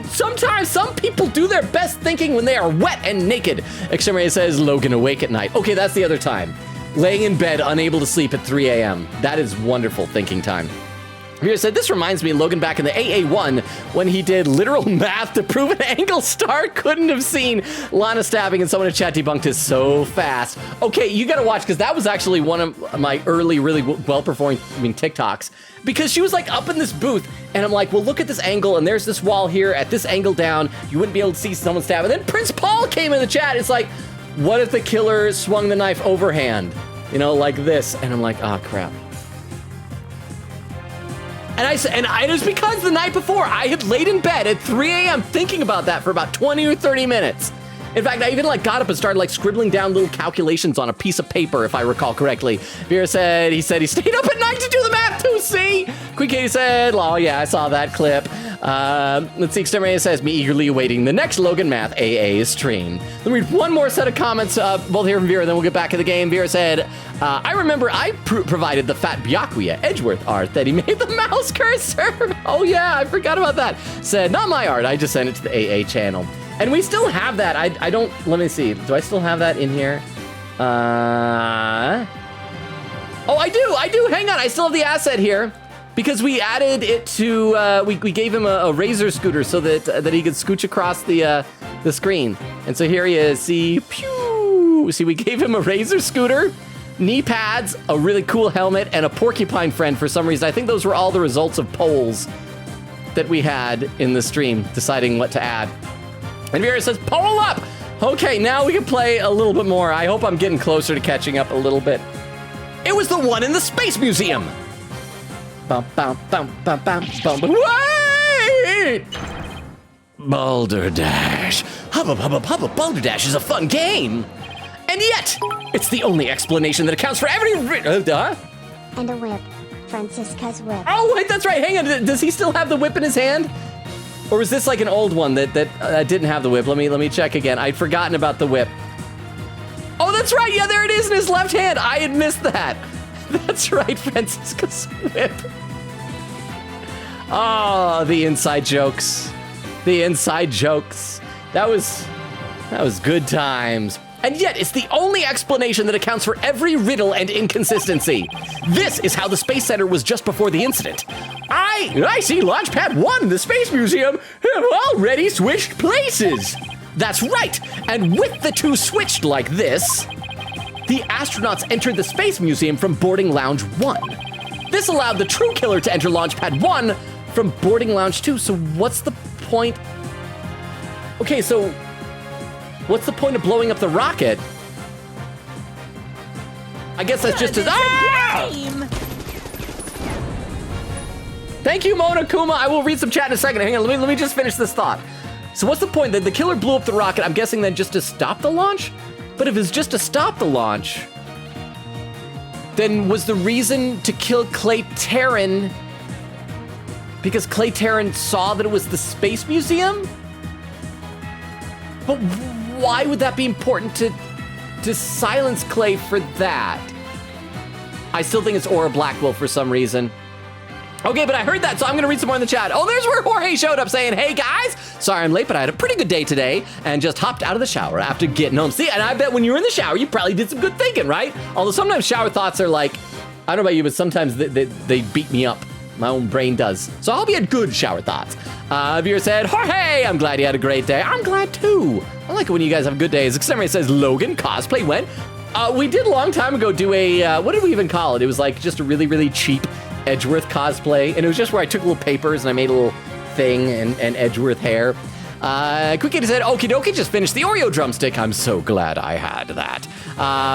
Sometimes some people do their best thinking when they are wet and naked. Exterminator says, Logan awake at night. Okay, that's the other time. Laying in bed, unable to sleep at 3 a.m. That is wonderful thinking time. Vera said, this reminds me of Logan back in the AA1 when he did literal math to prove an angle star couldn't have seen Lana stabbing and someone in chat debunked it so fast. Okay, you gotta watch because that was actually one of my early, really well-performing TikToks because she was like up in this booth and I'm like, well, look at this angle and there's this wall here at this angle down. You wouldn't be able to see someone stab. And then Prince Paul came in the chat. It's like, what if the killer swung the knife overhand? You know, like this. And I'm like, oh, crap. And it was because the night before I had laid in bed at 3 a.m. thinking about that for about 20 or 30 minutes. In fact, I even got up and started scribbling down little calculations on a piece of paper, if I recall correctly. Vera said he stayed up at night to do the math too, see? Queen Katie said, oh yeah, I saw that clip. Let's see, Exterminator says, me eagerly awaiting the next Logan Math AA stream. Let me read one more set of comments, both here from Vera, then we'll get back to the game. Vera said, I remember I provided the Fat Byakuya Edgeworth art that he made the mouse cursor. Oh yeah, I forgot about that. Said, not my art, I just sent it to the AA channel. And we still have that. I don't, let me see. Do I still have that in here? Oh, I do. Hang on. I still have the asset here because we added it to, we gave him a razor scooter so that he could scooch across the screen. And so here he is. See, pew. See, we gave him a razor scooter, knee pads, a really cool helmet, and a porcupine friend for some reason. I think those were all the results of polls that we had in the stream deciding what to add. And Vera says, poll up! Okay, now we can play a little bit more. I hope I'm getting closer to catching up a little bit. It was the one in the Space Museum! Bum, bum, bum, bum, bum, bum. Wait! Balderdash. Hubba, hubba, hubba, Balderdash is a fun game! And yet, it's the only explanation that accounts for every... And a whip. Francisca's whip. Oh, wait, that's right. Hang on. Does he still have the whip in his hand? Or was this like an old one that didn't have the whip? Let me check again. I'd forgotten about the whip. Oh, that's right. Yeah, there it is in his left hand. I had missed that. That's right, Francisca's whip. Oh, the inside jokes. The inside jokes. That was good times. And yet, it's the only explanation that accounts for every riddle and inconsistency. This is how the Space Center was just before the incident. I see Launchpad 1 in the Space Museum have already switched places. That's right, and with the two switched like this, the astronauts entered the Space Museum from boarding lounge 1. This allowed the true killer to enter Launchpad 1 from boarding lounge 2, so what's the point? Okay, so what's the point of blowing up the rocket? I guess that's just as... Thank you, Mona Kuma. I will read some chat in a second. Hang on, let me just finish this thought. So what's the point? The killer blew up the rocket, I'm guessing then just to stop the launch? But if it's just to stop the launch, then was the reason to kill Clay Terran because Clay Terran saw that it was the Space Museum? But why would that be important to silence Clay for that? I still think it's Aura Blackwell for some reason. Okay, but I heard that, so I'm gonna read some more in the chat. Oh, there's where Jorge showed up saying, hey guys, sorry I'm late, but I had a pretty good day today and just hopped out of the shower after getting home. See, and I bet when you were in the shower, you probably did some good thinking, right? Although sometimes shower thoughts are like, I don't know about you, but sometimes they beat me up. My own brain does. So I hope you had good shower thoughts. Viewer said, Jorge, I'm glad you had a great day. I'm glad too. I like it when you guys have good days. Exterminator says, Logan, cosplay when? We did a long time ago do a, what did we even call it? It was like just a really, really cheap Edgeworth cosplay. And it was just where I took little papers and I made a little thing and Edgeworth hair. Quick Kitty said, okie dokie, just finished the Oreo drumstick. I'm so glad I had that.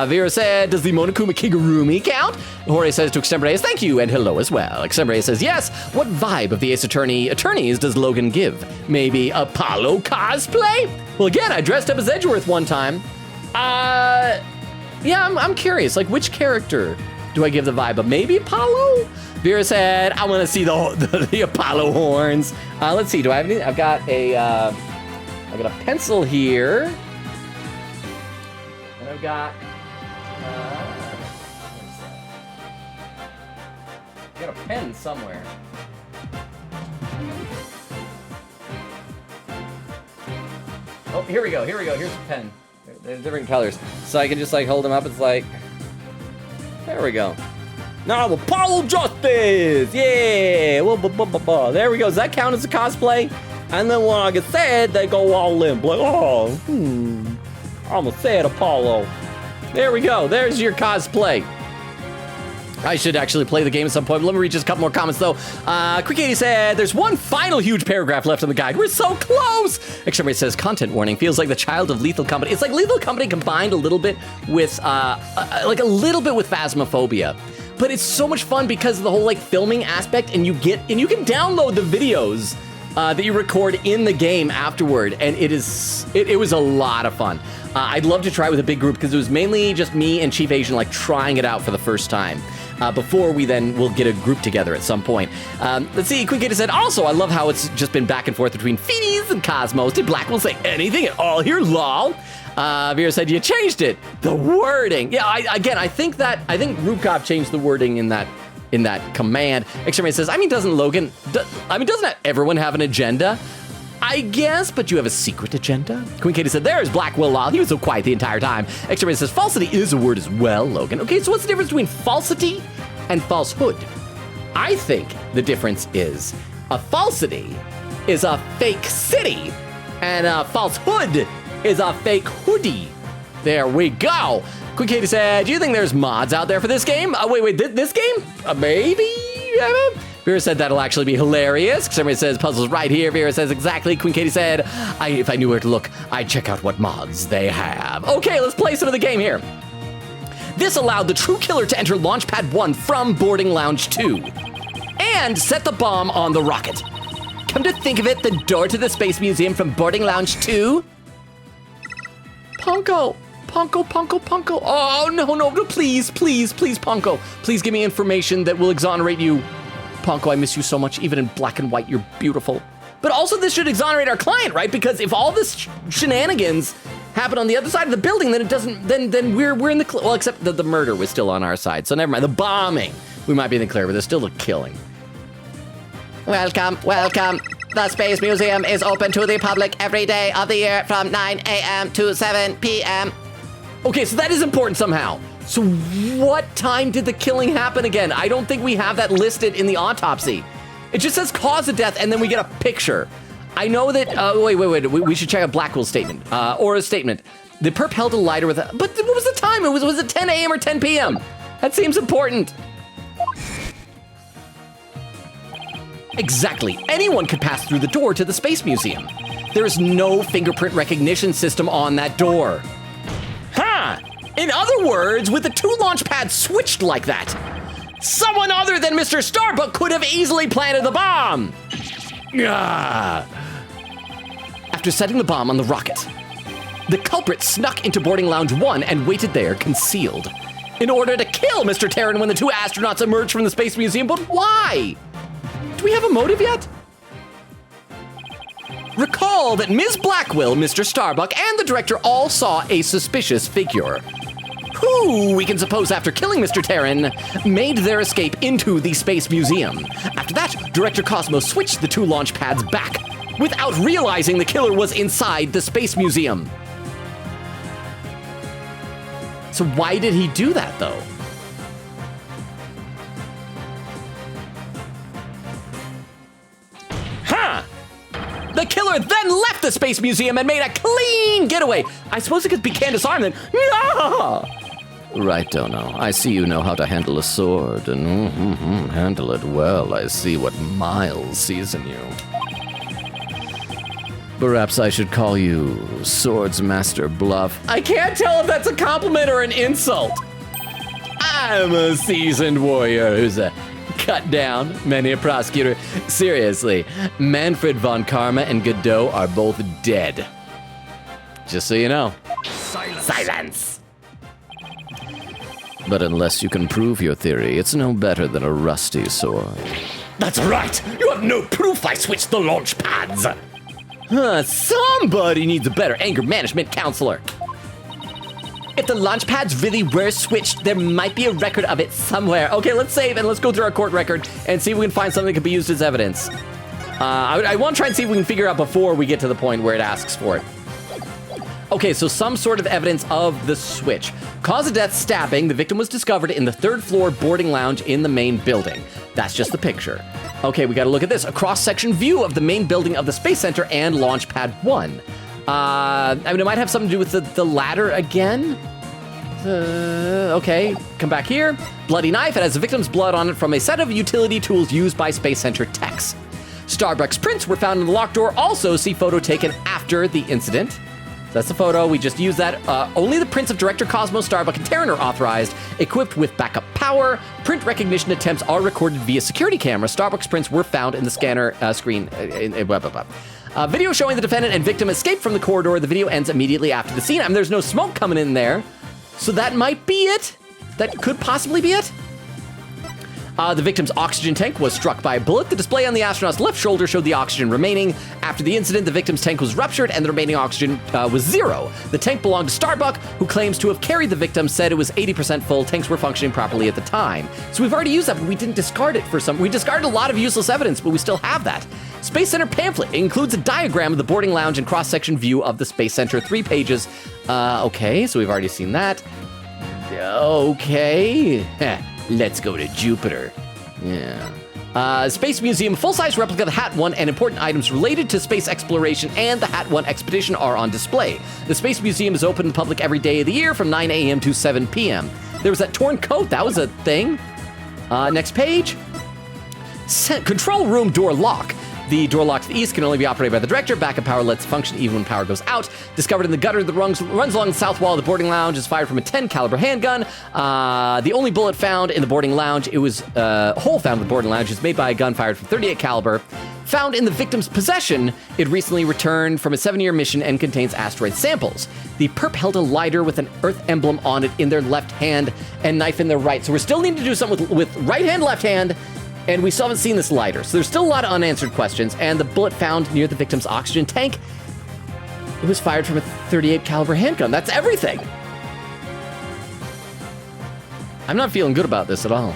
Vera said, does the Monokuma Kigurumi count? Jorge says to Extemporaneous, thank you, and hello as well. Extemporaneous says, yes. What vibe of the Ace Attorney attorneys does Logan give? Maybe Apollo cosplay? Well, again, I dressed up as Edgeworth one time. Yeah, I'm curious, like, which character do I give the vibe of? Maybe Apollo? Vera said, I want to see the Apollo horns. Let's see, do I have anything? I've got a pencil here. And I've got, I've got a pen somewhere. Oh, here we go. Here's a pen. They're different colors. So I can just like hold them up. It's like, there we go. Now Apollo Justice! Yeah! There we go. Does that count as a cosplay? And then when I get sad, they go all in. Like, I'm a sad Apollo. There we go. There's your cosplay. I should actually play the game at some point. Let me read just a couple more comments, though. Quick 80 said, there's one final huge paragraph left in the guide. We're so close! Extremity says, content warning feels like the child of Lethal Company. It's like Lethal Company combined a little bit with, Phasmophobia. But it's so much fun because of the whole, like, filming aspect, and you can download the videos that you record in the game afterward, and it was a lot of fun. I'd love to try it with a big group because it was mainly just me and Chief Asian, like, trying it out for the first time. Before we then will get a group together at some point. Let's see, Quick Gator said, also, I love how it's just been back and forth between Feenies and Cosmos. Did Blackwell say anything at all here, lol? Vera said, you changed it. The wording. Yeah, I think Rubkov changed the wording in that command. Exterminator says, doesn't everyone have an agenda? I guess, but you have a secret agenda? Queen Katie said, there's Blackwell Law. He was so quiet the entire time. Exterminator says, falsity is a word as well, Logan. Okay, so what's the difference between falsity and falsehood? I think the difference is a falsity is a fake city, and a falsehood is a fake hoodie. There we go. Queen Katie said, do you think there's mods out there for this game? Wait, this game? Maybe? Vera said that'll actually be hilarious. Somebody says puzzles right here. Vera says exactly. Queen Katie said, if I knew where to look, I'd check out what mods they have. Okay, let's play some of the game here. This allowed the true killer to enter Launchpad 1 from Boarding Lounge 2 and set the bomb on the rocket. Come to think of it, the door to the Space Museum from Boarding Lounge 2? Punko. Oh, no, please, Punko. Please give me information that will exonerate you. Ponko, I miss you so much. Even in black and white, you're beautiful. But also, this should exonerate our client, right? Because if all this shenanigans happen on the other side of the building, then it doesn't. Then we're in the clear. Well, except that the murder was still on our side, so never mind. The bombing, we might be in the clear, but there's still the killing. Welcome. The Space Museum is open to the public every day of the year from 9 a.m. to 7 p.m. Okay, so that is important somehow. So what time did the killing happen again? I don't think we have that listed in the autopsy. It just says cause of death, and then we get a picture. I know that, wait, we should check out Blackwell's statement, or a statement. The perp held a lighter with but what was the time? Was it 10 a.m. or 10 p.m.? That seems important. Exactly, anyone could pass through the door to the Space Museum. There is no fingerprint recognition system on that door. Huh! In other words, with the two launch pads switched like that, someone other than Mr. Starbuck could have easily planted the bomb. After setting the bomb on the rocket, the culprit snuck into Boarding Lounge 1 and waited there, concealed, in order to kill Mr. Terran when the two astronauts emerged from the Space Museum. But why? Do we have a motive yet? Recall that Ms. Blackwell, Mr. Starbuck, and the director all saw a suspicious figure, who, we can suppose after killing Mr. Terran, made their escape into the Space Museum. After that, Director Cosmos switched the two launch pads back, without realizing the killer was inside the Space Museum. So why did he do that, though? The killer then left the Space Museum and made a clean getaway. I suppose it could be Candace Arm then. No! Right, Dono. I see you know how to handle a sword, and handle it well. I see what Miles sees in you. Perhaps I should call you Swords Master Bluff. I can't tell if that's a compliment or an insult. I'm a seasoned warrior who's cut down many a prosecutor. Seriously, Manfred von Karma and Godot are both dead. Just so you know. Silence! But unless you can prove your theory, it's no better than a rusty sword. That's right! You have no proof I switched the launch pads! Somebody needs a better anger management counselor. If the launch pads really were switched, there might be a record of it somewhere. Okay, let's save and let's go through our court record and see if we can find something that could be used as evidence. I want to try and see if we can figure out before we get to the point where it asks for it. Okay, so some sort of evidence of the switch. Cause of death, stabbing. The victim was discovered in the 3rd floor boarding lounge in the main building. That's just the picture. Okay, we gotta look at this. A cross-section view of the main building of the Space Center and Launchpad 1. I mean, it might have something to do with the ladder again. Okay, come back here. Bloody knife. It has the victim's blood on it from a set of utility tools used by Space Center techs. Starbucks prints were found in the locked door. Also, see photo taken after the incident. That's the photo. We just used that. Only the prints of Director Cosmo, Starbuck, and Terran are authorized, equipped with backup power. Print recognition attempts are recorded via security camera. Starbucks prints were found in the scanner screen. Video showing the defendant and victim escaped from the corridor. The video ends immediately after the scene. I mean, there's no smoke coming in there. So that might be it. That could possibly be it. The victim's oxygen tank was struck by a bullet. The display on the astronaut's left shoulder showed the oxygen remaining. After the incident, the victim's tank was ruptured and the remaining oxygen was 0. The tank belonged to Starbuck, who claims to have carried the victim, said it was 80% full. Tanks were functioning properly at the time. So we've already used that, but we didn't discard it for some. We discarded a lot of useless evidence, but we still have that. Space Center pamphlet includes a diagram of the boarding lounge and cross-section view of the Space Center. 3 pages. Okay, so we've already seen that. Okay. Let's go to Jupiter. Yeah. Space Museum, full-size replica of the Hat 1 and important items related to space exploration and the Hat 1 expedition are on display. The Space Museum is open to the public every day of the year from 9 a.m. to 7 p.m. There was that torn coat. That was a thing. Next page. Control room door lock. The door lock to the east can only be operated by the director. Backup power lets it function even when power goes out. Discovered in the gutter that runs along the south wall of the boarding lounge is fired from a 10 caliber handgun. The only bullet found in the boarding lounge, hole found in the boarding lounge is made by a gun fired from 38 caliber. Found in the victim's possession, it recently returned from a 7-year mission and contains asteroid samples. The perp held a lighter with an Earth emblem on it in their left hand and knife in their right. So we're still needing to do something with right hand, left hand. And we still haven't seen this lighter. So there's still a lot of unanswered questions. And the bullet found near the victim's oxygen tank, it was fired from a 38 caliber handgun. That's everything. I'm not feeling good about this at all.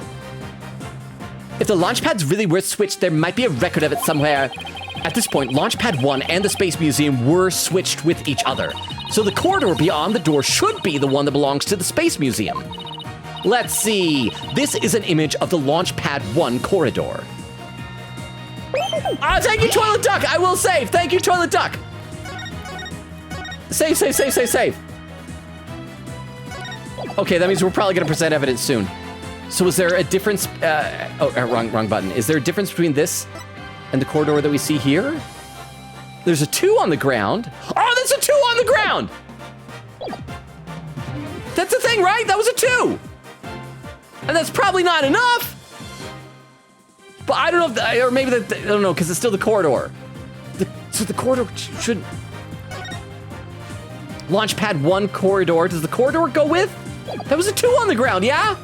If the launch pads really were switched, there might be a record of it somewhere. At this point, Launchpad 1 and the Space Museum were switched with each other. So the corridor beyond the door should be the one that belongs to the Space Museum. Let's see. This is an image of the Launchpad 1 corridor. Thank you, Toilet Duck. I will save. Thank you, Toilet Duck. Save, save, save, save, save. Okay, that means we're probably going to present evidence soon. So is there a difference? Wrong button. Is there a difference between this and the corridor that we see here? There's a 2 on the ground. Oh, there's a 2 on the ground. That's the thing, right? That was a 2. And that's probably not enough. But I don't know, or maybe I don't know, because it's still the corridor. So the corridor should... Launchpad 1 corridor, does the corridor go with? That was a 2 on the ground, yeah?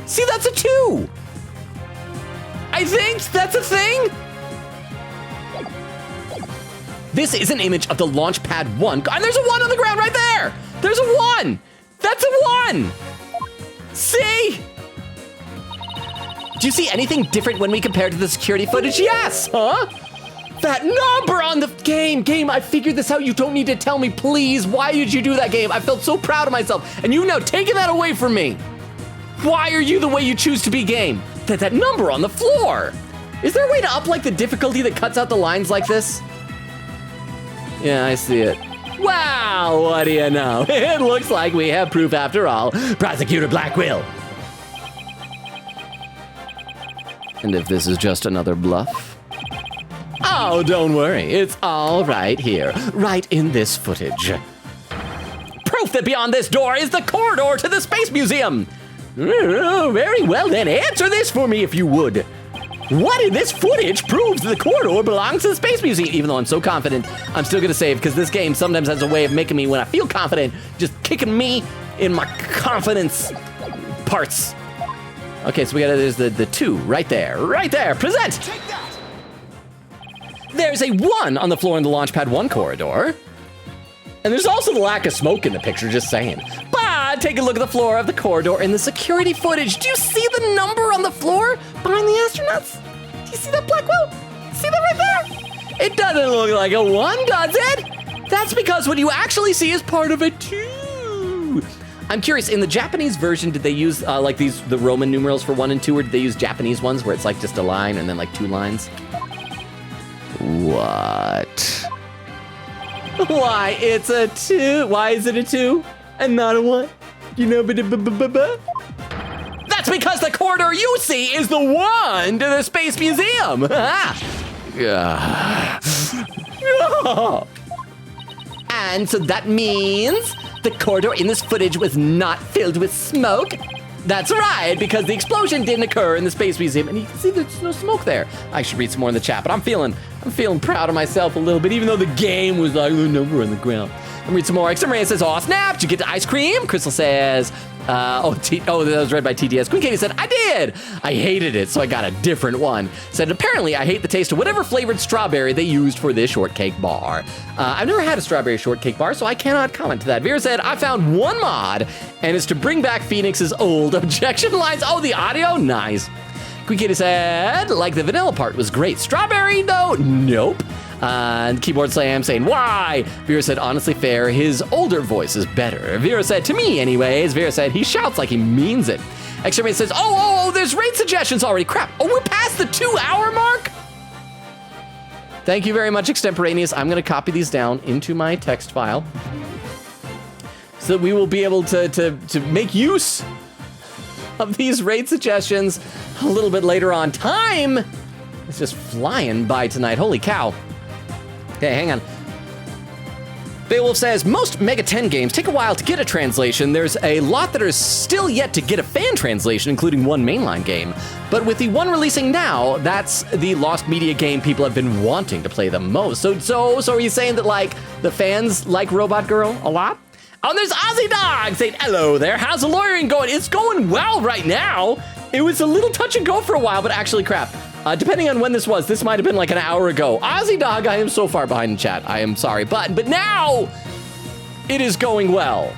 See, that's a 2. I think that's a thing. This is an image of the Launchpad 1. And there's a 1 on the ground right there. There's a 1. That's a 1. See? Do you see anything different when we compare to the security footage? Yes, huh? That number on the game, I figured this out. You don't need to tell me, please. Why did you do that, game? I felt so proud of myself. And you now taking that away from me. Why are you the way you choose to be, game? That number on the floor. Is there a way to up like the difficulty that cuts out the lines like this? Yeah, I see it. Wow, what do you know? It looks like we have proof after all. Prosecutor Black will. And if this is just another bluff? Oh, don't worry. It's all right here, right in this footage. Proof that beyond this door is the corridor to the Space Museum. Very well then, answer this for me if you would. What in this footage proves that the corridor belongs to the Space Museum? Even though I'm so confident, I'm still gonna save because this game sometimes has a way of making me, when I feel confident, just kicking me in my confidence parts. Okay, so we got, there's the 2 right there, present! Take that. There's a 1 on the floor in the Launchpad 1 corridor. And there's also the lack of smoke in the picture, just saying. But take a look at the floor of the corridor in the security footage. Do you see the number on the floor behind the astronauts? Do you see that, Blackwell? See that right there? It doesn't look like a 1, does it? That's because what you actually see is part of a 2. I'm curious, in the Japanese version, did they use like the Roman numerals for 1 and 2, or did they use Japanese ones where it's like just a line and then like 2 lines? What? Why it's a 2? Why is it a 2 and not a 1? You know, that's because the corridor you see is the 1 to the Space Museum. And so that means the corridor in this footage was not filled with smoke. That's right, because the explosion didn't occur in the Space Museum, and you can see there's no smoke there. I should read some more in the chat, but I'm feeling proud of myself a little bit, even though the game was like, oh no, we're on the ground. I'm read some more. Extremaria says, aw, snap, did you get the ice cream? Crystal says, that was read by TDS. Queen Katie said, I did. I hated it, so I got a different one. Said, apparently I hate the taste of whatever flavored strawberry they used for this shortcake bar. I've never had a strawberry shortcake bar, so I cannot comment to that. Vera said, I found one mod, and it's to bring back Phoenix's old objection lines. Oh, the audio? Nice. Queen Katie said, like the vanilla part was great. Strawberry, though? Nope. And Keyboard Slam saying, why? Vera said, honestly fair, his older voice is better. Vera said, to me anyways. Vera said, he shouts like he means it. Exterminator says, oh, there's raid suggestions already. Crap. Oh, we're past the 2-hour mark? Thank you very much, Extemporaneous. I'm going to copy these down into my text file so that we will be able to make use of these raid suggestions a little bit later on. Time is just flying by tonight. Holy cow. Okay, hang on. Beowulf says, most Mega 10 games take a while to get a translation. There's a lot that are still yet to get a fan translation, including one mainline game. But with the one releasing now, that's the Lost Media game people have been wanting to play the most. So are you saying that, like, the fans like Robot Girl a lot? Oh, and there's Ozzy Dog saying, hello there, how's the lawyering going? It's going well right now. It was a little touch and go for a while, but actually, crap. Depending on when this was, this might have been like an hour ago. Ozzy Dog, I am so far behind in chat. I am sorry, but now it is going well.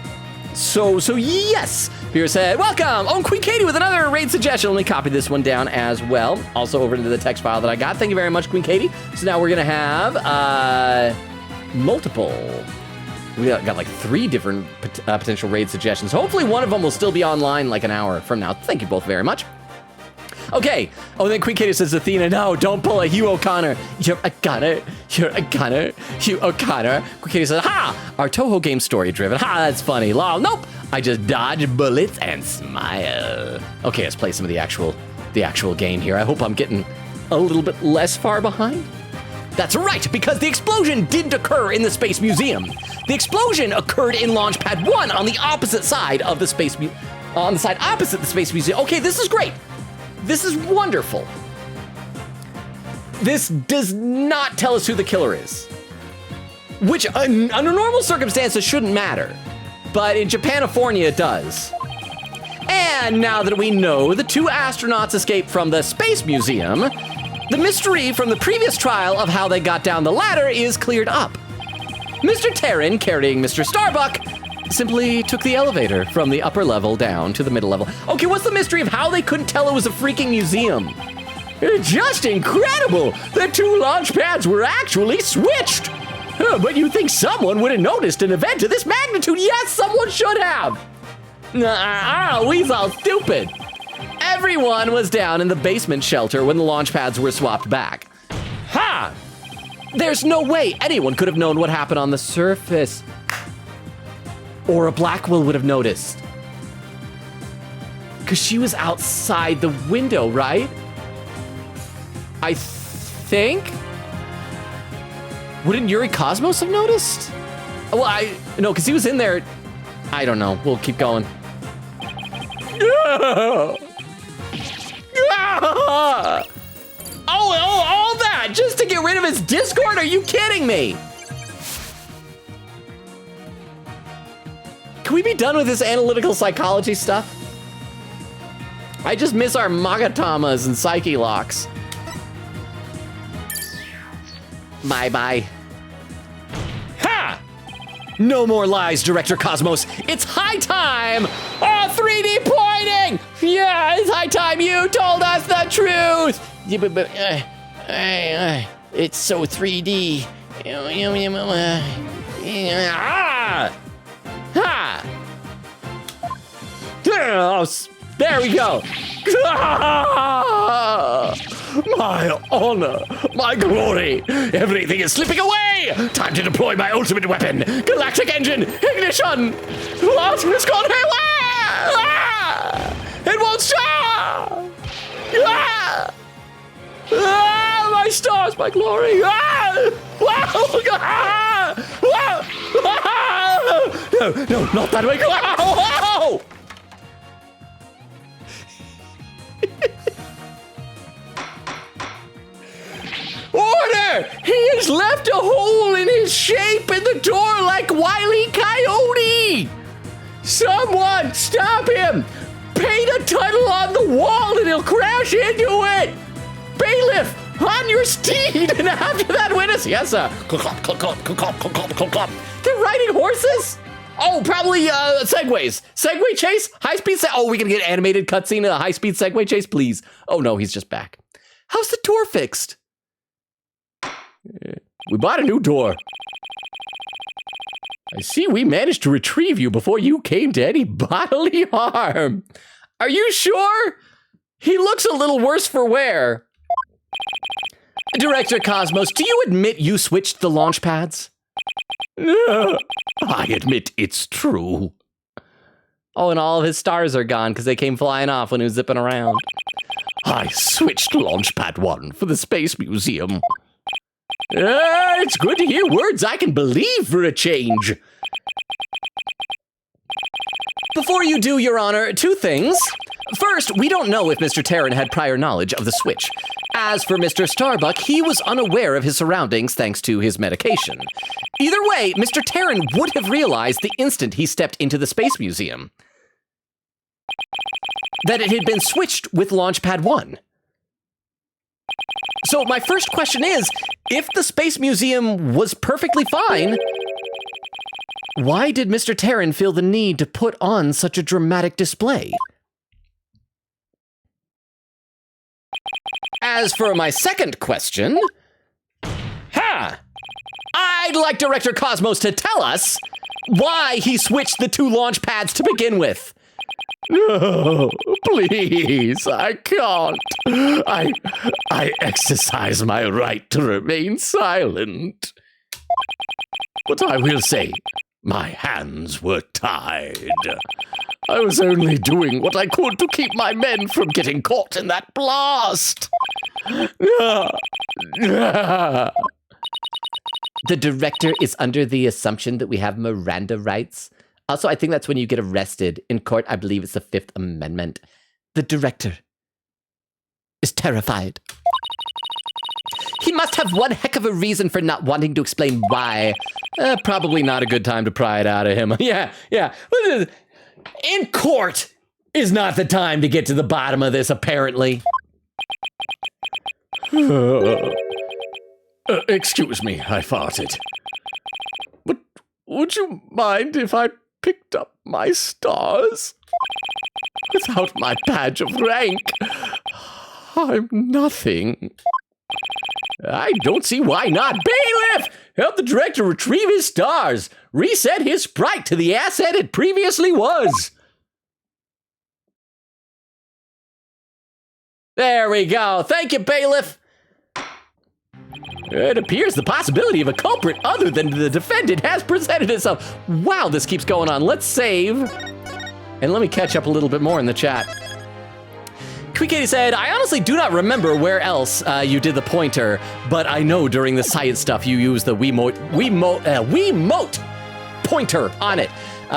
So yes. Pierre said, welcome. Oh, and Queen Katie with another raid suggestion. Let me copy this one down as well. Also over into the text file that I got. Thank you very much, Queen Katie. So now we're gonna have multiple. We got like 3 different potential raid suggestions. Hopefully one of them will still be online like an hour from now. Thank you both very much. Okay. Oh, then Queen Katie says, Athena, no, don't pull a Hugh O'Connor. You're a gunner. You're a gunner. Hugh O'Connor. Queen Katie says, ha! Our Toho game story driven. Ha, that's funny. Lol. Nope. I just dodge bullets and smile. Okay, let's play some of the actual game here. I hope I'm getting a little bit less far behind. That's right, because the explosion didn't occur in the Space Museum. The explosion occurred in Launchpad 1 on the opposite side of the Space Museum. On the side opposite the Space Museum. Okay, this is great. This is wonderful. This does not tell us who the killer is, which under normal circumstances shouldn't matter, but in Japanifornia it does. And now that we know the 2 astronauts escaped from the Space Museum, the mystery from the previous trial of how they got down the ladder is cleared up. Mr. Terran, carrying Mr. Starbuck, simply took the elevator from the upper level down to the middle level. Okay, what's the mystery of how they couldn't tell it was a freaking museum? It's just incredible! The 2 launch pads were actually switched! But you think someone would have noticed an event of this magnitude? Yes, someone should have! We's all stupid. Everyone was down in the basement shelter when the launch pads were swapped back. Ha! There's no way anyone could have known what happened on the surface. Or a Blackwell would have noticed. Because she was outside the window, right? I think? Wouldn't Yuri Cosmos have noticed? Well, no, because he was in there. I don't know. We'll keep going. All that just to get rid of his Discord? Are you kidding me? Can we be done with this analytical psychology stuff? I just miss our Magatamas and Psyche locks. Bye-bye. Ha! No more lies, Director Cosmos. It's high time! Oh, 3D pointing! Yeah, it's high time you told us the truth! Yeah, but it's so 3D. Ha! There we go. My honor, my glory, everything is slipping away. Time to deploy my ultimate weapon, galactic engine, ignition. What is going on? It won't stop. My stars, my glory. No, not that way. Order! He has left a hole in his shape in the door like Wile E. Coyote! Someone stop him! Paint a tunnel on the wall and he'll crash into it! Bailiff, on your steed and after that witness! Yes, sir. They're riding horses? Oh, probably segways. Segway chase? High-speed oh, we can get animated cutscene of a high-speed segway chase, please. Oh, no, he's just back. How's the door fixed? We bought a new door. I see we managed to retrieve you before you came to any bodily harm. Are you sure? He looks a little worse for wear. Director Cosmos, do you admit you switched the launch pads? I admit it's true. Oh, and all of his stars are gone because they came flying off when he was zipping around. I switched Launchpad 1 for the Space Museum. It's good to hear words I can believe for a change. Before you do, Your Honor, two things. First, we don't know if Mr. Terran had prior knowledge of the switch. As for Mr. Starbuck, he was unaware of his surroundings thanks to his medication. Either way, Mr. Terran would have realized the instant he stepped into the Space Museum that it had been switched with Launchpad 1. So my first question is, if the Space Museum was perfectly fine, why did Mr. Terran feel the need to put on such a dramatic display? As for my second question, I'd like Director Cosmos to tell us why he switched the two launch pads to begin with. No, please, I can't. I exercise my right to remain silent. But I will say, my hands were tied. I was only doing what I could to keep my men from getting caught in that blast. The director is under the assumption that we have Miranda rights. Also, I think that's when you get arrested in court. I believe it's the Fifth Amendment. The director is terrified. He must have one heck of a reason for not wanting to explain why. Probably not a good time to pry it out of him. Yeah. In court is not the time to get to the bottom of this, apparently. Excuse me, I farted. But would you mind if I picked up my stars? Without my badge of rank, I'm nothing. I don't see why not. Bailiff! Help the director retrieve his stars. Reset his sprite to the asset it previously was. There we go. Thank you, Bailiff. It appears the possibility of a culprit other than the defendant has presented itself. Wow, this keeps going on. Let's save. And let me catch up a little bit more in the chat. Quick Katie said, I honestly do not remember where else you did the pointer, but I know during the science stuff you used the Wiimote pointer on it.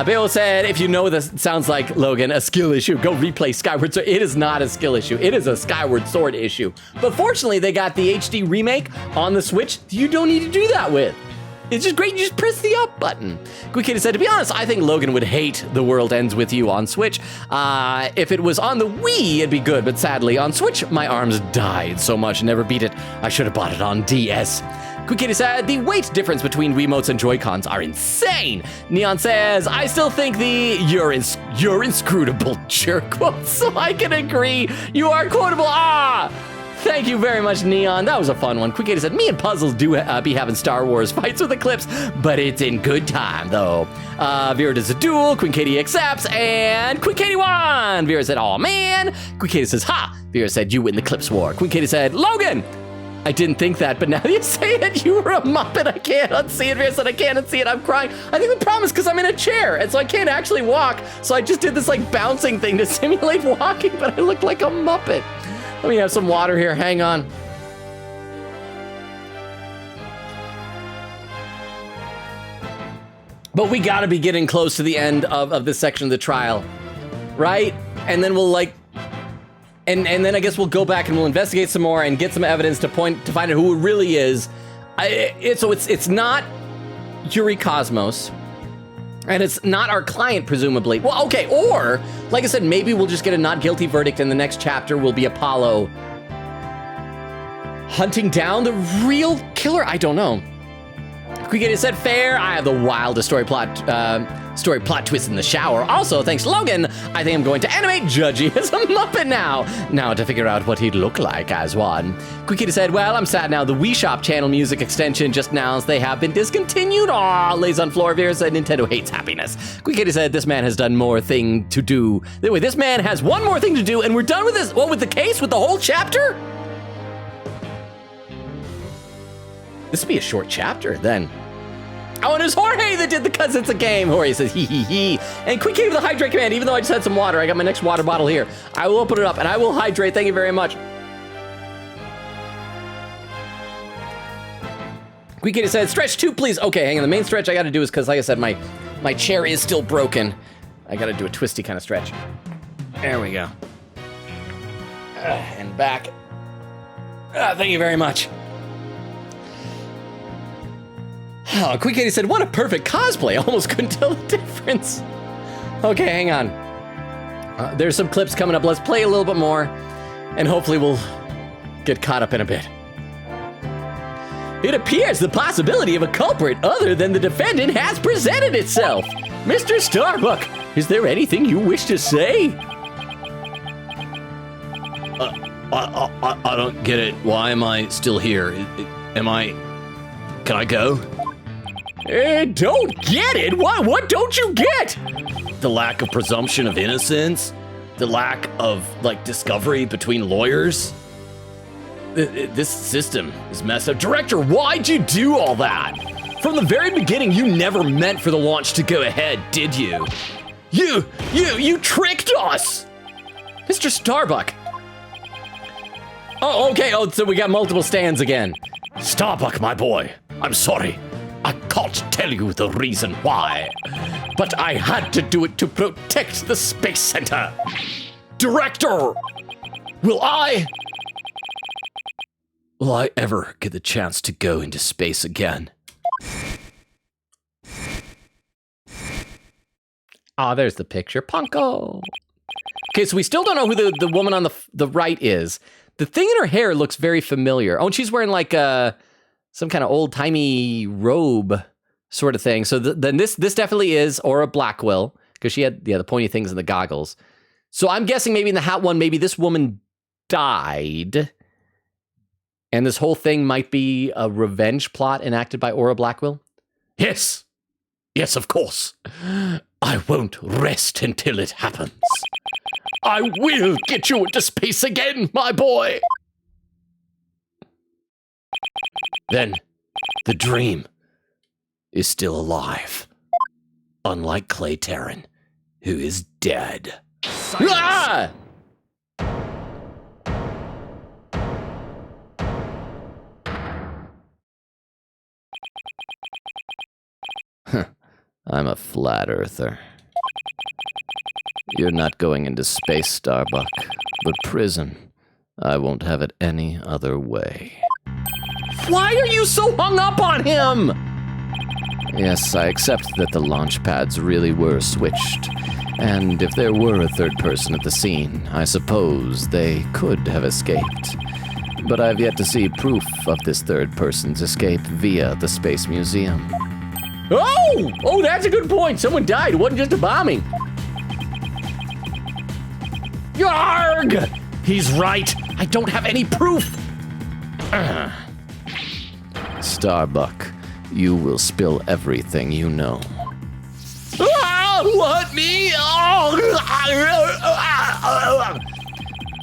Bill said, if you know this sounds like, Logan, a skill issue, go replay Skyward Sword. It is not a skill issue. It is a Skyward Sword issue. But fortunately, they got the HD remake on the Switch. You don't need to do that with. It's just great. You just press the up button. Quick Kitty said, to be honest, I think Logan would hate The World Ends With You on Switch. If it was on the Wii, it'd be good. But sadly, on Switch, my arms died so much. Never beat it. I should have bought it on DS. Quick Kitty said, the weight difference between Wiimotes and Joy-Cons are insane. Neon says, I still think you're inscrutable jerk quote, so I can agree. You are quotable. Thank you very much, Neon. That was a fun one. Quick Kitty said, me and Puzzles do be having Star Wars fights with Eclipse, but it's in good time, though. Vera does a duel. Quick Kitty accepts, and Quick Kitty won. Vera said, oh, man. Quick Kitty says, ha. Vera said, you win the Eclipse War. Quick Kitty said, Logan. I didn't think that, but now you say it, you were a Muppet. I can't unsee it. Vera said, I can't unsee it. I'm crying. I think the problem is because I'm in a chair, and so I can't actually walk. So I just did this like bouncing thing to simulate walking, but I looked like a Muppet. Let me have some water here. Hang on. But we gotta be getting close to the end of this section of the trial, right? And then we'll like, and then I guess we'll go back and we'll investigate some more and get some evidence to find out who it really is. So it's not Yuri Cosmos, and it's not our client, presumably. Well, okay, or like I said, maybe we'll just get a not guilty verdict, and the next chapter will be Apollo hunting down the real killer. I don't know. Quick said, fair. I have the wildest story plot twist in the shower. Also, thanks, Logan. I think I'm going to animate Judgy as a Muppet now to figure out what he'd look like as one. Quick said, well, I'm sad now. The Wii Shop channel music extension just announced they have been discontinued. Aw, lays on floor. Vera said, Nintendo hates happiness. Quick said, this man has done more thing to do. Wait, this man has one more thing to do, and we're done with this. What, with the case? With the whole chapter? This would be a short chapter, then. Oh, and it's Jorge that did the cuz it's a game. Jorge says, hee. And Quick with the hydrate command, even though I just had some water, I got my next water bottle here. I will open it up, and I will hydrate. Thank you very much. Quick said, stretch 2, please. Okay, hang on. The main stretch I got to do is because, like I said, my chair is still broken. I got to do a twisty kind of stretch. There we go. And back. Thank you very much. Oh, Quick Katie said, what a perfect cosplay. Almost couldn't tell the difference. Okay, hang on. There's some clips coming up. Let's play a little bit more, and hopefully we'll get caught up in a bit. It appears the possibility of a culprit other than the defendant has presented itself. Mr. Starbuck, is there anything you wish to say? I don't get it. Why am I still here? Can I go? Don't get it? What don't you get? The lack of presumption of innocence? The lack of, discovery between lawyers? This system is messed up. Director, why'd you do all that? From the very beginning, you never meant for the launch to go ahead, did you? You tricked us! Mr. Starbuck. Oh, okay. Oh, so we got multiple stands again. Starbuck, my boy, I'm sorry. I can't tell you the reason why, but I had to do it to protect the Space Center. Director, will I ever get the chance to go into space again? There's the picture. Punko. Okay, so we still don't know who the woman on the right is. The thing in her hair looks very familiar. Oh, and she's wearing some kind of old-timey robe sort of thing. So then this definitely is Aura Blackwell, because she had the pointy things and the goggles. So I'm guessing maybe in the hat one, maybe this woman died, and this whole thing might be a revenge plot enacted by Aura Blackwell? Yes, of course. I won't rest until it happens. I will get you into space again, my boy. Then the dream is still alive. Unlike Clay Terran, who is dead. Ah! I'm a flat earther. You're not going into space, Starbuck, but prison. I won't have it any other way. Why are you so hung up on him? Yes, I accept that the launch pads really were switched. And if there were a third person at the scene, I suppose they could have escaped. But I've yet to see proof of this third person's escape via the Space Museum. Oh, that's a good point. Someone died. It wasn't just a bombing. Yarg! He's right. I don't have any proof. Starbuck, you will spill everything you know. What, me?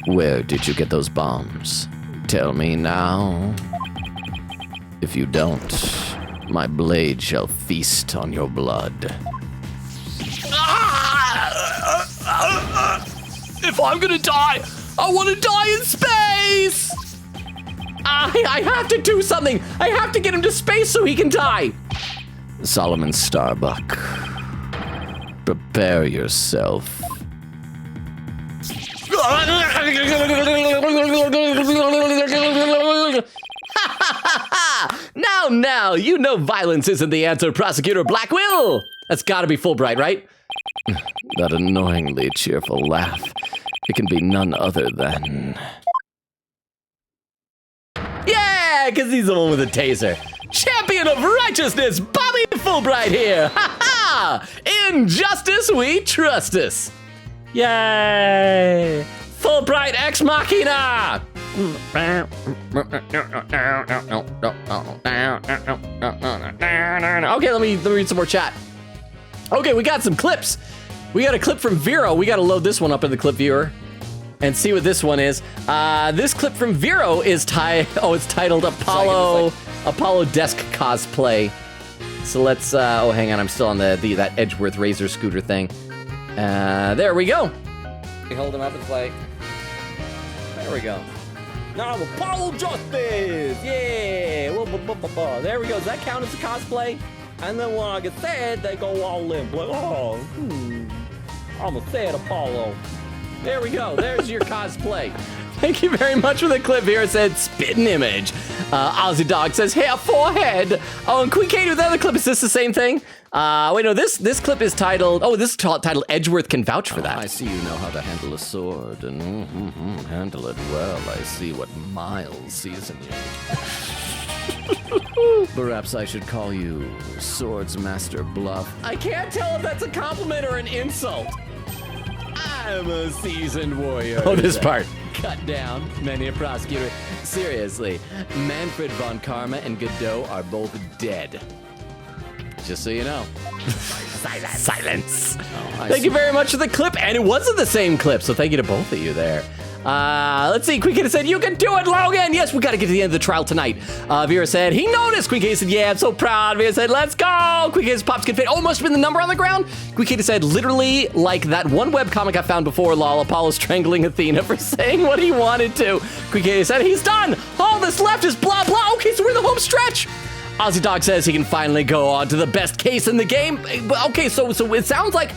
Where did you get those bombs? Tell me now. If you don't, my blade shall feast on your blood. If I'm gonna die, I want to die in space! I have to do something. I have to get him to space so he can die. Solomon Starbuck, prepare yourself. Now, you know violence isn't the answer, Prosecutor Blackwell. That's gotta be Fulbright, right? That annoyingly cheerful laugh. It can be none other than... Yeah, because he's the one with the taser. Champion of righteousness, Bobby Fulbright here. Ha ha! In justice we trust us. Yay! Fulbright ex machina! Okay, let me read some more chat. Okay, we got some clips. We got a clip from Vero. We got to load this one up in the clip viewer and see what this one is. This clip from Vero is it's titled Apollo Desk Cosplay. So let's, hang on, I'm still on that Edgeworth Razor scooter thing. There we go. We hold him up, it's like, there we go. Now Apollo Justice, yeah. There we go, does that count as a cosplay? And then when I get sad, they go all limp, like, I'm a sad Apollo. There we go, there's your cosplay. Thank you very much for the clip here. It said spitting image. Ozzy Dog says hair, forehead. Oh, and Queen Katie with the other clip, is this the same thing? Wait, no, this clip is titled, this is titled Edgeworth Can Vouch for That. I see you know how to handle a sword, and handle it well. I see what Miles sees in you. Perhaps I should call you Swords Master Bluff. I can't tell if that's a compliment or an insult. I'm a seasoned warrior. Oh, this part. Cut down, many a prosecutor. Seriously, Manfred von Karma and Godot are both dead. Just so you know. Silence. Thank you very much for the clip, and it wasn't the same clip, so thank you to both of you there. Let's see, Queen Katie said, you can do it, Logan! Yes, we gotta get to the end of the trial tonight. Vera said, he noticed! Queen Katie said, yeah, I'm so proud. Vera said, let's go! Queen Katie's pops can fit. Oh, must have been the number on the ground? Queen Katie said, literally like that one webcomic I found before, lol, Apollo strangling Athena for saying what he wanted to. Queen Katie said, he's done! All that's left is blah, blah. Okay, so we're in the home stretch. Ozzy Dog says he can finally go on to the best case in the game. Okay, so it sounds like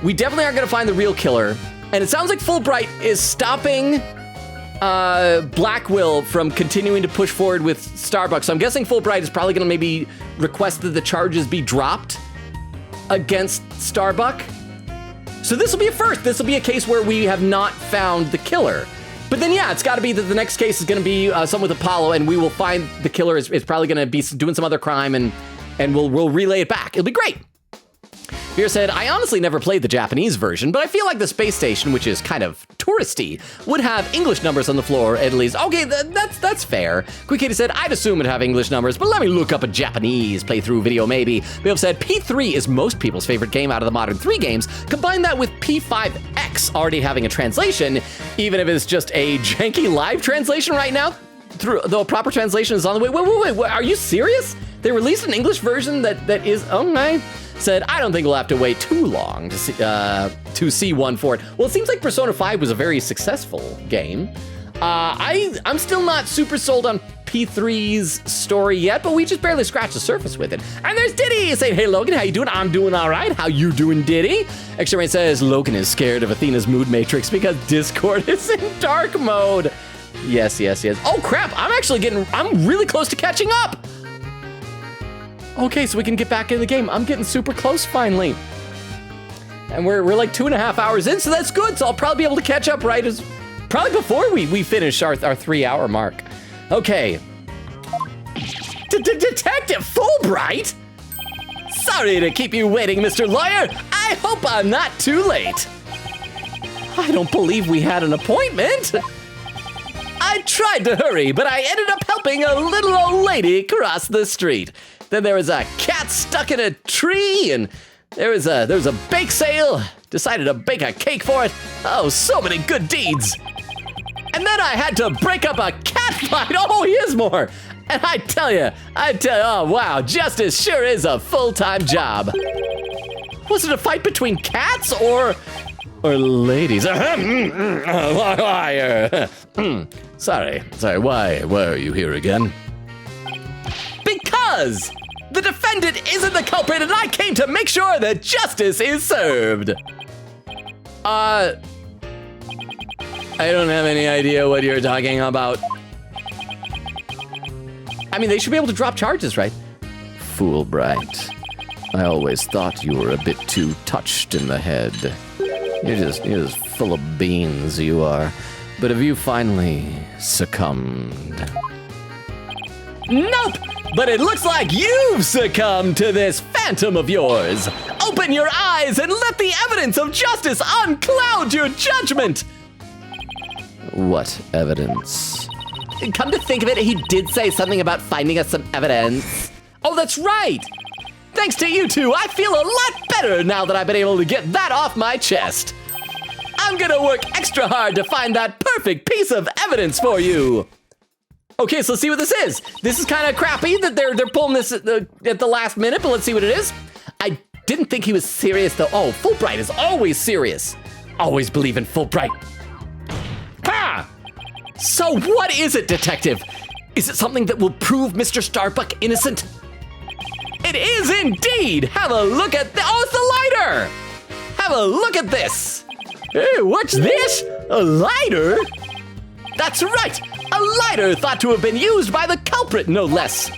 we definitely aren't gonna find the real killer. And it sounds like Fulbright is stopping Blackwell from continuing to push forward with Starbuck. So I'm guessing Fulbright is probably gonna maybe request that the charges be dropped against Starbuck. So this will be a first. This will be a case where we have not found the killer. But then, yeah, it's got to be that the next case is going to be some with Apollo, and we will find the killer is probably going to be doing some other crime, and we'll relay it back. It'll be great. Veer said, I honestly never played the Japanese version, but I feel like the space station, which is kind of touristy, would have English numbers on the floor at least. Okay, that's fair. Quick Katie said, I'd assume it'd have English numbers, but let me look up a Japanese playthrough video maybe. Bill said, P3 is most people's favorite game out of the modern 3 games. Combine that with P5X already having a translation, even if it's just a janky live translation right now, the proper translation is on the way. Wait, are you serious? They released an English version that is, okay. Said, I don't think we'll have to wait too long to see one for it. Well, it seems like Persona 5 was a very successful game. I'm still not super sold on P3's story yet, but we just barely scratched the surface with it. And there's Diddy saying, hey, Logan, how you doing? I'm doing all right. How you doing, Diddy? Extra Rain says, Logan is scared of Athena's mood matrix because Discord is in dark mode. Yes. Oh, crap. I'm really close to catching up. Okay, so we can get back in the game. I'm getting super close finally. And we're like 2.5 hours in, so that's good. So I'll probably be able to catch up probably before we finish our 3-hour mark. Okay. Detective Fulbright? Sorry to keep you waiting, Mr. Lawyer. I hope I'm not too late. I don't believe we had an appointment. I tried to hurry, but I ended up helping a little old lady cross the street. Then there was a cat stuck in a tree, and there was a bake sale. Decided to bake a cake for it. Oh, so many good deeds. And then I had to break up a cat fight. Oh, here's more. And I tell you, oh wow, justice sure is a full-time job. Was it a fight between cats or ladies? Sorry, why are you here again? Because the defendant isn't the culprit, and I came to make sure that justice is served. I don't have any idea what you're talking about. I mean, they should be able to drop charges, right? Fulbright. I always thought you were a bit too touched in the head. You're just full of beans, you are. But have you finally succumbed? Nope! But it looks like you've succumbed to this phantom of yours. Open your eyes and let the evidence of justice uncloud your judgment. What evidence? Come to think of it, he did say something about finding us some evidence. Oh, that's right. Thanks to you two, I feel a lot better now that I've been able to get that off my chest. I'm gonna work extra hard to find that perfect piece of evidence for you. Okay, so let's see what this is. This is kind of crappy that they're pulling this at the last minute, but let's see what it is. I didn't think he was serious though. Oh, Fulbright is always serious. Always believe in Fulbright. Ha! So what is it, detective? Is it something that will prove Mr. Starbuck innocent? It is indeed! Have a look at oh, it's the lighter! Have a look at this! Hey, what's this? A lighter? That's right! A lighter thought to have been used by the culprit, no less.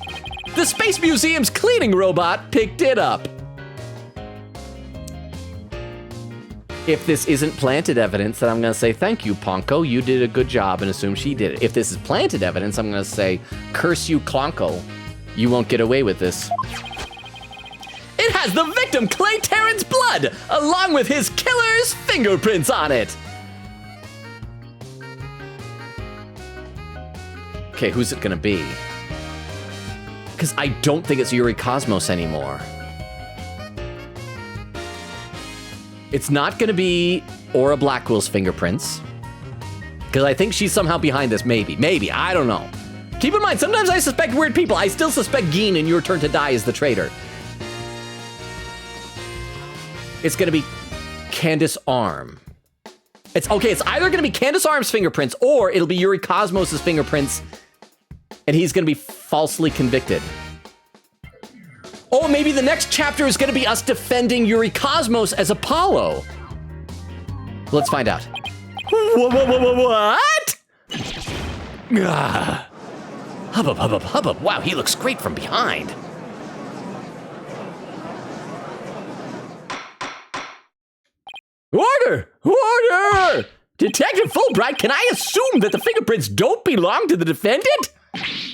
The Space Museum's cleaning robot picked it up. If this isn't planted evidence, then I'm gonna say, thank you, Ponko, you did a good job, and assume she did it. If this is planted evidence, I'm gonna say, curse you, Clonko. You won't get away with this. It has the victim, Clay Terran's blood, along with his killer's fingerprints on it. Okay, who's it gonna be? Because I don't think it's Yuri Cosmos anymore. It's not gonna be Aura Blackwell's fingerprints. Because I think she's somehow behind this, maybe, I don't know. Keep in mind, sometimes I suspect weird people. I still suspect Geen in Your Turn to Die is the traitor. It's gonna be Candace Arm. It's either gonna be Candace Arm's fingerprints or it'll be Yuri Cosmos's fingerprints and he's gonna be falsely convicted. Oh, maybe the next chapter is gonna be us defending Yuri Cosmos as Apollo. Let's find out. What? Hubbub. Wow, he looks great from behind. Order! Detective Fulbright, can I assume that the fingerprints don't belong to the defendant?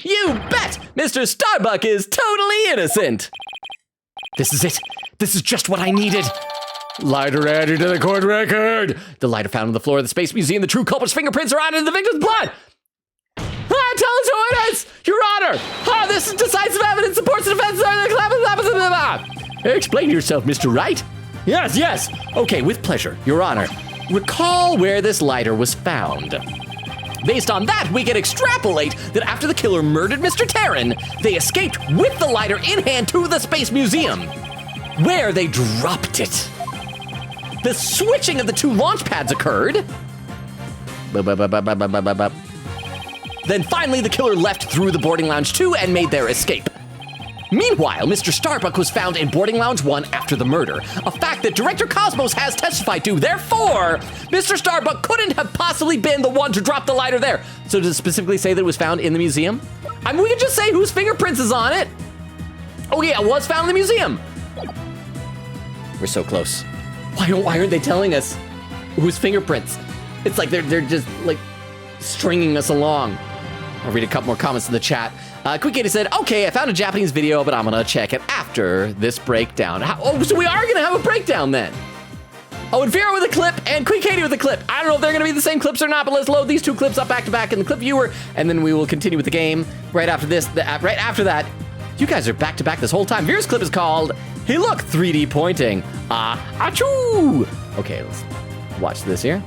You bet! Mr. Starbuck is totally innocent. This is it. This is just what I needed. Lighter added to the court record. The lighter found on the floor of the Space Museum. The true culprit's fingerprints are on it in the victim's blood. Tell us who it is, Your Honor. This is decisive evidence supports the defense. Explain yourself, Mr. Wright. Yes. Okay, with pleasure, Your Honor. Recall where this lighter was found. Based on that, we can extrapolate that after the killer murdered Mr. Terran, they escaped with the lighter in hand to the Space Museum, where they dropped it. The switching of the two launch pads occurred. Then finally, the killer left through the boarding lounge 2 and made their escape. Meanwhile, Mr. Starbuck was found in boarding lounge 1 after the murder, a fact that Director Cosmos has testified to. Therefore, Mr. Starbuck couldn't have possibly been the one to drop the lighter there. So does it specifically say that it was found in the museum? I mean, we could just say whose fingerprints is on it. Oh yeah, it was found in the museum. We're so close. Why aren't they telling us whose fingerprints? It's like they're just like stringing us along. I'll read a couple more comments in the chat. Quick Katie said, okay, I found a Japanese video, but I'm gonna check it after this breakdown. So we are gonna have a breakdown then. Oh, and Vera with a clip and Quick Katie with a clip. I don't know if they're gonna be the same clips or not, but let's load these 2 clips up back to back in the clip viewer, and then we will continue with the game right after this. Right after that, you guys are back to back this whole time. Vera's clip is called, hey look, 3D pointing. Achoo! Okay, let's watch this here.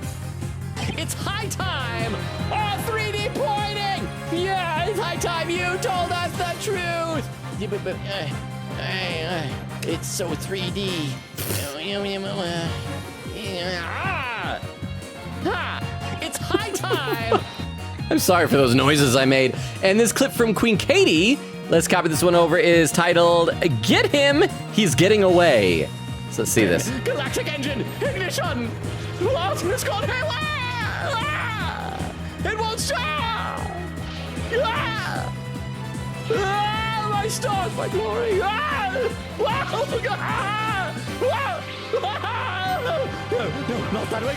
It's high time! Oh, 3D pointing! Yeah, it's high time you told us the truth! Yeah, but it's so 3D. It's high time! I'm sorry for those noises I made. And this clip from Queen Katie, let's copy this one over, is titled, Get Him, He's Getting Away. So let's see this. Galactic engine, ignition! It's called it won't stop! My stars, my glory! No, not that way!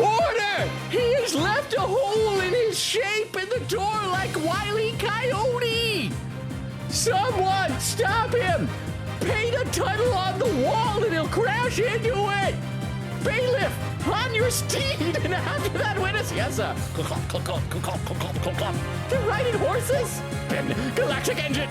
Order! He has left a hole in his shape in the door like Wile E. Coyote! Someone stop him! Paint a tunnel on the wall and he'll crash into it! Bailiff, on your steed, and after that witness, yes sir. They're riding horses? And galactic engine!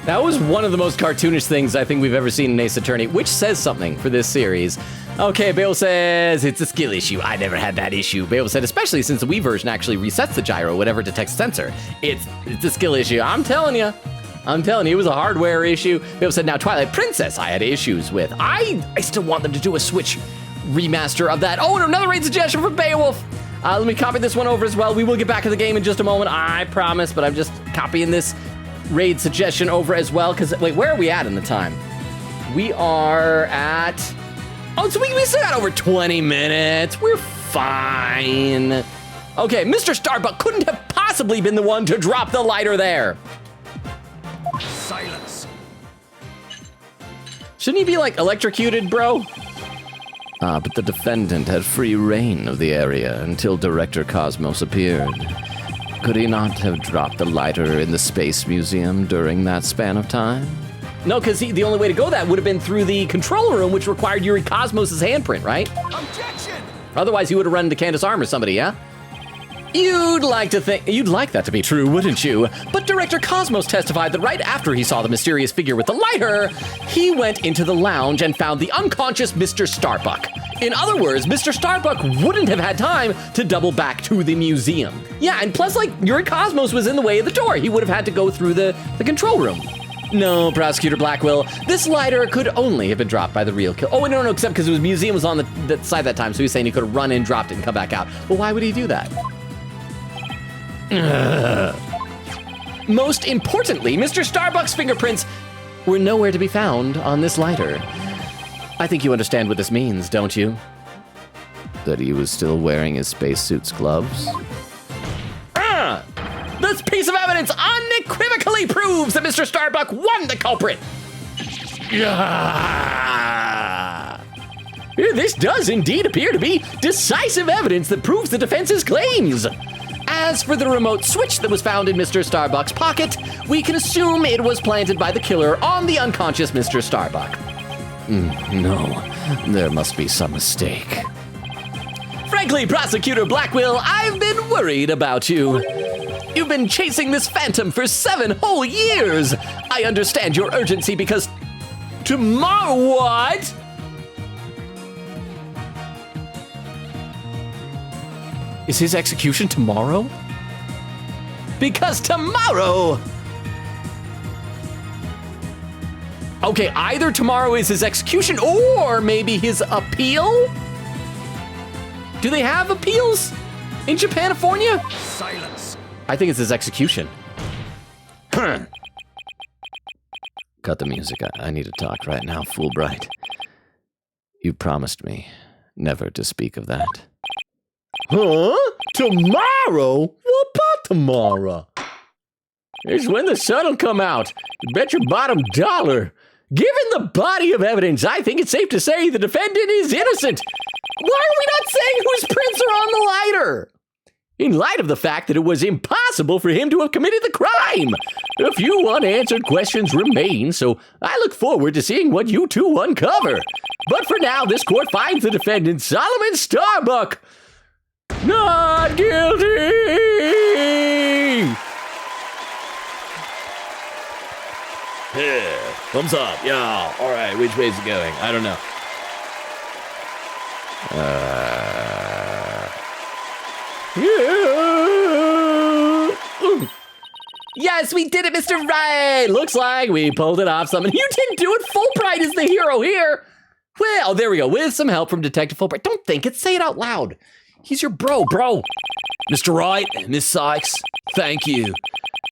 That was one of the most cartoonish things I think we've ever seen in Ace Attorney, which says something for this series. Okay, Bale says, it's a skill issue. I never had that issue. Bale said, especially since the Wii version actually resets the gyro whenever it detects sensor. It's a skill issue. I'm telling you, it was a hardware issue. Bale said, now Twilight Princess I had issues with. I still want them to do a Switch remaster of that. Oh, and another raid suggestion from Beowulf. Let me copy this one over as well. We will get back to the game in just a moment, I promise, but I'm just copying this raid suggestion over as well, because, wait, where are we at in the time? We are at, oh, so we still got over 20 minutes. We're fine. Okay, Mr. Starbuck couldn't have possibly been the one to drop the lighter there. Silence. Shouldn't he be, like, electrocuted, bro? But the defendant had free reign of the area until Director Cosmos appeared. Could he not have dropped the lighter in the Space Museum during that span of time? No, because the only way to go that would have been through the control room, which required Yuri Cosmos' handprint, right? Objection! Otherwise, he would have run into Candace Arm or somebody, yeah? You'd like that to be true, wouldn't you? But Director Cosmos testified that right after he saw the mysterious figure with the lighter, he went into the lounge and found the unconscious Mr. Starbuck. In other words, Mr. Starbuck wouldn't have had time to double back to the museum. Yeah, and plus, like, Yuri Cosmos was in the way of the door. He would have had to go through the control room. No, Prosecutor Blackwell, this lighter could only have been dropped by the real killer. Oh, no, except because the museum was on the side that time, so he's saying he could have run in, dropped it, and come back out. Well, why would he do that? Most importantly, Mr. Starbuck's fingerprints were nowhere to be found on this lighter. I think you understand what this means, don't you? That he was still wearing his spacesuit's gloves? This piece of evidence unequivocally proves that Mr. Starbuck won the culprit! This does indeed appear to be decisive evidence that proves the defense's claims. As for the remote switch that was found in Mr. Starbuck's pocket, we can assume it was planted by the killer on the unconscious Mr. Starbuck. No, there must be some mistake. Frankly, Prosecutor Blackwell, I've been worried about you. You've been chasing this phantom for 7 whole years. I understand your urgency because tomorrow, what? Is his execution tomorrow? Because tomorrow, Okay, either tomorrow is his execution or maybe his appeal? Do they have appeals in Japanifornia? Silence. I think it's his execution. Cut the music. I need to talk right now, Fulbright. You promised me never to speak of that. Huh? Tomorrow? What about tomorrow? It's when the sun'll come out. You bet your bottom dollar. Given the body of evidence, I think it's safe to say the defendant is innocent. Why are we not saying whose prints are on the lighter? In light of the fact that it was impossible for him to have committed the crime. A few unanswered questions remain, so I look forward to seeing what you two uncover. But for now, this court finds the defendant, Solomon Starbuck, not guilty! Yeah, thumbs up. Yeah. All right. Which way is it going? I don't know. Yes, we did it, Mr. Wright! Looks like we pulled it off some. And you didn't do it! Fulbright is the hero here! Well, there we go. With some help from Detective Fulbright. Don't think it. Say it out loud. He's your bro. Mr. Wright, Miss Sykes, thank you.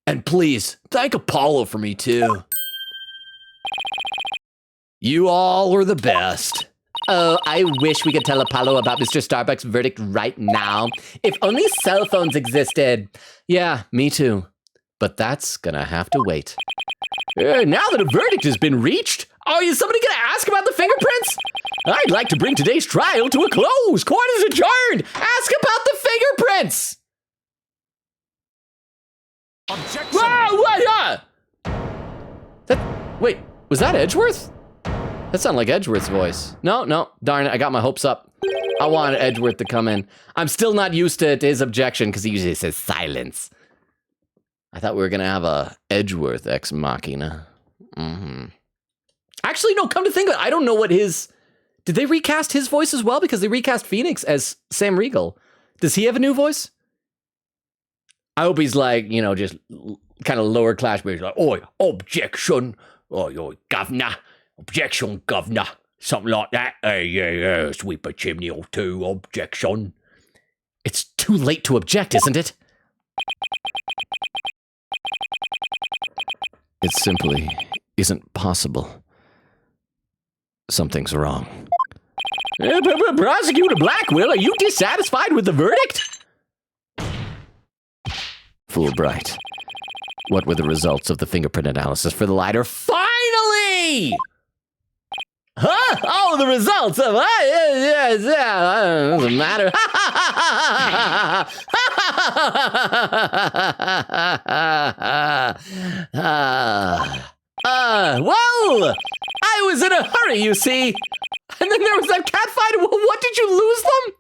And please, thank Apollo for me, too. You all are the best. Oh, I wish we could tell Apollo about Mr. Starbuck's verdict right now. If only cell phones existed. Yeah, me too. But that's gonna have to wait. Now that a verdict has been reached, is somebody gonna ask about the fingerprints? I'd like to bring today's trial to a close. Court is adjourned. Ask about the fingerprints. Objection. Whoa, what? Wait, was that Edgeworth? That sounded like Edgeworth's voice. No, darn it, I got my hopes up. I wanted Edgeworth to come in. I'm still not used to his objection because he usually says silence. I thought we were gonna have a Edgeworth ex machina. Actually, no, come to think of it, I don't know what his... Did they recast his voice as well? Because they recast Phoenix as Sam Riegel. Does he have a new voice? I hope he's like, just kind of lower class, but he's like, oi, objection. Oi, governor. Objection, governor. Something like that. Hey, yeah, sweep a chimney or two. Objection. It's too late to object, isn't it? It simply isn't possible. Something's wrong. Prosecutor Blackwell, are you dissatisfied with the verdict? Fulbright, what were the results of the fingerprint analysis for the lighter? Finally! Huh? Oh, the results of... yeah, doesn't matter. Well, I was in a hurry, you see. And then there was that cat fight. What, did you lose them?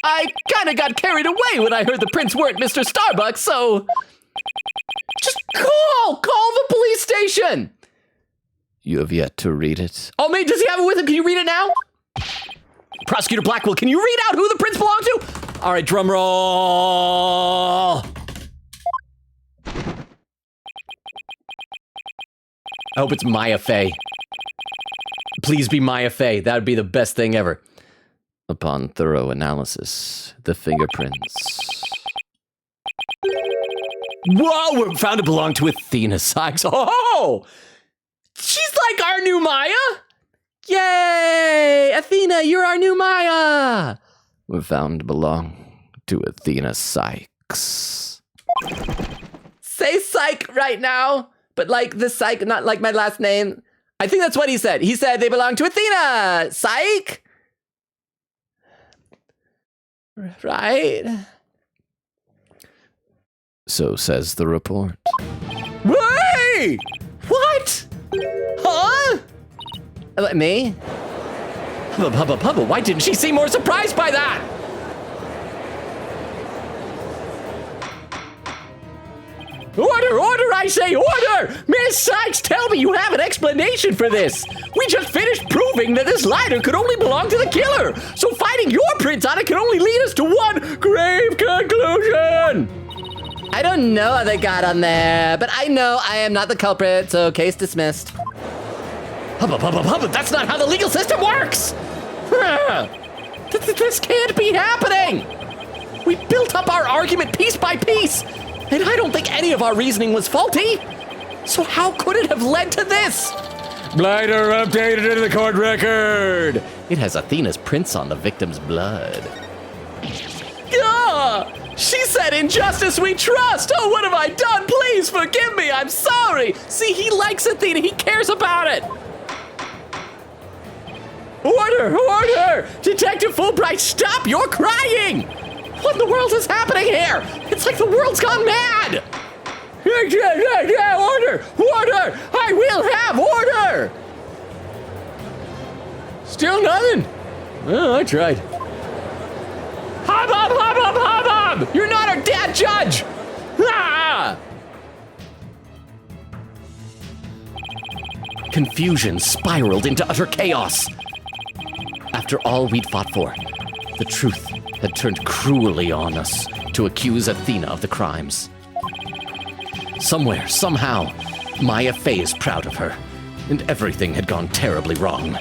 I kind of got carried away when I heard the prints weren't Mr. Starbuck, so... Just call the police station. You have yet to read it. Oh, mate, does he have it with him? Can you read it now? Prosecutor Blackwell, can you read out who the prints belong to? All right, drum roll. I hope it's Maya Fey. Please be Maya Fey. That would be the best thing ever. Upon thorough analysis, the fingerprints... Whoa, we found it belonged to Athena Sykes. Oh! She's like our new Maya! Yay! Athena, you're our new Maya! We found it belong to Athena Sykes. Say psych right now, but like the psych, not like my last name. I think that's what he said. He said they belong to Athena! Psych! Right? So says the report. Wait! What? Huh? Me? Pubba, why didn't she seem more surprised by that? Order, I say, order! Miss Sykes, tell me you have an explanation for this. We just finished proving that this lighter could only belong to the killer. So finding your prints on it can only lead us to one grave conclusion. I don't know how they got on there, but I know I am not the culprit, so case dismissed. Hubba, that's not how the legal system works! This can't be happening! We built up our argument piece by piece, and I don't think any of our reasoning was faulty. So how could it have led to this? Blighter updated into the court record. It has Athena's prints on the victim's blood. Ah! She said, "In justice we trust." Oh, what have I done? Please forgive me. I'm sorry. See, he likes Athena. He cares about it. Order! Detective Fulbright, stop! You're crying! What in the world is happening here? It's like the world's gone mad! Order! I will have order! Still nothing. Well, I tried. Hub! You're not our dad judge! Ah! Confusion spiraled into utter chaos. After all we'd fought for, the truth had turned cruelly on us to accuse Athena of the crimes. Somewhere, somehow, Maya Fey is proud of her, and everything had gone terribly wrong.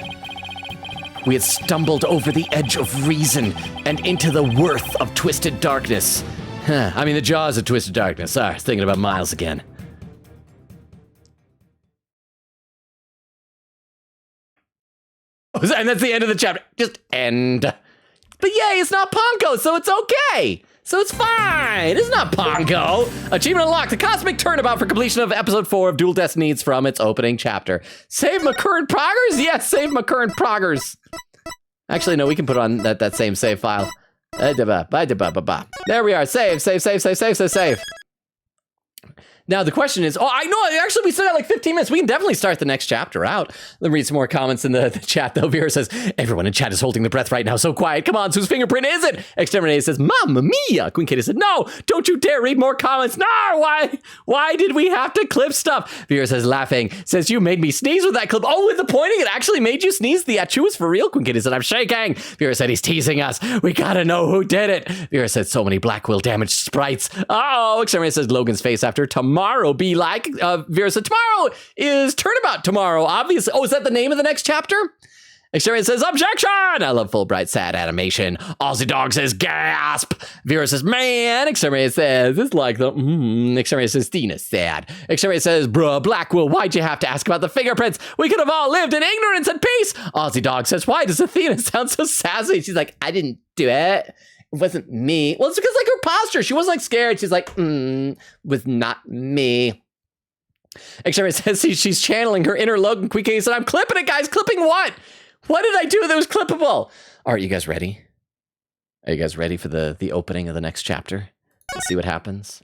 We had stumbled over the edge of reason and into the worth of twisted darkness. The jaws of twisted darkness. Sorry, I was thinking about Miles again. And that's the end of the chapter. Just end. But yay, it's not Pongo, so it's okay. So it's fine. It's not Pongo. Achievement unlocked. The cosmic turnabout for completion of episode 4 of Dual Destinies from its opening chapter. Save my current proggers? Yes, save my current proggers. Actually, no, we can put on that same save file. There we are. Save. Now, the question is, I know, actually, we still got like 15 minutes. We can definitely start the next chapter out. Let me read some more comments in the chat, though. Vera says, everyone in chat is holding their breath right now. So quiet. Come on, whose fingerprint is it? Exterminator says, Mamma mia. Queen Katie said, no, don't you dare read more comments. No, why did we have to clip stuff? Vera says, laughing, says, you made me sneeze with that clip. Oh, with the pointing, it actually made you sneeze. The achoo was for real. Queen Katie said, I'm shaking. Vera said, he's teasing us. We gotta know who did it. Vera said, so many Blackwell damaged sprites. Oh, Exterminator says, Logan's face after tomorrow be like. Vera said, tomorrow is Turnabout tomorrow, obviously. Oh, is that the name of the next chapter? Exterminator says, objection! I love Fulbright sad animation. Aussie Dog says, gasp! Vera says, man! Exterminator says, it's like the, Exterminator says, Tina's sad. Exterminator says, bruh, Blackwell, why'd you have to ask about the fingerprints? We could have all lived in ignorance and peace! Aussie Dog says, why does Athena sound so sassy? She's like, I didn't do it. It wasn't me. Well, it's because like her posture. She wasn't like scared. She's like, was not me. Exterminator says she's channeling her inner Logan. Queen Katie said, I'm clipping it, guys. Clipping what? What did I do that was clippable? All right, you guys ready? Are you guys ready for the opening of the next chapter? Let's see what happens.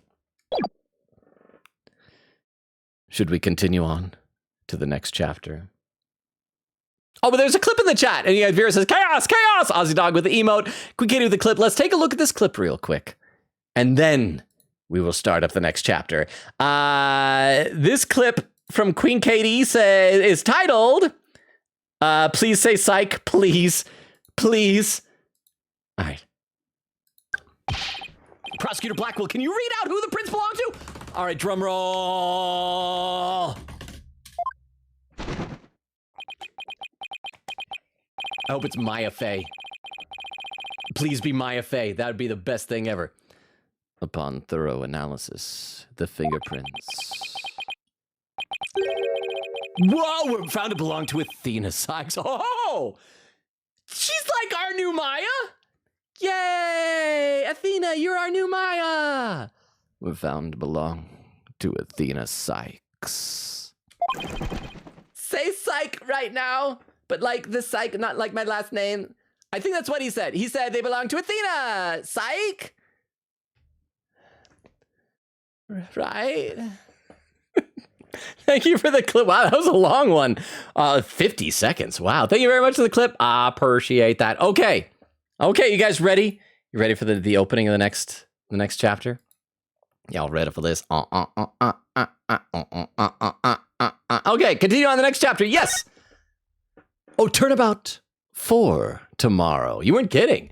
Should we continue on to the next chapter? Oh, but there's a clip in the chat. And you guys, Vera says, chaos! Aussie Dog with the emote. Queen Katie with the clip. Let's take a look at this clip real quick. And then we will start up the next chapter. This clip from Queen Katie is titled, please say psych, please. All right. Prosecutor Blackwell, can you read out who the prints belong to? All right, drum roll. I hope it's Maya Fey. Please be Maya Fey. That would be the best thing ever. Upon thorough analysis, the fingerprints. Whoa, we found it belonged to Athena Sykes. Oh! She's like our new Maya? Yay! Athena, you're our new Maya! We found belong to Athena Sykes. Say psych right now, but like the psych, not like my last name. I think that's what he said. He said they belong to Athena. Psych? Right? Thank you for the clip. Wow, that was a long one. 50 seconds. Wow. Thank you very much for the clip. I appreciate that. Okay. Okay, you guys ready? You ready for the opening of the next chapter? Y'all ready for this? Okay, continue on the next chapter. Yes. Oh, Turnabout 4 tomorrow. You weren't kidding.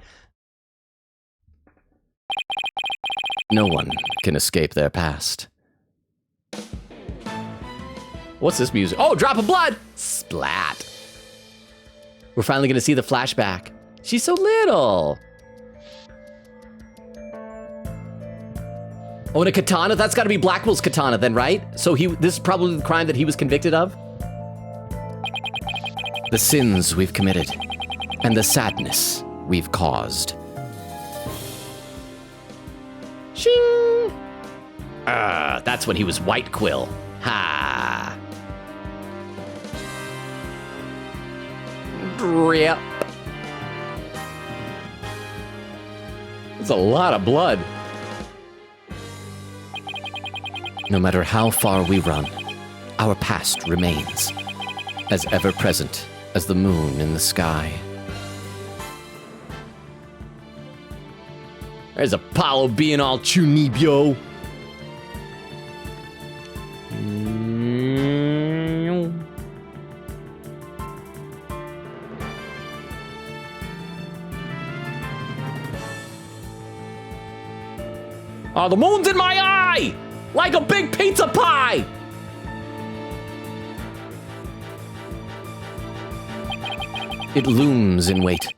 No one can escape their past. What's this music? Oh, drop of blood! Splat. We're finally gonna see the flashback. She's so little. Oh, and a katana? That's gotta be Blackwell's katana then, right? So this is probably the crime that he was convicted of? The sins we've committed, and the sadness we've caused. Shing! That's when he was White Quill. Ha! Drip. That's a lot of blood. No matter how far we run, our past remains, as ever present as the moon in the sky. There's Apollo being all chunibyo. Oh, the moon's in my eye! Like a big pizza pie! It looms in wait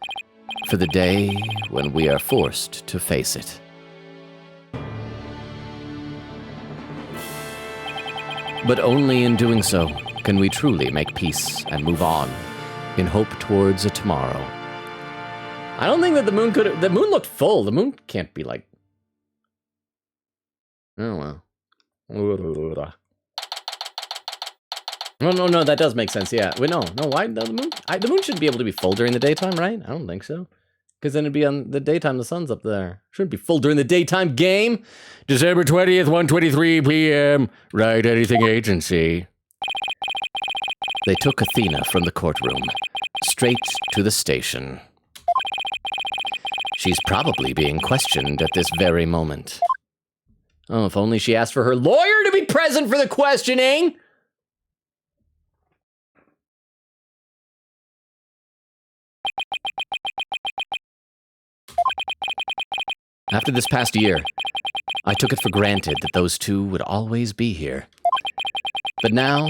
for the day when we are forced to face it. But only in doing so can we truly make peace and move on in hope towards a tomorrow. I don't think that the moon could. The moon looked full. The moon can't be like. Oh well. No, that does make sense. Yeah. Wait, no. Why no, the moon? The moon shouldn't be able to be full during the daytime, right? I don't think so. Because then it'd be on the daytime. The sun's up there. Shouldn't be full during the daytime. Game. December 20th, 1:23 p.m. Right, anything agency. They took Athena from the courtroom, straight to the station. She's probably being questioned at this very moment. Oh, if only she asked for her lawyer to be present for the questioning. After this past year, I took it for granted that those two would always be here. But now,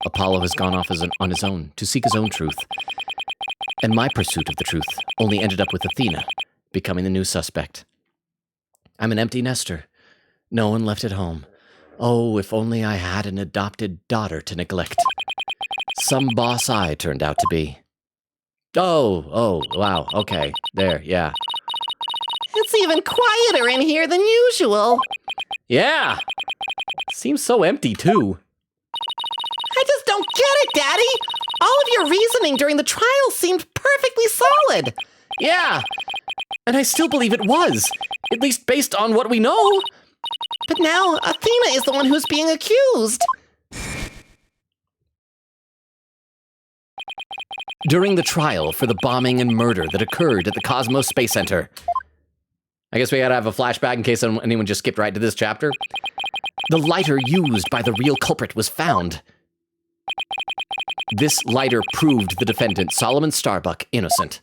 Apollo has gone off on his own to seek his own truth. And my pursuit of the truth only ended up with Athena becoming the new suspect. I'm an empty nester. No one left at home. Oh, if only I had an adopted daughter to neglect. Some boss I turned out to be. Oh, wow, okay, there, yeah. It's even quieter in here than usual. Yeah. Seems so empty, too. I just don't get it, Daddy. All of your reasoning during the trial seemed perfectly solid. Yeah. And I still believe it was, at least based on what we know. But now Athena is the one who's being accused. During the trial for the bombing and murder that occurred at the Cosmos Space Center. I guess we gotta have a flashback in case anyone just skipped right to this chapter. The lighter used by the real culprit was found. This lighter proved the defendant, Solomon Starbuck, innocent.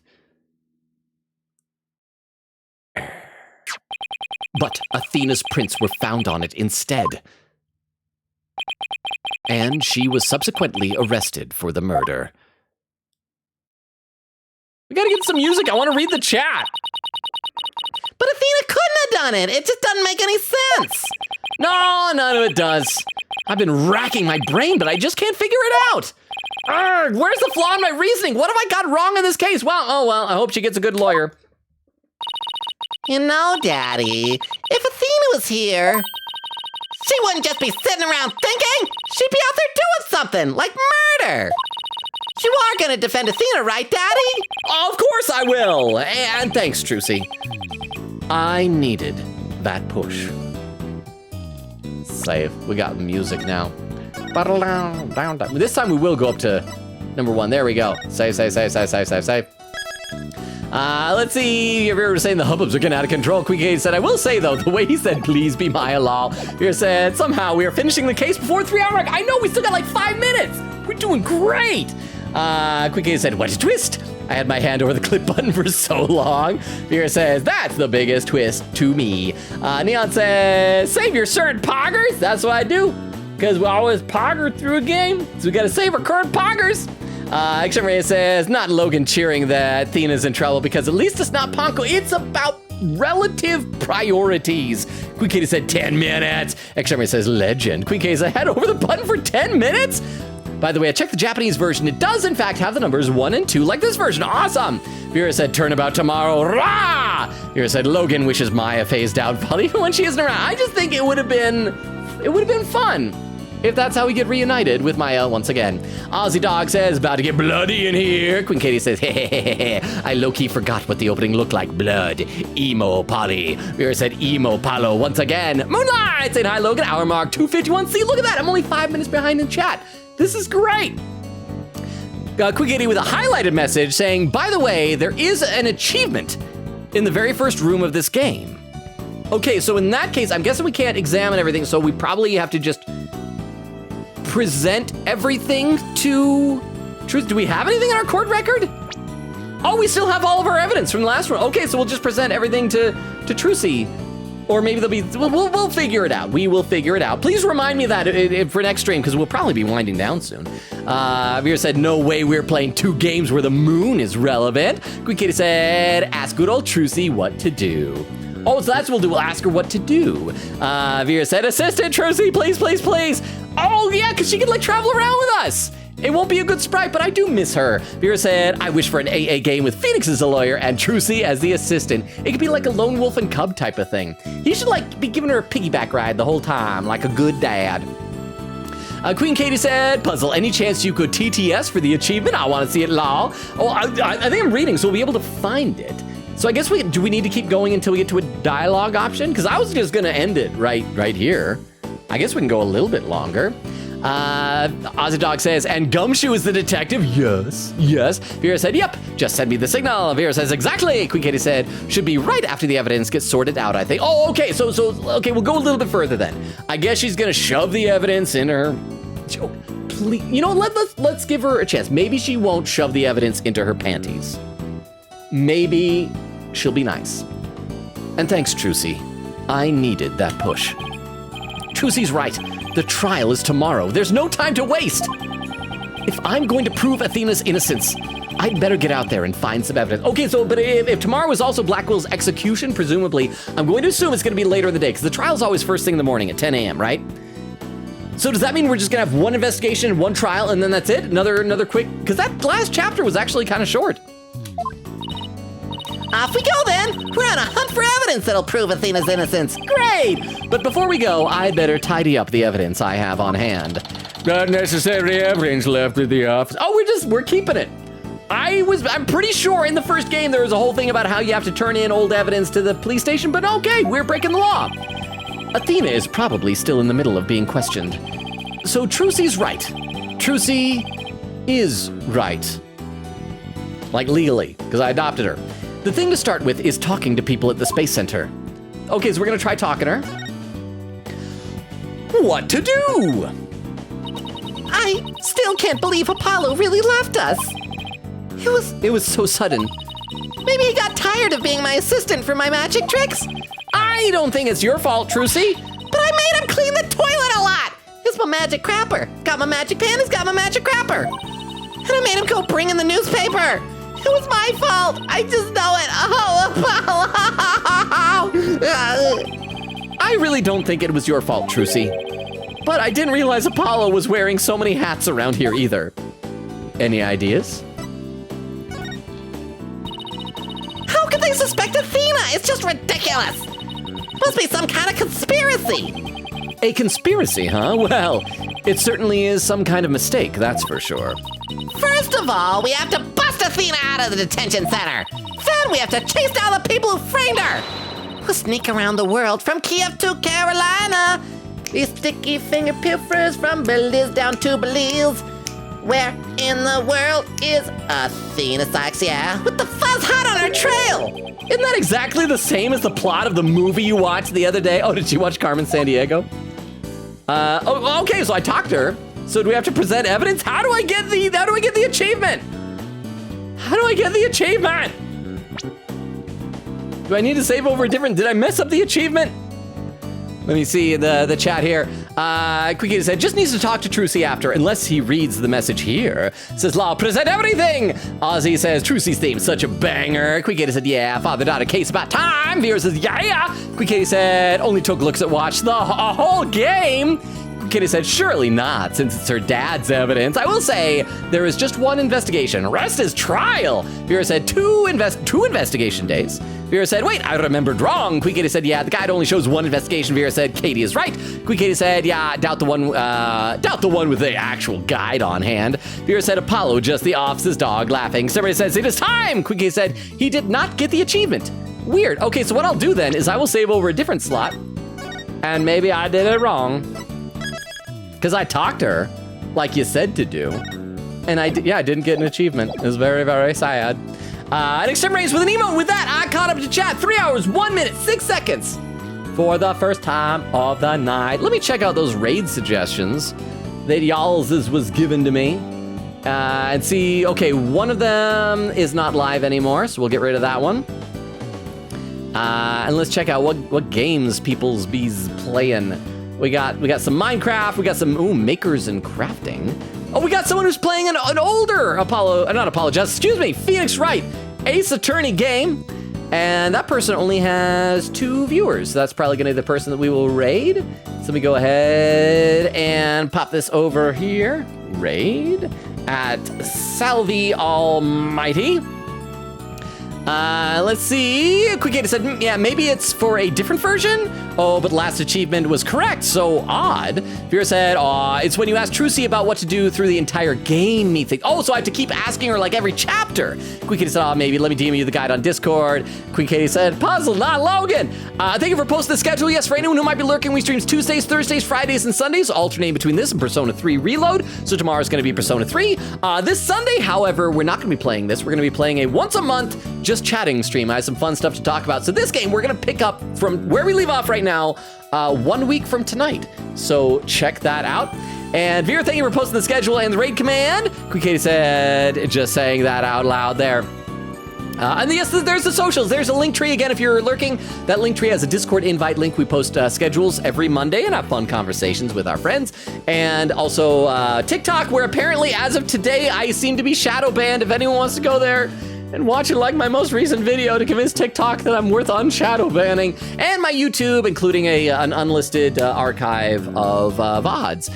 But Athena's prints were found on it instead. And she was subsequently arrested for the murder. We gotta get some music. I want to read the chat. But Athena couldn't have done it. It just doesn't make any sense. No, none of it does. I've been racking my brain, but I just can't figure it out. Urgh, where's the flaw in my reasoning? What have I got wrong in this case? Well, I hope she gets a good lawyer. You know, Daddy, if Athena was here, she wouldn't just be sitting around thinking. She'd be out there doing something, like murder. You are gonna defend Athena, right, Daddy? Of course I will. And thanks, Trucy. I needed that push. Save. We got music now. This time we will go up to number 1. There we go. Save. Let's see. If you were saying the hubbubs are getting out of control, Quick said, I will say, though, the way he said, please be my law. Here said, somehow we are finishing the case before 3-hour mark. I know, we still got like 5 minutes. We're doing great. Quick said, what a twist. I had my hand over the clip button for so long. Vera says, that's the biggest twist to me. Neon says, save your certain poggers. That's what I do. Because we always pogger through a game. So we got to save our current poggers. Action Ray says, not Logan cheering that Athena's in trouble because at least it's not Ponko. It's about relative priorities. Queen Katie said 10 minutes. Action Ray says, legend. Queen Katie said, head over the button for 10 minutes. By the way, I checked the Japanese version. It does, in fact, have the numbers 1 and 2 like this version. Awesome. Vera said, Turnabout tomorrow. Rah! Vera said, Logan wishes Maya phased out, probably even when she isn't around. I just think it would have been fun if that's how we get reunited with Maya once again. Aussie Dog says, about to get bloody in here. Queen Katie says, hey, I low-key forgot what the opening looked like. Blood. Emo Polly. Vera said, Emo Palo once again. Moonlight saying, hi, Logan. Hour mark 2:51. See, look at that. I'm only 5 minutes behind in chat. This is great. Queen Katie with a highlighted message saying, by the way, there is an achievement in the very first room of this game. Okay, so in that case, I'm guessing we can't examine everything, so we probably have to just present everything to Truth. Do we have anything in our court record? Oh, we still have all of our evidence from the last one. Okay, so we'll just present everything to Trucy. Or maybe there'll be, we'll figure it out. We will figure it out. Please remind me of that for next stream, because we'll probably be winding down soon. Vera said, no way we're playing 2 games where the moon is relevant. Queen Katie said, ask good old Trucy what to do. Oh, so that's what we'll do. We'll ask her what to do. Vera said, assistant Trucy, please, please, please. Oh, yeah, because she can like travel around with us. It won't be a good sprite, but I do miss her. Vera said, I wish for an AA game with Phoenix as a lawyer and Trucy as the assistant. It could be like a lone wolf and cub type of thing. He should like be giving her a piggyback ride the whole time, like a good dad. Queen Katie said, puzzle, any chance you could TTS for the achievement? I want to see it law. Oh, I think I'm reading, so we'll be able to find it. So I guess do we need to keep going until we get to a dialogue option? Because I was just gonna end it right here. I guess we can go a little bit longer. Ozzy Dog says, and Gumshoe is the detective? Yes, yes. Vera said, yep, just send me the signal. Vera says, exactly. Queen Katie said, should be right after the evidence gets sorted out, I think. Oh, okay, so okay, we'll go a little bit further then. I guess she's gonna shove the evidence in her, please, you know, let's give her a chance. Maybe she won't shove the evidence into her panties. Maybe she'll be nice. And thanks, Trucy. I needed that push. Trucy's right. The trial is tomorrow. There's no time to waste. If I'm going to prove Athena's innocence, I'd better get out there and find some evidence. Okay, so, but if tomorrow is also Blackwell's execution, presumably, I'm going to assume it's going to be later in the day, because the trial's always first thing in the morning at 10 a.m., right? So does that mean we're just going to have one investigation, one trial, and then that's it? Another quick, because that last chapter was actually kind of short. Off we go then! We're on a hunt for evidence that'll prove Athena's innocence. Great! But before we go, I'd better tidy up the evidence I have on hand. Not necessary evidence left at the office. Oh, we're keeping it. I'm pretty sure in the first game there was a whole thing about how you have to turn in old evidence to the police station, but okay, we're breaking the law. Athena is probably still in the middle of being questioned. So Trucy's right. Trucy is right. Like legally, because I adopted her. The thing to start with is talking to people at the Space Center. Okay, so we're gonna try talking to her. What to do? I still can't believe Apollo really left us. It was so sudden. Maybe he got tired of being my assistant for my magic tricks. I don't think it's your fault, Trucy. But I made him clean the toilet a lot. He's my magic crapper. Got my magic pen, he's got my magic crapper. And I made him go bring in the newspaper. It was my fault. I just know it. Oh, I really don't think it was your fault, Trucy. But I didn't realize Apollo was wearing so many hats around here either. Any ideas? How could they suspect Athena? It's just ridiculous. Must be some kind of conspiracy. A conspiracy, huh? Well, it certainly is some kind of mistake, that's for sure. First of all, we have to bust Athena out of the detention center. Then we have to chase down the people who framed her. We'll sneak around the world from Kiev to Carolina. These sticky finger pilfers from Belize down to Belize. Where in the world is Athena Sykes, yeah? With the fuzz hot on her trail. Isn't that exactly the same as the plot of the movie you watched the other day? Oh, did you watch Carmen Sandiego? Okay, so I talked to her. So do we have to present evidence? How do I get the achievement? How do I get the achievement? Do I need to save over a different? Did I mess up the achievement? Let me see the chat here. Quickie said, just needs to talk to Trucy after, unless he reads the message here. Says, Law, present everything. Ozzy says, Trucy's theme, such a banger. Quickie said, yeah, father-daughter case about time. Viewer says, yeah. Quickie said, only took looks at watch the whole game. Kitty said, surely not, since it's her dad's evidence. I will say, there is just one investigation. Rest is trial. Vera said, two investigation days. Vera said, wait, I remembered wrong. Queen said, yeah, the guide only shows one investigation. Vera said, Katie is right. Queen said, yeah, doubt the one with the actual guide on hand. Vera said, Apollo, just the office's dog, laughing. Somebody says, it is time. Queen said, he did not get the achievement. Weird. Okay, so what I'll do then is I will save over a different slot, and maybe I did it wrong. Because I talked to her, like you said to do. And I didn't get an achievement. It was very, very sad. And Exterminates with an emote. With that, I caught up to chat. 3 hours, 1 minute, 6 seconds. For the first time of the night. Let me check out those raid suggestions that y'all's was given to me. And see, okay, one of them is not live anymore, so we'll get rid of that one. And let's check out what games people's bees playing. We got some Minecraft, we got some makers and crafting. Oh, we got someone who's playing an older Phoenix Wright Ace Attorney game. And that person only has 2 viewers. So that's probably gonna be the person that we will raid. So let me go ahead and pop this over here. Raid at Salvi Almighty. Let's see. Quick said, yeah, maybe it's for a different version. Oh, but last achievement was correct. So odd. Vera said, it's when you ask Trucy about what to do through the entire game, me think. Oh, so I have to keep asking her like every chapter. Queen Katie said, maybe let me DM you the guide on Discord. Queen Katie said, puzzle, not Logan. Thank you for posting the schedule. Yes, for anyone who might be lurking, we streams Tuesdays, Thursdays, Fridays, and Sundays, alternating between this and Persona 3 Reload. So tomorrow's going to be Persona 3. This Sunday, however, we're not going to be playing this. We're going to be playing a once a month just chatting stream. I have some fun stuff to talk about. So this game, we're going to pick up from where we leave off right now, 1 week from tonight. So check that out. And Vera, thank you for posting the schedule and the raid command. Queen Katie said, just saying that out loud there. And yes, there's the socials. There's a link tree again if you're lurking. That link tree has a Discord invite link. We post schedules every Monday and have fun conversations with our friends. And also TikTok, where apparently as of today, I seem to be shadow banned. If anyone wants to go there and watch it like my most recent video to convince TikTok that I'm worth unshadow banning, and my YouTube, including an unlisted archive of VODs.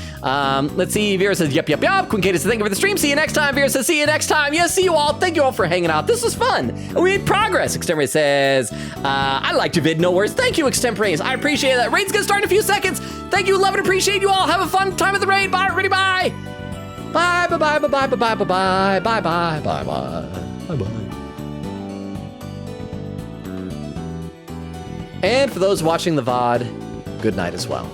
Let's see, Vera says, yep. Queen Kate says, thank you for the stream. See you next time. Vera says, see you next time. Yes, see you all. Thank you all for hanging out. This was fun. And we made progress. Extemporary says, I liked your vid, no worries. Thank you, Extemporaries. I appreciate that. Raid's gonna start in a few seconds. Thank you, love and appreciate you all. Have a fun time at the raid. Bye, everybody, bye. Bye. And for those watching the VOD, good night as well.